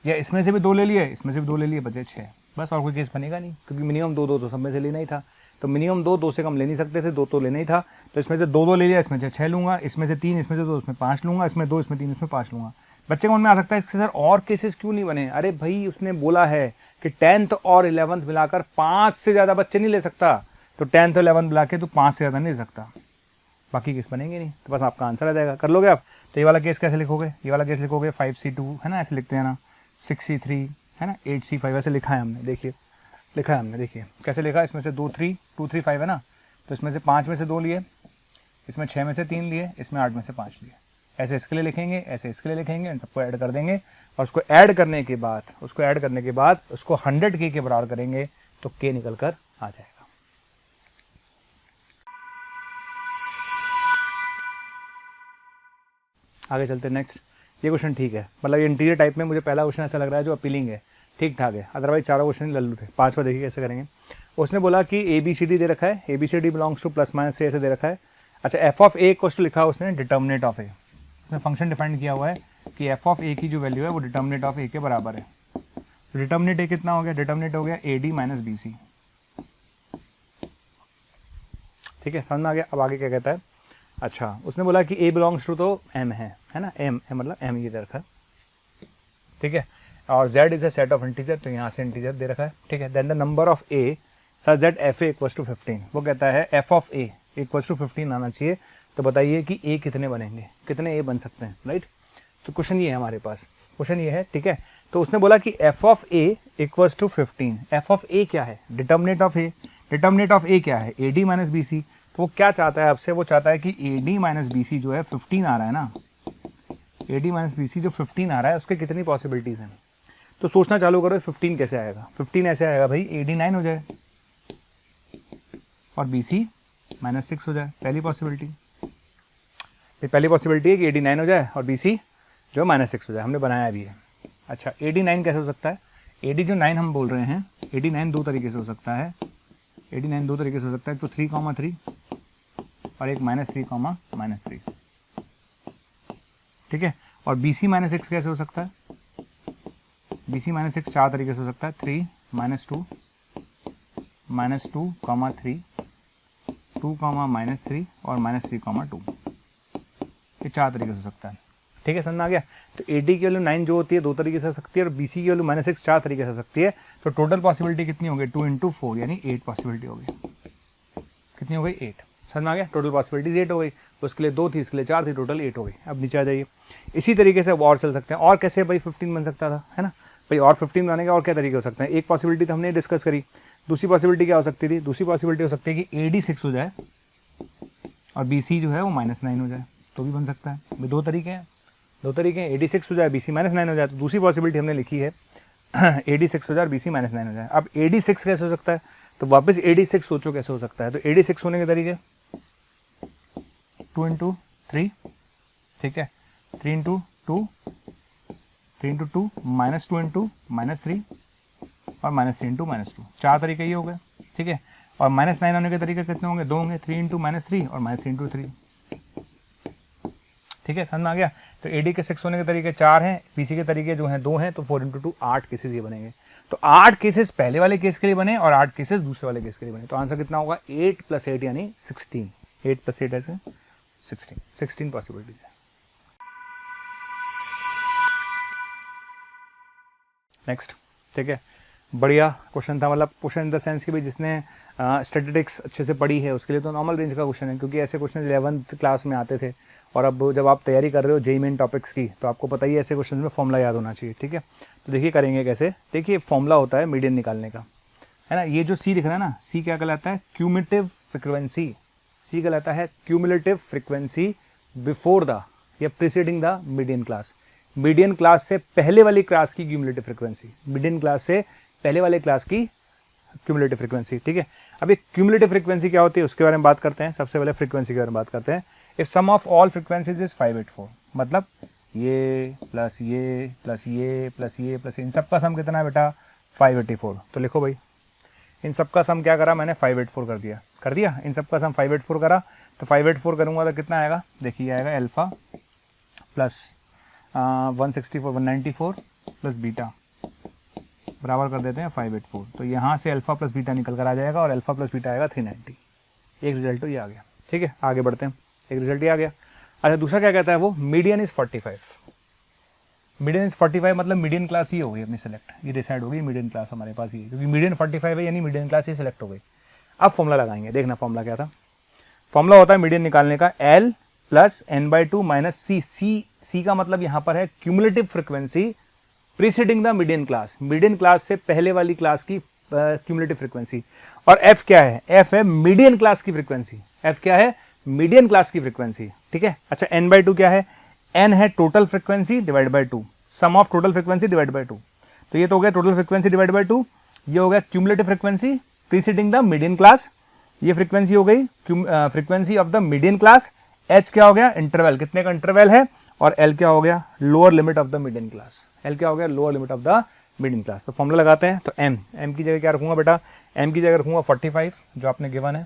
या इसमें से भी 2 ले लिए, इसमें से भी 2 ले लिए, बचे 6। बस और कोई केस बनेगा नहीं, क्योंकि मिनिमम 2 2 तो सब में से लेना ही था। तो मिनिमम 2 2 से कम ले नहीं सकते थे, 2 तो लेना ही था। तो इसमें से 2 2 ले लिया, इसमें से 6 लूँगा, इसमें से 3, इसमें से 2, इसमें 5 लूँगा, इसमें 2, इसमें 3, इसमें 5 लूँगा। बच्चे को मन में आ सकता है सर और केसेस क्यों नहीं बने? अरे भाई उसने बोला है कि 10th और 11th मिलाकर 5 से ज़्यादा बच्चे नहीं ले सकता, तो 10th और 11th मिला के तो 5 से ज़्यादा नहीं ले सकता, बाकी केस बनेंगे नहीं। तो बस आपका आंसर आ जाएगा। कर लोगे आप? तो ये वाला केस कैसे लिखोगे? ये वाला केस लिखोगे 5C2 है ना, ऐसे लिखते हैं ना, 6C3 है ना, 8C5 ऐसे लिखा है हमने, देखिए लिखा है हमने, देखिए कैसे लिखा है। इसमें से 2 3 2 3 5 है ना, तो इसमें से 5 में से 2 लिए, इसमें 6 में से 3 लिए, इसमें 8 में से 5 लिए। ऐसे इसके लिए लिखेंगे, ऐसे इसके लिए लिखेंगे, इन सबको ऐड कर देंगे और उसको ऐड करने के बाद उसको 100K के बराबर करेंगे तो K निकल कर आ जाएगा। आगे चलते नेक्स्ट। ये क्वेश्चन ठीक है, मतलब ये इंटीरियर टाइप में मुझे पहला क्वेश्चन ऐसा लग रहा है जो अपीलिंग है, ठीक ठाक है। अदरवाइज चारों क्वेश्चन लल्लू थे। 5वां देखिए कैसे करेंगे। उसने बोला कि ABCD दे रखा है, ABCD बिलोंग्स टू +-3 ऐसे दे रखा है। अच्छा f ऑफ a क्वेश्चन लिखा है उसने डिटर्मिनेट ऑफ a, उसने फंक्शन डिफाइन किया हुआ है कि f ऑफ a की जो वैल्यू है वो डिटर्मिनेट ऑफ a के बराबर है। तो डिटर्मिनेट a कितना हो गया? डिटर्मिनेट हो गया AD माइनस BC। ठीक है, समझ में आ गया। अब आगे क्या कहता है? अच्छा उसने बोला कि a बिलोंग्स टू तो m है ना, m मतलब m ये दे रखा है, ठीक है, और z is a set of integer, तो यहाँ से इंटीजर दे रखा है, ठीक है। Then the number of a such that f a equals to 15। वो कहता है f of a equals to 15 आना चाहिए। तो बताइए कि a कितने बनेंगे, कितने a बन सकते हैं, राइट। तो क्वेश्चन ये है हमारे पास, क्वेश्चन ये है, ठीक है। तो उसने बोला कि f of a equals to 15। f of a क्या है? Determinant of a। Determinant of a क्या है? AD minus BC। तो वो क्या चाहता है आपसे? वो चाहता है कि AD माइनस BC जो है 15 आ रहा है ना, AD माइनस BC जो 15 आ रहा है उसके कितनी पॉसिबिलिटीज हैं? तो सोचना चालू करो 15 कैसे आएगा। 15 ऐसे आएगा भाई, AD 9 हो जाए और BC -6 हो जाए, पहली पॉसिबिलिटी। पहली पॉसिबिलिटी है कि AD 9 हो जाए और BC जो -6 हो जाए, हमने बनाया भी है। अच्छा AD 9 कैसे हो सकता है? AD जो 9 हम बोल रहे हैं, AD 9 दो तरीके से हो सकता है। AD 9 दो तरीके से हो सकता है, तो 3,3 और एक -3,-3, ठीक है। और BC -6 कैसे हो सकता है? BC -6 चार तरीके से हो सकता है, 3 -2 -2,3 2, -3 और -3,2, ये चार तरीके से हो सकता है, ठीक है। समझ में आ गया। तो AD की वैल्यू 9 जो होती है दो तरीके से हो सकती है और BC की वैल्यू -6 चार तरीके से हो सकती है। तो टोटल पॉसिबिलिटी कितनी होगी? 2 × 4 यानी 8 पॉसिबिलिटी होगी। कितनी हो गई? 8। समझ में आ गया। टोटल पॉसिबिलिटीज 8 हो गई, उसके लिए 2 थी, इसके लिए 4 थी, टोटल 8 हो गई। अब नीचे आ जाइए। इसी तरीके से और चल सकते हैं। और कैसे भाई 15 बन सकता था, है ना भाई, और 15 बनाने के और क्या तरीके हो सकते हैं? एक पॉसिबिलिटी तो हमने डिस्कस करी, दूसरी पॉसिबिलिटी क्या हो सकती थी? दूसरी पॉसिबिलिटी हो सकती है कि AD 6 हो जाए और BC जो है वो -9 हो जाए, तो भी बन सकता है। दो तरीके हैं, AD 6 हो जाए, BC -9 हो जाए। तो दूसरी पॉसिबिलिटी हमने लिखी है AD 6 हो जाए और BC -9 हो जाए। अब AD 6 कैसे हो सकता है? तो वापस AD 6 सोचो कैसे हो सकता है। तो AD 6 होने के तरीके 2 × 3, ठीक है, 3 × 2 -2 -2 × -3 और -3 × -2, चार तरीके ये हो गए, ठीक है। और -9 होने के तरीके कितने होंगे? 2 होंगे, 3 × -3 और -3 × 3, ठीक है। समझ में आ गया। तो AD के 6 होने के तरीके 4 हैं, BC के तरीके जो हैं 2 हैं, तो 4 × 2 8 केसेस ये बनेंगे। तो 8 केसेस पहले वाले केस के लिए बने और 8 केसेस दूसरे वाले केस के लिए बने। तो आंसर कितना होगा? 8 + 8 यानी 16। 8 + 8 ऐसे 16 पॉसिबिलिटीज है। नेक्स्ट, ठीक है, बढ़िया क्वेश्चन था। मतलब क्वेश्चन इन द सेंस कि भाई जिसने स्टैटिस्टिक्स अच्छे से पढ़ी है उसके लिए तो नॉर्मल रेंज का क्वेश्चन है, क्योंकि ऐसे क्वेश्चन 11th क्लास में आते थे। और अब जब आप तैयारी कर रहे हो JEE मेन टॉपिक्स की, तो आपको पता ही है ऐसे क्वेश्चन में फॉर्मूला याद होना चाहिए, ठीक है। तो देखिए करेंगे कैसे। देखिए फॉर्मूला होता है मीडियन निकालने का, है ना। ये जो C दिख रहा है ना, C क्या कहलाता है? Cumulative frequency. C कहलाता है क्यूमुलेटिव फ्रीक्वेंसी बिफोर द या preceding the median class. Median class से पहले वाली क्लास की क्यूमुलेटिव फ्रीक्वेंसी, मीडियन क्लास से पहले वाले क्लास की क्यूमुलेटिव फ्रीक्वेंसी, ठीक है। अब ये क्यूमुलेटिव फ्रीक्वेंसी क्या होती है उसके बारे में बात करते हैं। सबसे पहले फ्रीक्वेंसी के बारे में बात करते हैं। If sum of all frequencies is 584, मतलब ये प्लस ये प्लस ये प्लस ये प्लस इन सबका सम कितना है बेटा? 584। तो लिखो भाई, इन सबका सम क्या करा मैंने? 584 कर दिया। कर दिया, इन सब का सम 584 करा, तो 584 करूँगा तो कितना आएगा, देखिए आएगा अल्फ़ा प्लस 164 194 प्लस बीटा बराबर कर देते हैं 584। तो यहाँ से अल्फ़ा प्लस बीटा निकल कर आ जाएगा और अल्फ़ा प्लस बीटा आएगा 390। एक रिजल्ट तो ये आ गया। ठीक है, आगे बढ़ते हैं, एक रिजल्ट ये आ गया। अच्छा, दूसरा क्या कहता है वो, मीडियन इज 45। मीडियन इज 45 मतलब मीडियन क्लास ही हो गई अपनी सेलेक्ट, ये डिसाइड हो गई मीडियन क्लास हमारे पास ही है, क्योंकि मीडियन 45 है यानी मीडियन क्लास ही सिलेक्ट हो गई। अब फॉर्मूला लगाएंगे, देखना फॉर्मूला क्या था। फॉर्मूला होता है मीडियन निकालने का L प्लस n/2 माइनस सी का मतलब यहाँ पर है cumulative frequency preceding the median class, median class से पहले वाली क्लास की क्यूमुलेटिव फ्रिक्वेंसी। और f क्या है, f है मीडियन क्लास की फ्रिक्वेंसी, f क्या है, मीडियन क्लास की फ्रिक्वेंसी। ठीक है, अच्छा n/2 क्या है, n है total frequency divide by 2, sum of total frequency divide by 2। तो ये तो हो गया टोटल फ्रिक्वेंसी डिवाइड बाय 2, ये हो गया cumulative frequency preceding the median class, ये फ्रीक्वेंसी हो गई frequency of the median class. h क्या हो गया, इंटरवल, कितने का इंटरवल है, और l क्या हो गया, lower limit of the median class, l क्या हो गया, lower limit of the median class. तो फॉर्मूला लगाते हैं, तो m की जगह क्या रखूंगा बेटा, m की जगह रखूंगा 45 जो आपने गिवन है,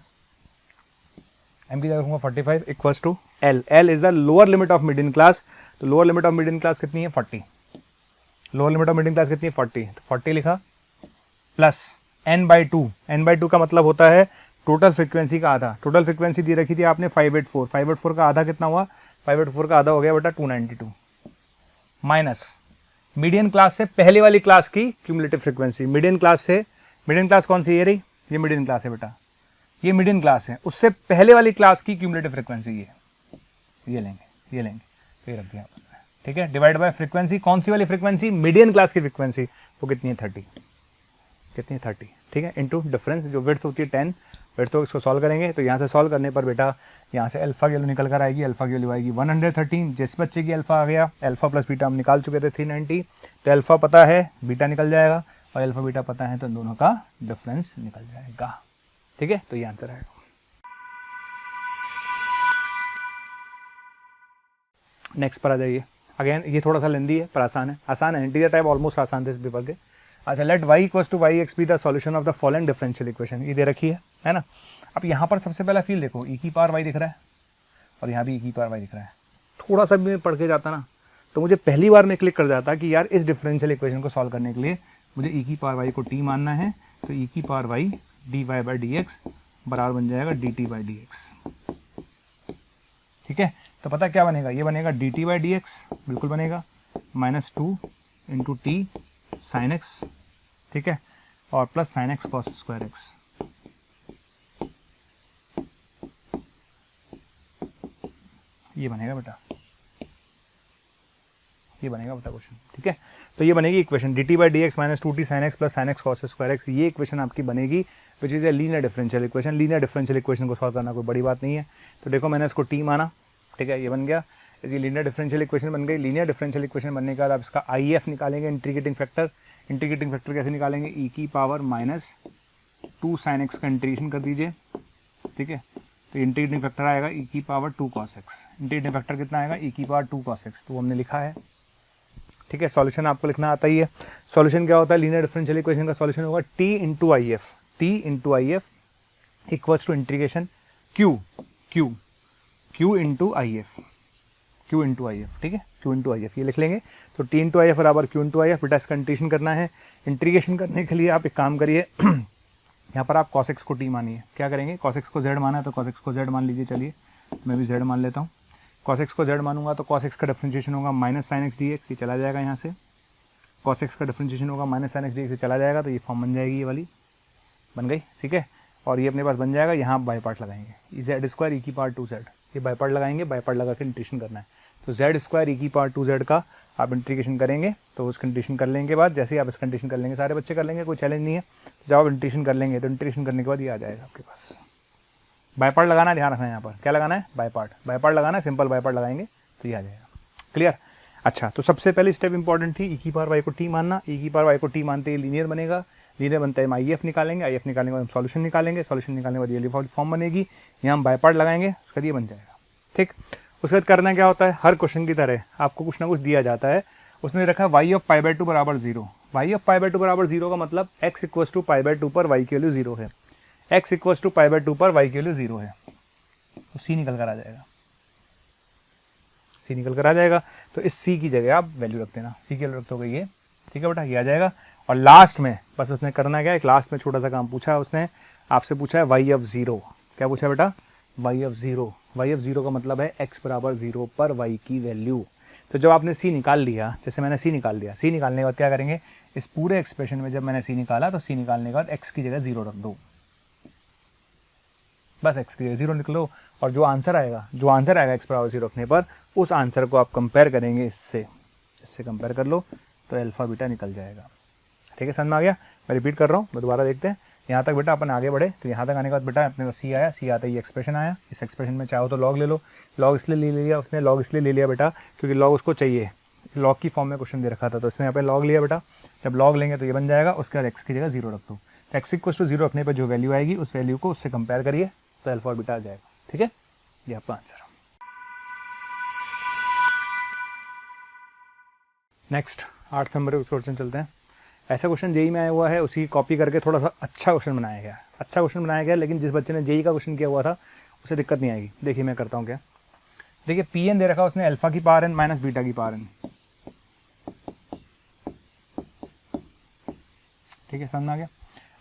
m की जगह रखूंगा 45 equals to l is the lower limit of median class. तो lower limit of median class कितनी है, 40, lower limit of median class कितनी है 40, तो 40 लिखा प्लस n/2 का मतलब होता है टोटल फ्रीक्वेंसी का आधा, टोटल फ्रीक्वेंसी दी रखी थी आपने 584 का आधा कितना हुआ, 584 का आधा हो गया बेटा 292 माइनस मीडियन क्लास से पहले वाली क्लास की क्यूमुलेटिव फ्रीक्वेंसी, मीडियन क्लास कौन सी, ये रही, ये मीडियन क्लास है बेटा, ये मीडियन क्लास है, उससे पहले वाली क्लास की क्यूमुलेटिव फ्रीक्वेंसी ये लेंगे, तो ये रख दिया। ठीक है, डिवाइड बाय फ्रीक्वेंसी, कौन सी वाली फ्रीक्वेंसी, मीडियन क्लास की फ्रीक्वेंसी, वो कितनी है 30, कितनी 30। ठीक है, इनटू डिफरेंस जो विड्थ होती है 10, फिर तो इसको सॉल्व करेंगे, तो यहाँ से सॉल्व करने पर बेटा यहाँ से अल्फा की वैल्यू निकल कर आएगी, अल्फा की वैल्यू आएगी 113। जिस बच्चे की अल्फा आ गया, अल्फा प्लस बीटा हम निकाल चुके थे 390, तो अल्फा पता है, बीटा निकल जाएगा, और अल्फा बीटा पता है, तो दोनों का डिफरेंस निकल जाएगा। ठीक है, तो ये आंसर आएगा। नेक्स्ट पर आ जाइए। अगेन ये थोड़ा सा लेंदी है पर आसान है, इंटीजर टाइप ऑलमोस्ट आसान थे इस पेपर के। अच्छा, let y equals to y x be the solution of the following differential equation, ये दे रखी है ना। अब यहाँ पर सबसे पहला फील देखो, e की पावर y दिख रहा है और यहाँ भी e की पावर y दिख रहा है। थोड़ा सा भी मैं पढ़ के जाता ना तो मुझे पहली बार में क्लिक कर जाता कि यार इस डिफरेंशियल इक्वेशन को सॉल्व करने के लिए मुझे e की पावर y को t मानना है, तो e की power y dy by D x बराबर बन जाएगा dt बाई डी एक्स। ठीक है, तो पता क्या बनेगा, ये बनेगा dt बाई डी एक्स, बिल्कुल बनेगा, -2 इंटू टी साइन एक्स, ठीक है, और plus sine x cos square x. ये बनेगा बेटा, ये बनेगा बेटा क्वेश्चन। ठीक है, तो ये बनेगी equation dt by D x -2t sine x plus sine x cos square x. ये इक्वेशन आपकी बनेगी which is a linear differential equation. Linear differential equation को सॉल्व करना कोई बड़ी बात नहीं है। तो देखो मैंने इसको t माना, ठीक है, ये बन गया, इसकी लीनियर डिफरेंशियल इक्वेशन बन गई। लीनियर डिफरेंशियल इक्वेशन बनने के बाद आप इसका IF निकालेंगे, इंटीग्रेटिंग फैक्टर। इंटीग्रेटिंग फैक्टर कैसे निकालेंगे, e की पावर -2 साइन एक्स का इंटीग्रेशन कर दीजिए, ठीक है, तो इंटीग्रेटिंग फैक्टर आएगा e की power 2 cos x। Integrating factor कितना आएगा, e की पावर 2 cos x, तो हमने लिखा है। ठीक है, सॉल्यूशन आपको लिखना आता ही है। सॉल्यूशन क्या होता है, लीनियर डिफरेंशियल इक्वेशन का सॉल्यूशन होगा t into I F equals to integration q into I F, ठीक है, q इंटू आई एफ ये लिख लेंगे। तो t इंटू आई एफ बराबर q इंटू आई एफ। बेटा इसका इंटीग्रेशन करना है। इंटीग्रेशन करने के लिए आप एक काम करिए, यहाँ पर आप cos x को t मानिए। क्या करेंगे, cos x को z माना है तो cos x को z मान लीजिए। चलिए मैं भी z मान लेता हूँ। cos x को z मानूंगा तो cos x का डिफरेंशिएशन होगा minus sine x D x, ये चला जाएगा यहाँ से। cos x का डिफरेंशिएशन होगा minus sine x D x, ये चला जाएगा, तो ये फॉर्म बन जाएगी, ये वाली बन गई। ठीक है, और ये अपने पास बन जाएगा। यहाँ बाई पार्ट लगाएंगे, जेड स्क्वायर ई की पावर 2z, ये बाई पार्ट लगाएंगे, बाई पार्ट लगा के इंटीग्रेशन करना है। तो जेड स्क्वायर ई की पावर 2z का आप इंटीग्रेशन करेंगे, तो उसका इंटीग्रेशन कर लेने के बाद, जैसे ही आप इसका इंटीग्रेशन कर लेंगे, सारे बच्चे कर लेंगे, कोई चैलेंज नहीं है। जब आप इंटीग्रेशन कर लेंगे तो इंटीग्रेशन करने के बाद ये आ जाएगा आपके पास। बाई पार्ट लगाना है, ध्यान रखना है, यहाँ पर क्या लगाना है, बाई पार्ट लगाना है, सिंपल बाई पार्ट लगाएंगे तो ये आ जाएगा। क्लियर। अच्छा, तो सबसे पहली स्टेप इंपॉर्टेंट थी, ई की पावर वाई को टी मानना। ई की पावर वाई को टी मानते ही लीनियर बनेगा। लीनियर बनता है हम IF निकालेंगे, IF निकालने के बाद हम सॉल्यूशन निकालेंगे, सॉल्यूशन निकालने के बाद ये फॉर्म बनेगी। यहाँ हम बाई पार्ट लगाएंगे, उसका ये बन जाएगा। ठीक, उसके बाद करना क्या होता है, हर क्वेश्चन की तरह आपको कुछ ना कुछ दिया जाता है। उसने रखा है y ऑफ π/2 बराबर 0। y ऑफ π/2 बराबर 0 का मतलब x इक्वल्स टू π/2 पर y की वैल्यू 0 है। x equals to pi by 2 पर y की वैल्यू 0 है, तो c निकल कर आ जाएगा, c निकल कर आ जाएगा। तो इस c की जगह आप वैल्यू रख देना, c की वैल्यू रख दोगे ये, ठीक है बेटा, ये आ जाएगा। और लास्ट में बस उसने करना क्या है, एक लास्ट में छोटा सा काम पूछा है उसने, आपसे पूछा है y ऑफ 0, क्या पूछा है बेटा, y ऑफ 0, y ऑफ 0 का मतलब है x बराबर 0 पर y की वैल्यू। तो जब आपने c निकाल लिया, जैसे मैंने c निकाल लिया, c निकालने के बाद क्या करेंगे, इस पूरे एक्सप्रेशन में जब मैंने c निकाला तो c निकालने के बाद x की जगह 0 रख दो, बस x की जगह 0 निकलो। और जो आंसर आएगा x बराबर 0 रखने पर, उस आंसर को आप कंपेयर करेंगे इससे कंपेयर कर लो, तो अल्फा बीटा निकल जाएगा। ठीक है, समझ में आ गया। मैं रिपीट कर रहा हूँ, मैं दोबारा देखते हैं। यहाँ तक बेटा अपन आगे बढ़े, तो यहाँ तक आने के बाद बेटा अपने को c आया, c आता ही एक्सप्रेशन आया। इस एक्सप्रेशन में चाहो तो लॉग ले लो, लॉग इसलिए ले लिया उसने, लॉग इसलिए ले लिया बेटा क्योंकि लॉग उसको चाहिए, लॉग की फॉर्म में क्वेश्चन दे रखा था, तो इसने यहाँ पे लॉग लिया बेटा। जब लॉग लेंगे तो ये बन जाएगा, उसके बाद x की जगह 0 रख दो, तो x इक्वल टू 0 रखने पर जो वैल्यू आएगी उस वैल्यू को उससे कंपेयर करिए, तो अल्फा और बीटा आ जाएगा। ठीक है, ये आपका आंसर। नेक्स्ट 8 नंबर के क्वेश्चन चलते हैं। ऐसा क्वेश्चन जेई में आया हुआ है, उसी कॉपी करके थोड़ा सा अच्छा क्वेश्चन बनाया गया है, अच्छा क्वेश्चन बनाया गया, लेकिन जिस बच्चे ने जेई का क्वेश्चन किया हुआ था उसे दिक्कत नहीं आएगी। देखिए मैं करता हूँ क्या, देखिए पी एन दे रखा उसने अल्फा की पावर एन माइनस बीटा की पावर एन, ठीक है, समझ में आ गया।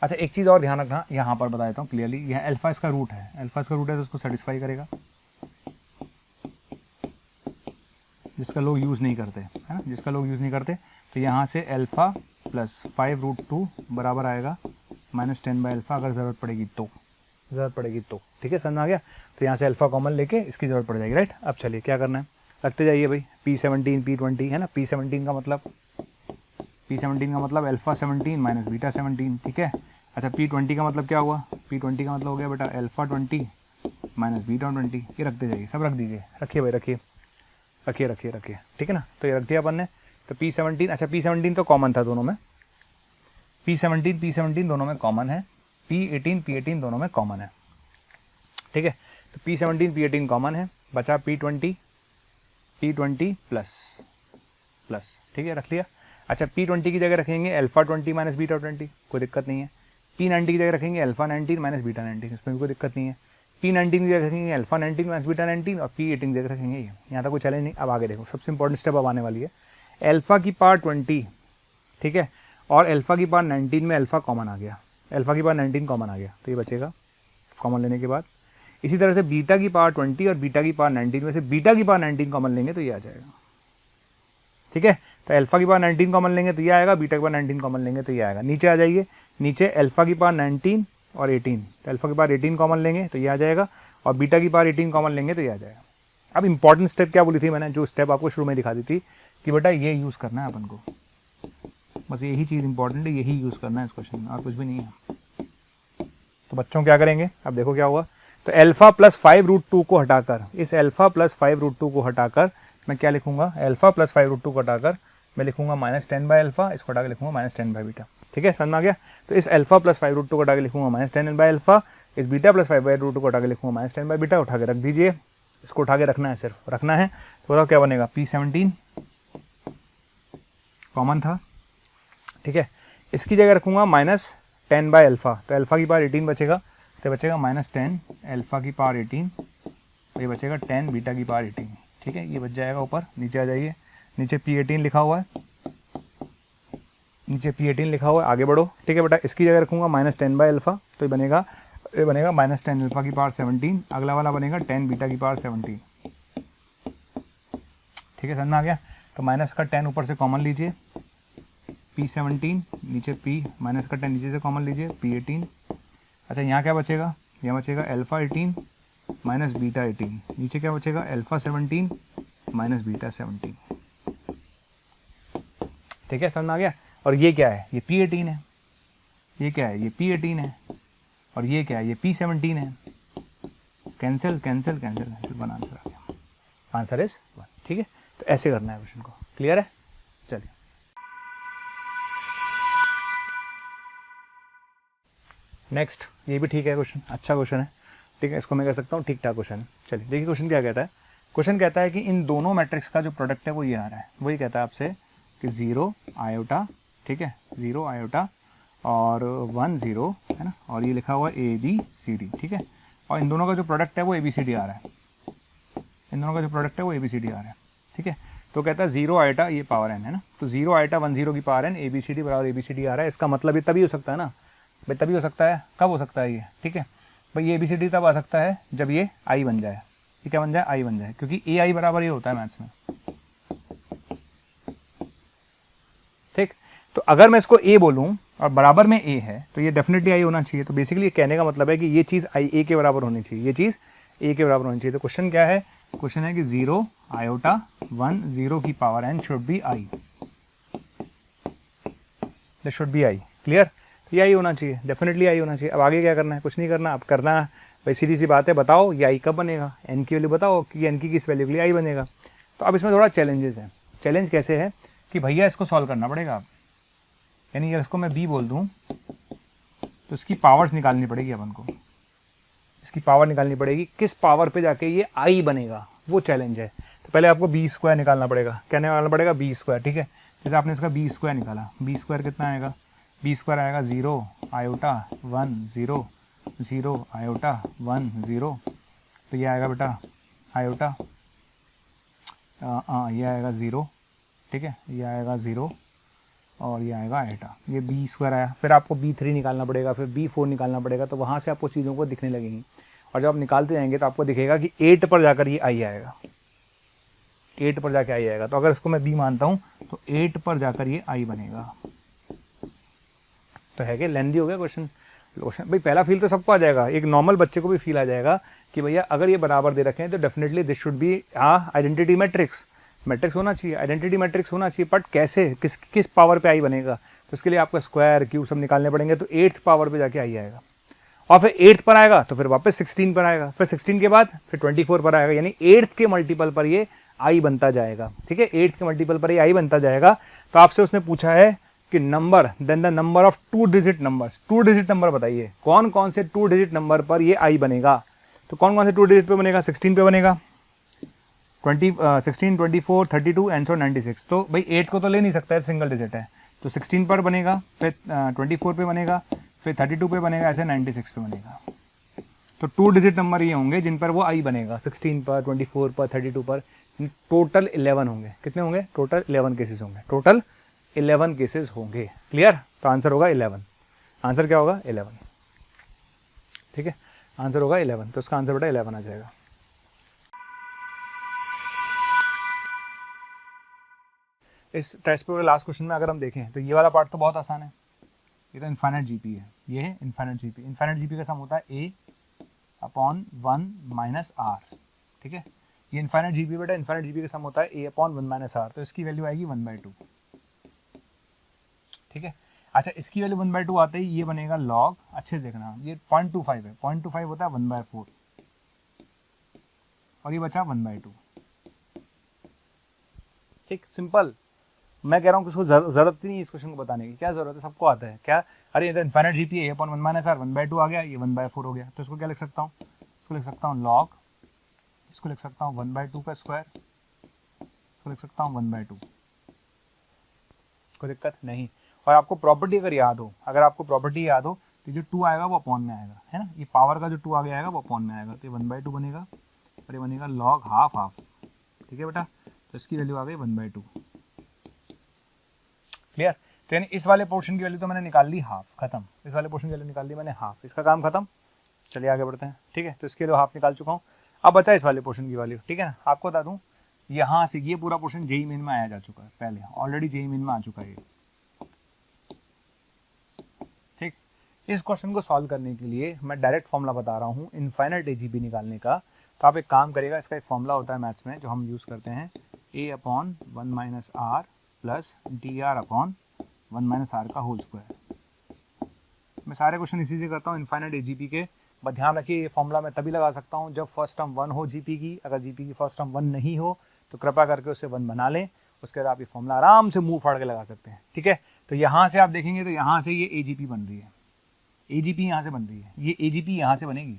अच्छा एक चीज़ और ध्यान रखना, यहाँ पर बता देता हूँ क्लियरली, यह अल्फा इसका रूट है, अल्फा इसका रूट है तो उसको सेटिस्फाई करेगा, जिसका लोग यूज़ नहीं करते, है ना, जिसका लोग यूज़ नहीं करते। तो यहाँ से अल्फा प्लस 5√2 बराबर आएगा -10/अल्फा, अगर ज़रूरत पड़ेगी तो, ठीक है, समझ में आ गया। तो यहाँ से अल्फा कॉमन लेके इसकी ज़रूरत पड़ जाएगी, राइट। अब चलिए क्या करना है, रखते जाइए भाई, P17 P20 है ना, P17 का मतलब अल्फा 17 माइनस बीटा 17, ठीक है। अच्छा P20 का मतलब क्या हुआ, P20 का मतलब हो गया बेटा अल्फा 20 माइनस बीटा 20, ये रखते जाइए, सब रख दीजिए, रखिए भाई, रखिए, ठीक है ना। तो ये रख दिया अपन ने। तो P17, अच्छा P17 तो कॉमन था दोनों में, P17 दोनों में कॉमन है, P18 दोनों में कॉमन है, ठीक है। तो P17 कॉमन है, बचा P20 प्लस, ठीक है, रख लिया। अच्छा P20 की जगह रखेंगे अल्फा 20 माइनस बीटा 20, कोई दिक्कत नहीं है। P19 की जगह रखेंगे अल्फा 19 माइनस बीटा 19, इसमें भी कोई दिक्कत नहीं है। P19 की जगह रखेंगे अल्फा 19 माइनस बीटा 19 और P18 की जगह रखेंगे ये, यहाँ तक कोई चैलेंज नहीं। अब आगे देखो, सबसे इंपॉर्टेंट स्टेप अब आने वाली है, अल्फा की पावर 20, ठीक है, और अल्फा की पावर 19 में अल्फा कॉमन आ गया, अल्फा की पावर 19 कॉमन आ गया, तो ये बचेगा कॉमन लेने के बाद। इसी तरह से बीटा की पावर 20 और बीटा की पावर 19 में से बीटा की पावर 19 कॉमन लेंगे तो ये आ जाएगा, ठीक है। तो अल्फा की पावर 19 कॉमन लेंगे तो ये आएगा, बीटा की पावर 19 कॉमन लेंगे तो ये आएगा। नीचे आ जाइए, नीचे अल्फा की पावर 19 और 18, तो अल्फा की पावर 18 कॉमन लेंगे तो ये आ जाएगा, और बीटा की पावर 18 कॉमन लेंगे तो ये आ जाएगा। अब इंपॉर्टेंट स्टेप क्या बोली थी मैंने, जो स्टेप आपको शुरू में दिखा दी थी कि बेटा ये यूज़ करना है अपन को, बस यही चीज़ इंपॉर्टेंट है, यही यूज़ करना है इस क्वेश्चन में, और कुछ भी नहीं है। तो बच्चों क्या करेंगे, अब देखो क्या हुआ। तो अल्फा प्लस 5√2 को हटाकर, इस अल्फा प्लस 5√2 को हटाकर मैं क्या लिखूंगा, अल्फा प्लस 5√2 को हटाकर मैं लिखूंगा -10/अल्फा, इसको हटा के लिखूंगा -10/बीटा, ठीक है, समझ में आ गया। तो इस अल्फा प्लस 5√2 को हटा के लिखूंगा -10/अल्फा, इस बीटा प्लस 5/√2 को हटा के लिखूंगा -10/बीटा, उठा के रख दीजिए, इसको उठा के रखना है, सिर्फ रखना है। तो बताओ क्या बनेगा, P17 कॉमन था, ठीक है, इसकी जगह रखूंगा -10/अल्फा, तो अल्फा की पावर 18 बचेगा, तो बचेगा -10 अल्फा की पावर 18, ये बचेगा 10 बीटा की पावर 18, ठीक है, ये बच जाएगा ऊपर। नीचे आ जाइए, नीचे P18 लिखा हुआ है, नीचे P18 लिखा हुआ है, आगे बढ़ो, ठीक है बेटा। इसकी जगह रखूंगा -10/अल्फा, तो ये बनेगा -10 अल्फा की पावर 17, अगला वाला बनेगा 10 बीटा की पावर 17, ठीक है, समझ में आ गया। तो माइनस का 10 ऊपर से कॉमन लीजिए, P17 नीचे P माइनस का 10 नीचे से कॉमन लीजिए, P18। अच्छा यहाँ क्या बचेगा, यहाँ बचेगा अल्फा 18 माइनस बीटा 18, नीचे क्या बचेगा अल्फा 17 माइनस बीटा 17, ठीक है, समझ में आ गया। और ये क्या है, ये P18 है, ये क्या है, ये P18 है, और ये क्या है, ये P17 है। Cancel cancel cancel cancel, one answer आ गया, आंसर इज 1, ठीक है। तो ऐसे करना है क्वेश्चन को, क्लियर है। चलिए नेक्स्ट, ये भी ठीक है क्वेश्चन, अच्छा क्वेश्चन है, ठीक है, इसको मैं कह सकता हूँ ठीक ठाक क्वेश्चन है। चलिए देखिए क्वेश्चन क्या कहता है, क्वेश्चन कहता है कि इन दोनों मैट्रिक्स का जो प्रोडक्ट है वो ये आ रहा है, वही कहता है आपसे कि 0 आयोटा, ठीक है, 0 आयोटा और 1 0 है ना, और ये लिखा हुआ है ABCD, ठीक है। और इन दोनों का जो प्रोडक्ट है वो ABCD आ रहा है, इन दोनों का जो प्रोडक्ट है वो ABCD आ रहा है, ठीक है। तो कहता है 0 आइटा ये पावर n, है ना, तो 0 आइटा 1 0 की पावर n ABCD बराबर ABCD आ रहा है। इसका मतलब ये तभी हो सकता है ना भाई, तभी हो सकता है, कब हो सकता है ये, ठीक है भाई, ये ABCD तब आ सकता है जब ये I बन जाए, ये क्या बन जाए, I बन जाए, क्योंकि AI बराबर ये होता है मैथ्स में, ठीक। तो अगर मैं इसको A बोलूँ और बराबर में A है तो ये डेफिनेटली I होना चाहिए। तो बेसिकली ये कहने का मतलब है कि ये चीज़ A के बराबर होनी चाहिए, ये चीज़ A के बराबर होनी चाहिए। तो क्वेश्चन क्या है, क्वेश्चन है कि 0 आयोटा 1 0 की power n should be I, this should be I, clear. तो ये I होना चाहिए, डेफिनेटली I होना चाहिए। अब आगे क्या करना है, कुछ नहीं करना, अब करना है भाई सीधी सी बात है, बताओ ये I कब बनेगा, n की वैल्यू बताओ कि n की किस वैल्यू के लिए I बनेगा। तो अब इसमें थोड़ा चैलेंजेस है। चैलेंज कैसे है कि भैया इसको सॉल्व करना पड़ेगा, यानी अगर इसको मैं B बोल दूँ तो इसकी पावर्स निकालनी पड़ेगी अपन को, इसकी पावर निकालनी पड़ेगी, किस पावर पे जाके ये I बनेगा, वो चैलेंज है। तो पहले आपको B² निकालना पड़ेगा, क्या निकालना पड़ेगा, B², ठीक है। जैसे आपने इसका B² निकाला, B² कितना आएगा, B² आएगा 0 आयोटा 1 0 0 आयोटा 1 0, तो ये आएगा बेटा आयोटा, ये आएगा 0, ठीक है, ये आएगा 0 और ये आएगा आयोटा, ये B² आया। फिर आपको B3 निकालना पड़ेगा, फिर B4 निकालना पड़ेगा, तो वहाँ से आपको चीज़ों को दिखने लगेंगी। और जब आप निकालते जाएंगे तो आपको दिखेगा कि 8 पर जाकर ये I आएगा, 8 पर जाकर I आएगा। तो अगर इसको मैं B मानता हूँ तो 8 पर जाकर ये I बनेगा। तो है कि लेंदी हो गया क्वेश्चन भाई, पहला फील तो सबको आ जाएगा, एक नॉर्मल बच्चे को भी फील आ जाएगा कि भैया अगर ये बराबर दे रखे हैं तो definitely this should be identity matrix, matrix होना चाहिए, आइडेंटिटी मैट्रिक्स होना चाहिए, बट कैसे, किस पावर पे I बनेगा, तो इसके लिए आपको स्क्वायर क्यूब सब निकालने पड़ेंगे। तो 8th पावर पे जाके I आएगा, और फिर 8th पर आएगा तो फिर वापस 16 पर आएगा, फिर 16 के बाद फिर 24 पर आएगा, यानी 8th के मल्टीपल पर ये I बनता जाएगा, ठीक है, 8th के मल्टीपल पर ये I बनता जाएगा। तो आपसे उसने पूछा है कि number, then the number of 2 digit numbers, 2 digit number बताइए कौन कौन से 2 डिजिट नंबर पर ये I बनेगा। तो कौन कौन से 2 डिजिट पे बनेगा, 16 पे बनेगा, 16 24 32 एंड सो 96। तो भाई 8 को तो ले नहीं सकता है, सिंगल डिजिट है, तो 16 पर बनेगा, फिर 24 पे बनेगा, फिर 32 पे बनेगा, ऐसे 96 पे बनेगा। तो 2 डिजिट नंबर ये होंगे जिन पर वो I बनेगा, 16 पर, 24 पर, 32 पर, टोटल 11 होंगे। कितने होंगे, टोटल 11 केसेस होंगे, टोटल 11 केसेस होंगे, क्लियर। तो आंसर होगा 11, आंसर क्या होगा 11, ठीक है, आंसर होगा 11। तो इसका आंसर बेटा 11 आ जाएगा। इस टेस्ट पेपर लास्ट क्वेश्चन में अगर हम देखें तो ये वाला पार्ट तो बहुत आसान है, ये तो इनफाइनाइट जीपी है, ये है इनफाइनाइट जीपी। इनफाइनाइट जीपी का सम होता है A/1 माइनस R, ठीक है। ये इनफाइनाइट जीपी बेटा, इनफाइनाइट जीपी का सम होता है A/1 माइनस R, तो इसकी वैल्यू आएगी 1/2, ठीक है। अच्छा, इसकी वैल्यू 1/2 आते ही ये बनेगा लॉग, अच्छे से देखना, ये 0.25 है, 0.25 होता है 1/4, और ये बचा 1/2, ठीक, सिंपल। मैं कह रहा हूँ किसको जरूरत ही नहीं इस क्वेश्चन को बताने की, क्या जरूरत है, सबको आता है क्या। अरे ये तो इनफाइनाइट जीपी है, A/1 माइनस R 1/2 आ गया, ये 1/4 हो गया। तो इसको क्या लिख सकता हूँ, इसको लिख सकता हूँ लॉग, इसको लिख सकता हूँ 1/2 का स्क्वायर, इसको लिख सकता हूँ 1/2, कोई दिक्कत नहीं। और आपको प्रॉपर्टी अगर याद हो, अगर आपको प्रॉपर्टी याद हो तो जो 2 आएगा वो अपॉन में आएगा, है ना, ये पावर का जो 2 आगे आएगा वो अपॉन में आएगा, तो ये 1/2 बनेगा, और ये बनेगा लॉग हाफ हाफ, ठीक है बेटा। तो इसकी वैल्यू आ गई 1/2, क्लियर। तो यानी इस वाले पोर्शन की वैल्यू तो मैंने निकाल ली हाफ, खत्म, इस वाले पोर्शन की वैल्यू निकाल ली मैंने हाफ, इसका काम खत्म। चलिए आगे बढ़ते हैं, ठीक है। तो इसके लिए हाफ निकाल चुका हूँ, अब बचा इस वाले पोर्शन की वैल्यू, ठीक है ना। आपको बता दूं यहाँ से ये पूरा पोर्शन जेईई मेन में आया जा चुका है, पहले ऑलरेडी जेईई मेन में आ चुका है ये, ठीक। इस क्वेश्चन को सॉल्व करने के लिए मैं डायरेक्ट फॉर्मूला बता रहा हूँ इनफाइनाइट AGP निकालने का। तो आप एक काम करेगा, इसका एक फॉर्मूला होता है मैथ्स में जो हम यूज़ करते हैं, A/1 minus R plus dr/1 minus R का होल स्क्वायर। मैं सारे क्वेश्चन इसी से करता हूँ इनफाइनाइट AGP के, बस ध्यान रखिए ये फॉर्मूला मैं तभी लगा सकता हूँ जब फर्स्ट टर्म 1 हो GP की। अगर GP की फर्स्ट टर्म 1 नहीं हो तो कृपया करके उससे 1 बना लें, उसके बाद आप ये फॉर्मूला आराम से मुंह फाड़ के लगा सकते हैं, ठीक है। तो यहाँ से आप देखेंगे तो यहाँ से ये AGP बन रही है, AGP यहाँ से बन रही है, ये AGP यहाँ से बनेगी,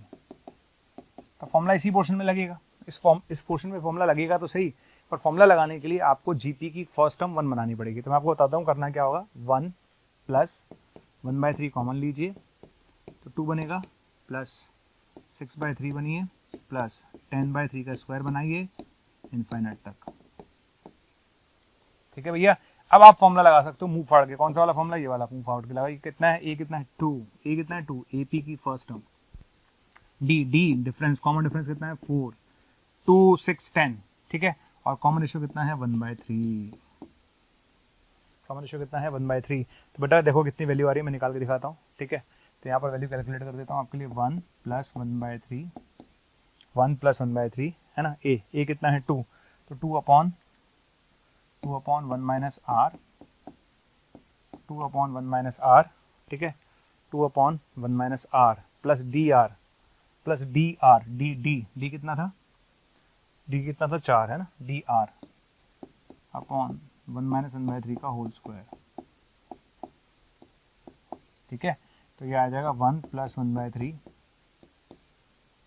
तो फॉर्मूला इसी पोर्शन में लगेगा, इस पोर्शन में फॉर्मूला लगेगा तो सही, पर फॉर्मूला लगाने के लिए आपको GP की फर्स्ट टर्म 1 बनानी पड़ेगी। तो मैं आपको बताता हूँ करना क्या होगा, 1 प्लस 1/3 कॉमन लीजिए, तो 2 बनेगा प्लस 6/3 बनिए प्लस 10/3 का स्क्वायर बनाइए इनफाइनाइट तक। ठीक है भैया। अब आप फॉर्मूला लगा सकते हो मुंह फाड़ के। कौन सा वाला फॉर्मूला? ये वाला मुंह फाड़ के लगाइए। कितना है? ए कितना है? 2। ए कितना है? 2। एपी की first term. D difference, common difference कितना है? 4। 2 6 10। ठीक है। और कॉमन रेशियो कितना है? 1/3। कॉमन रेशियो कितना है? 1/3। तो बेटा देखो कितनी वैल्यू आ रही है, मैं निकाल के दिखाता हूँ। ठीक है। तो यहाँ पर वैल्यू कैलकुलेट कर देता हूँ आपके लिए। 1 + 1/3, 1 + 1/3 है ना। ए कितना है? 2। तो 2/1 - r, 2/1 - r। ठीक है। 2/1 - r प्लस dr डी कितना था? डी कितना था? 4 है ना। dr अपॉन 1 - 1/3 का होल स्क्वायर। ठीक है। तो ये आ जाएगा 1 + 1/3,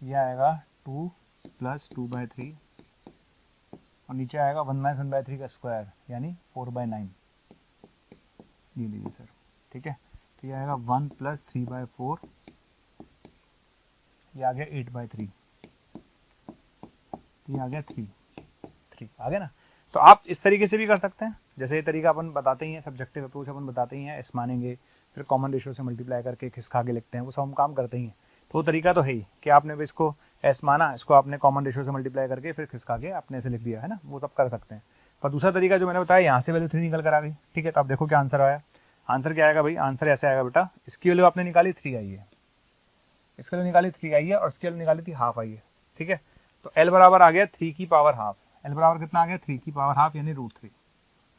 ये आएगा 2 + 2/3 और नीचे आएगा 1 - 1/3 का स्क्वायर यानी 4/9। ये लीजिए सर। ठीक है। तो ये आएगा 1 + 3/4, ये आ गया 8/3, ये आ गया 3 आ गया ना। तो आप इस तरीके से भी कर सकते हैं, जैसे ये तरीका अपन बताते ही हैं, सब्जेक्टिव अप्रोच अपन बताते ही हैं, एस मानेंगे फिर कॉमन रेशियो से मल्टीप्लाई करके खिसका के लिखते हैं, वो सब हम काम करते ही हैं। तो वो तरीका तो है ही कि आपने भी इसको एस माना, इसको आपने कॉमन रेशियो से मल्टीप्लाई करके फिर खिसका के आपने ऐसे लिख दिया है ना, वो सब कर सकते हैं। पर दूसरा तरीका जो मैंने बताया, यहाँ से वैल्यू 3 निकल कर आ गई। ठीक है। तो आप देखो क्या आंसर आया। आंसर क्या आएगा भाई? आंसर ऐसे आएगा बेटा, इसकी वैल्यू आपने निकाली 3 आई है, इसकी वैल्यू निकाली 3 आई है और इसकी वैल्यू निकाली थी हाफ आई है। ठीक है। तो L बराबर आ गया 3 की पावर हाफ। L बराबर कितना आ गया? 3 की पावर हाफ यानी √3।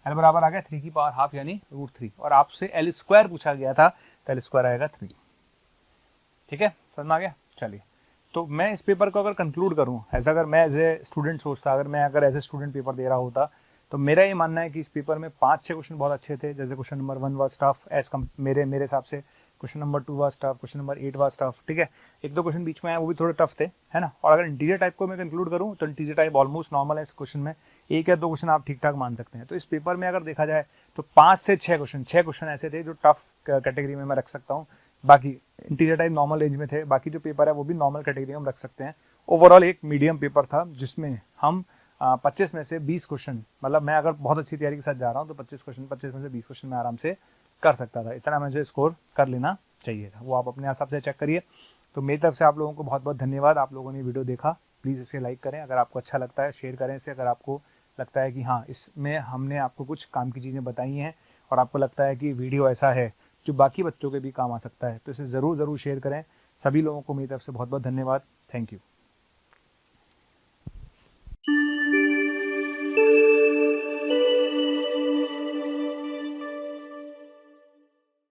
L बराबर आ गया 3 की पावर हाफ यानी √3 और आपसे L स्क्वायर पूछा गया था, तो L स्क्वायर आएगा 3। ठीक है। समझ में आ गया? चलिए, तो मैं इस पेपर को अगर कंक्लूड करूं, ऐसा अगर मैं एज ए स्टूडेंट सोचता, अगर मैं एज ए स्टूडेंट पेपर दे रहा होता, तो मेरा ये मानना है कि इस पेपर में 5-6 क्वेश्चन बहुत अच्छे थे। जैसे question number 1 was tough as मेरे हिसाब से, question number 2 was tough, question number 8 was tough. ठीक है। 1-2 क्वेश्चन बीच में आए, वो भी थोड़े टफ थे, है ना। और अगर इंटीजर टाइप को मैं कंक्लूड करूं तो इंटीजर टाइप ऑलमोस्ट नॉर्मल है। इस क्वेश्चन में 1 या 2 क्वेश्चन आप ठीक ठाक मान सकते हैं। तो इस पेपर में अगर देखा जाए तो 5 से 6 क्वेश्चन ऐसे थे जो टफ कैटेगरी में मैं रख सकता हूँ। बाकी इंटीजर टाइप नॉर्मल रेंज में थे, बाकी जो पेपर है वो भी नॉर्मल कैटेगरी में रख सकते हैं। ओवरऑल एक मीडियम पेपर था जिसमें हम 25 में से 20 क्वेश्चन, मतलब मैं अगर बहुत अच्छी तैयारी के साथ जा रहा हूँ तो 25 में से 20 क्वेश्चन मैं आराम से कर सकता था। इतना मुझे स्कोर कर लेना चाहिए था, वो आप अपने हिसाब से चेक करिए। तो मेरी तरफ से आप लोगों को बहुत बहुत धन्यवाद। आप लोगों ने वीडियो देखा, प्लीज़ इसे लाइक करें, अगर आपको अच्छा लगता है शेयर करें इसे। अगर आपको लगता है कि हाँ इसमें हमने आपको कुछ काम की चीज़ें बताई हैं और आपको लगता है कि वीडियो ऐसा है जो बाकी बच्चों के भी काम आ सकता है, तो इसे ज़रूर शेयर करें। सभी लोगों को मेरी तरफ से बहुत बहुत धन्यवाद। Thank you.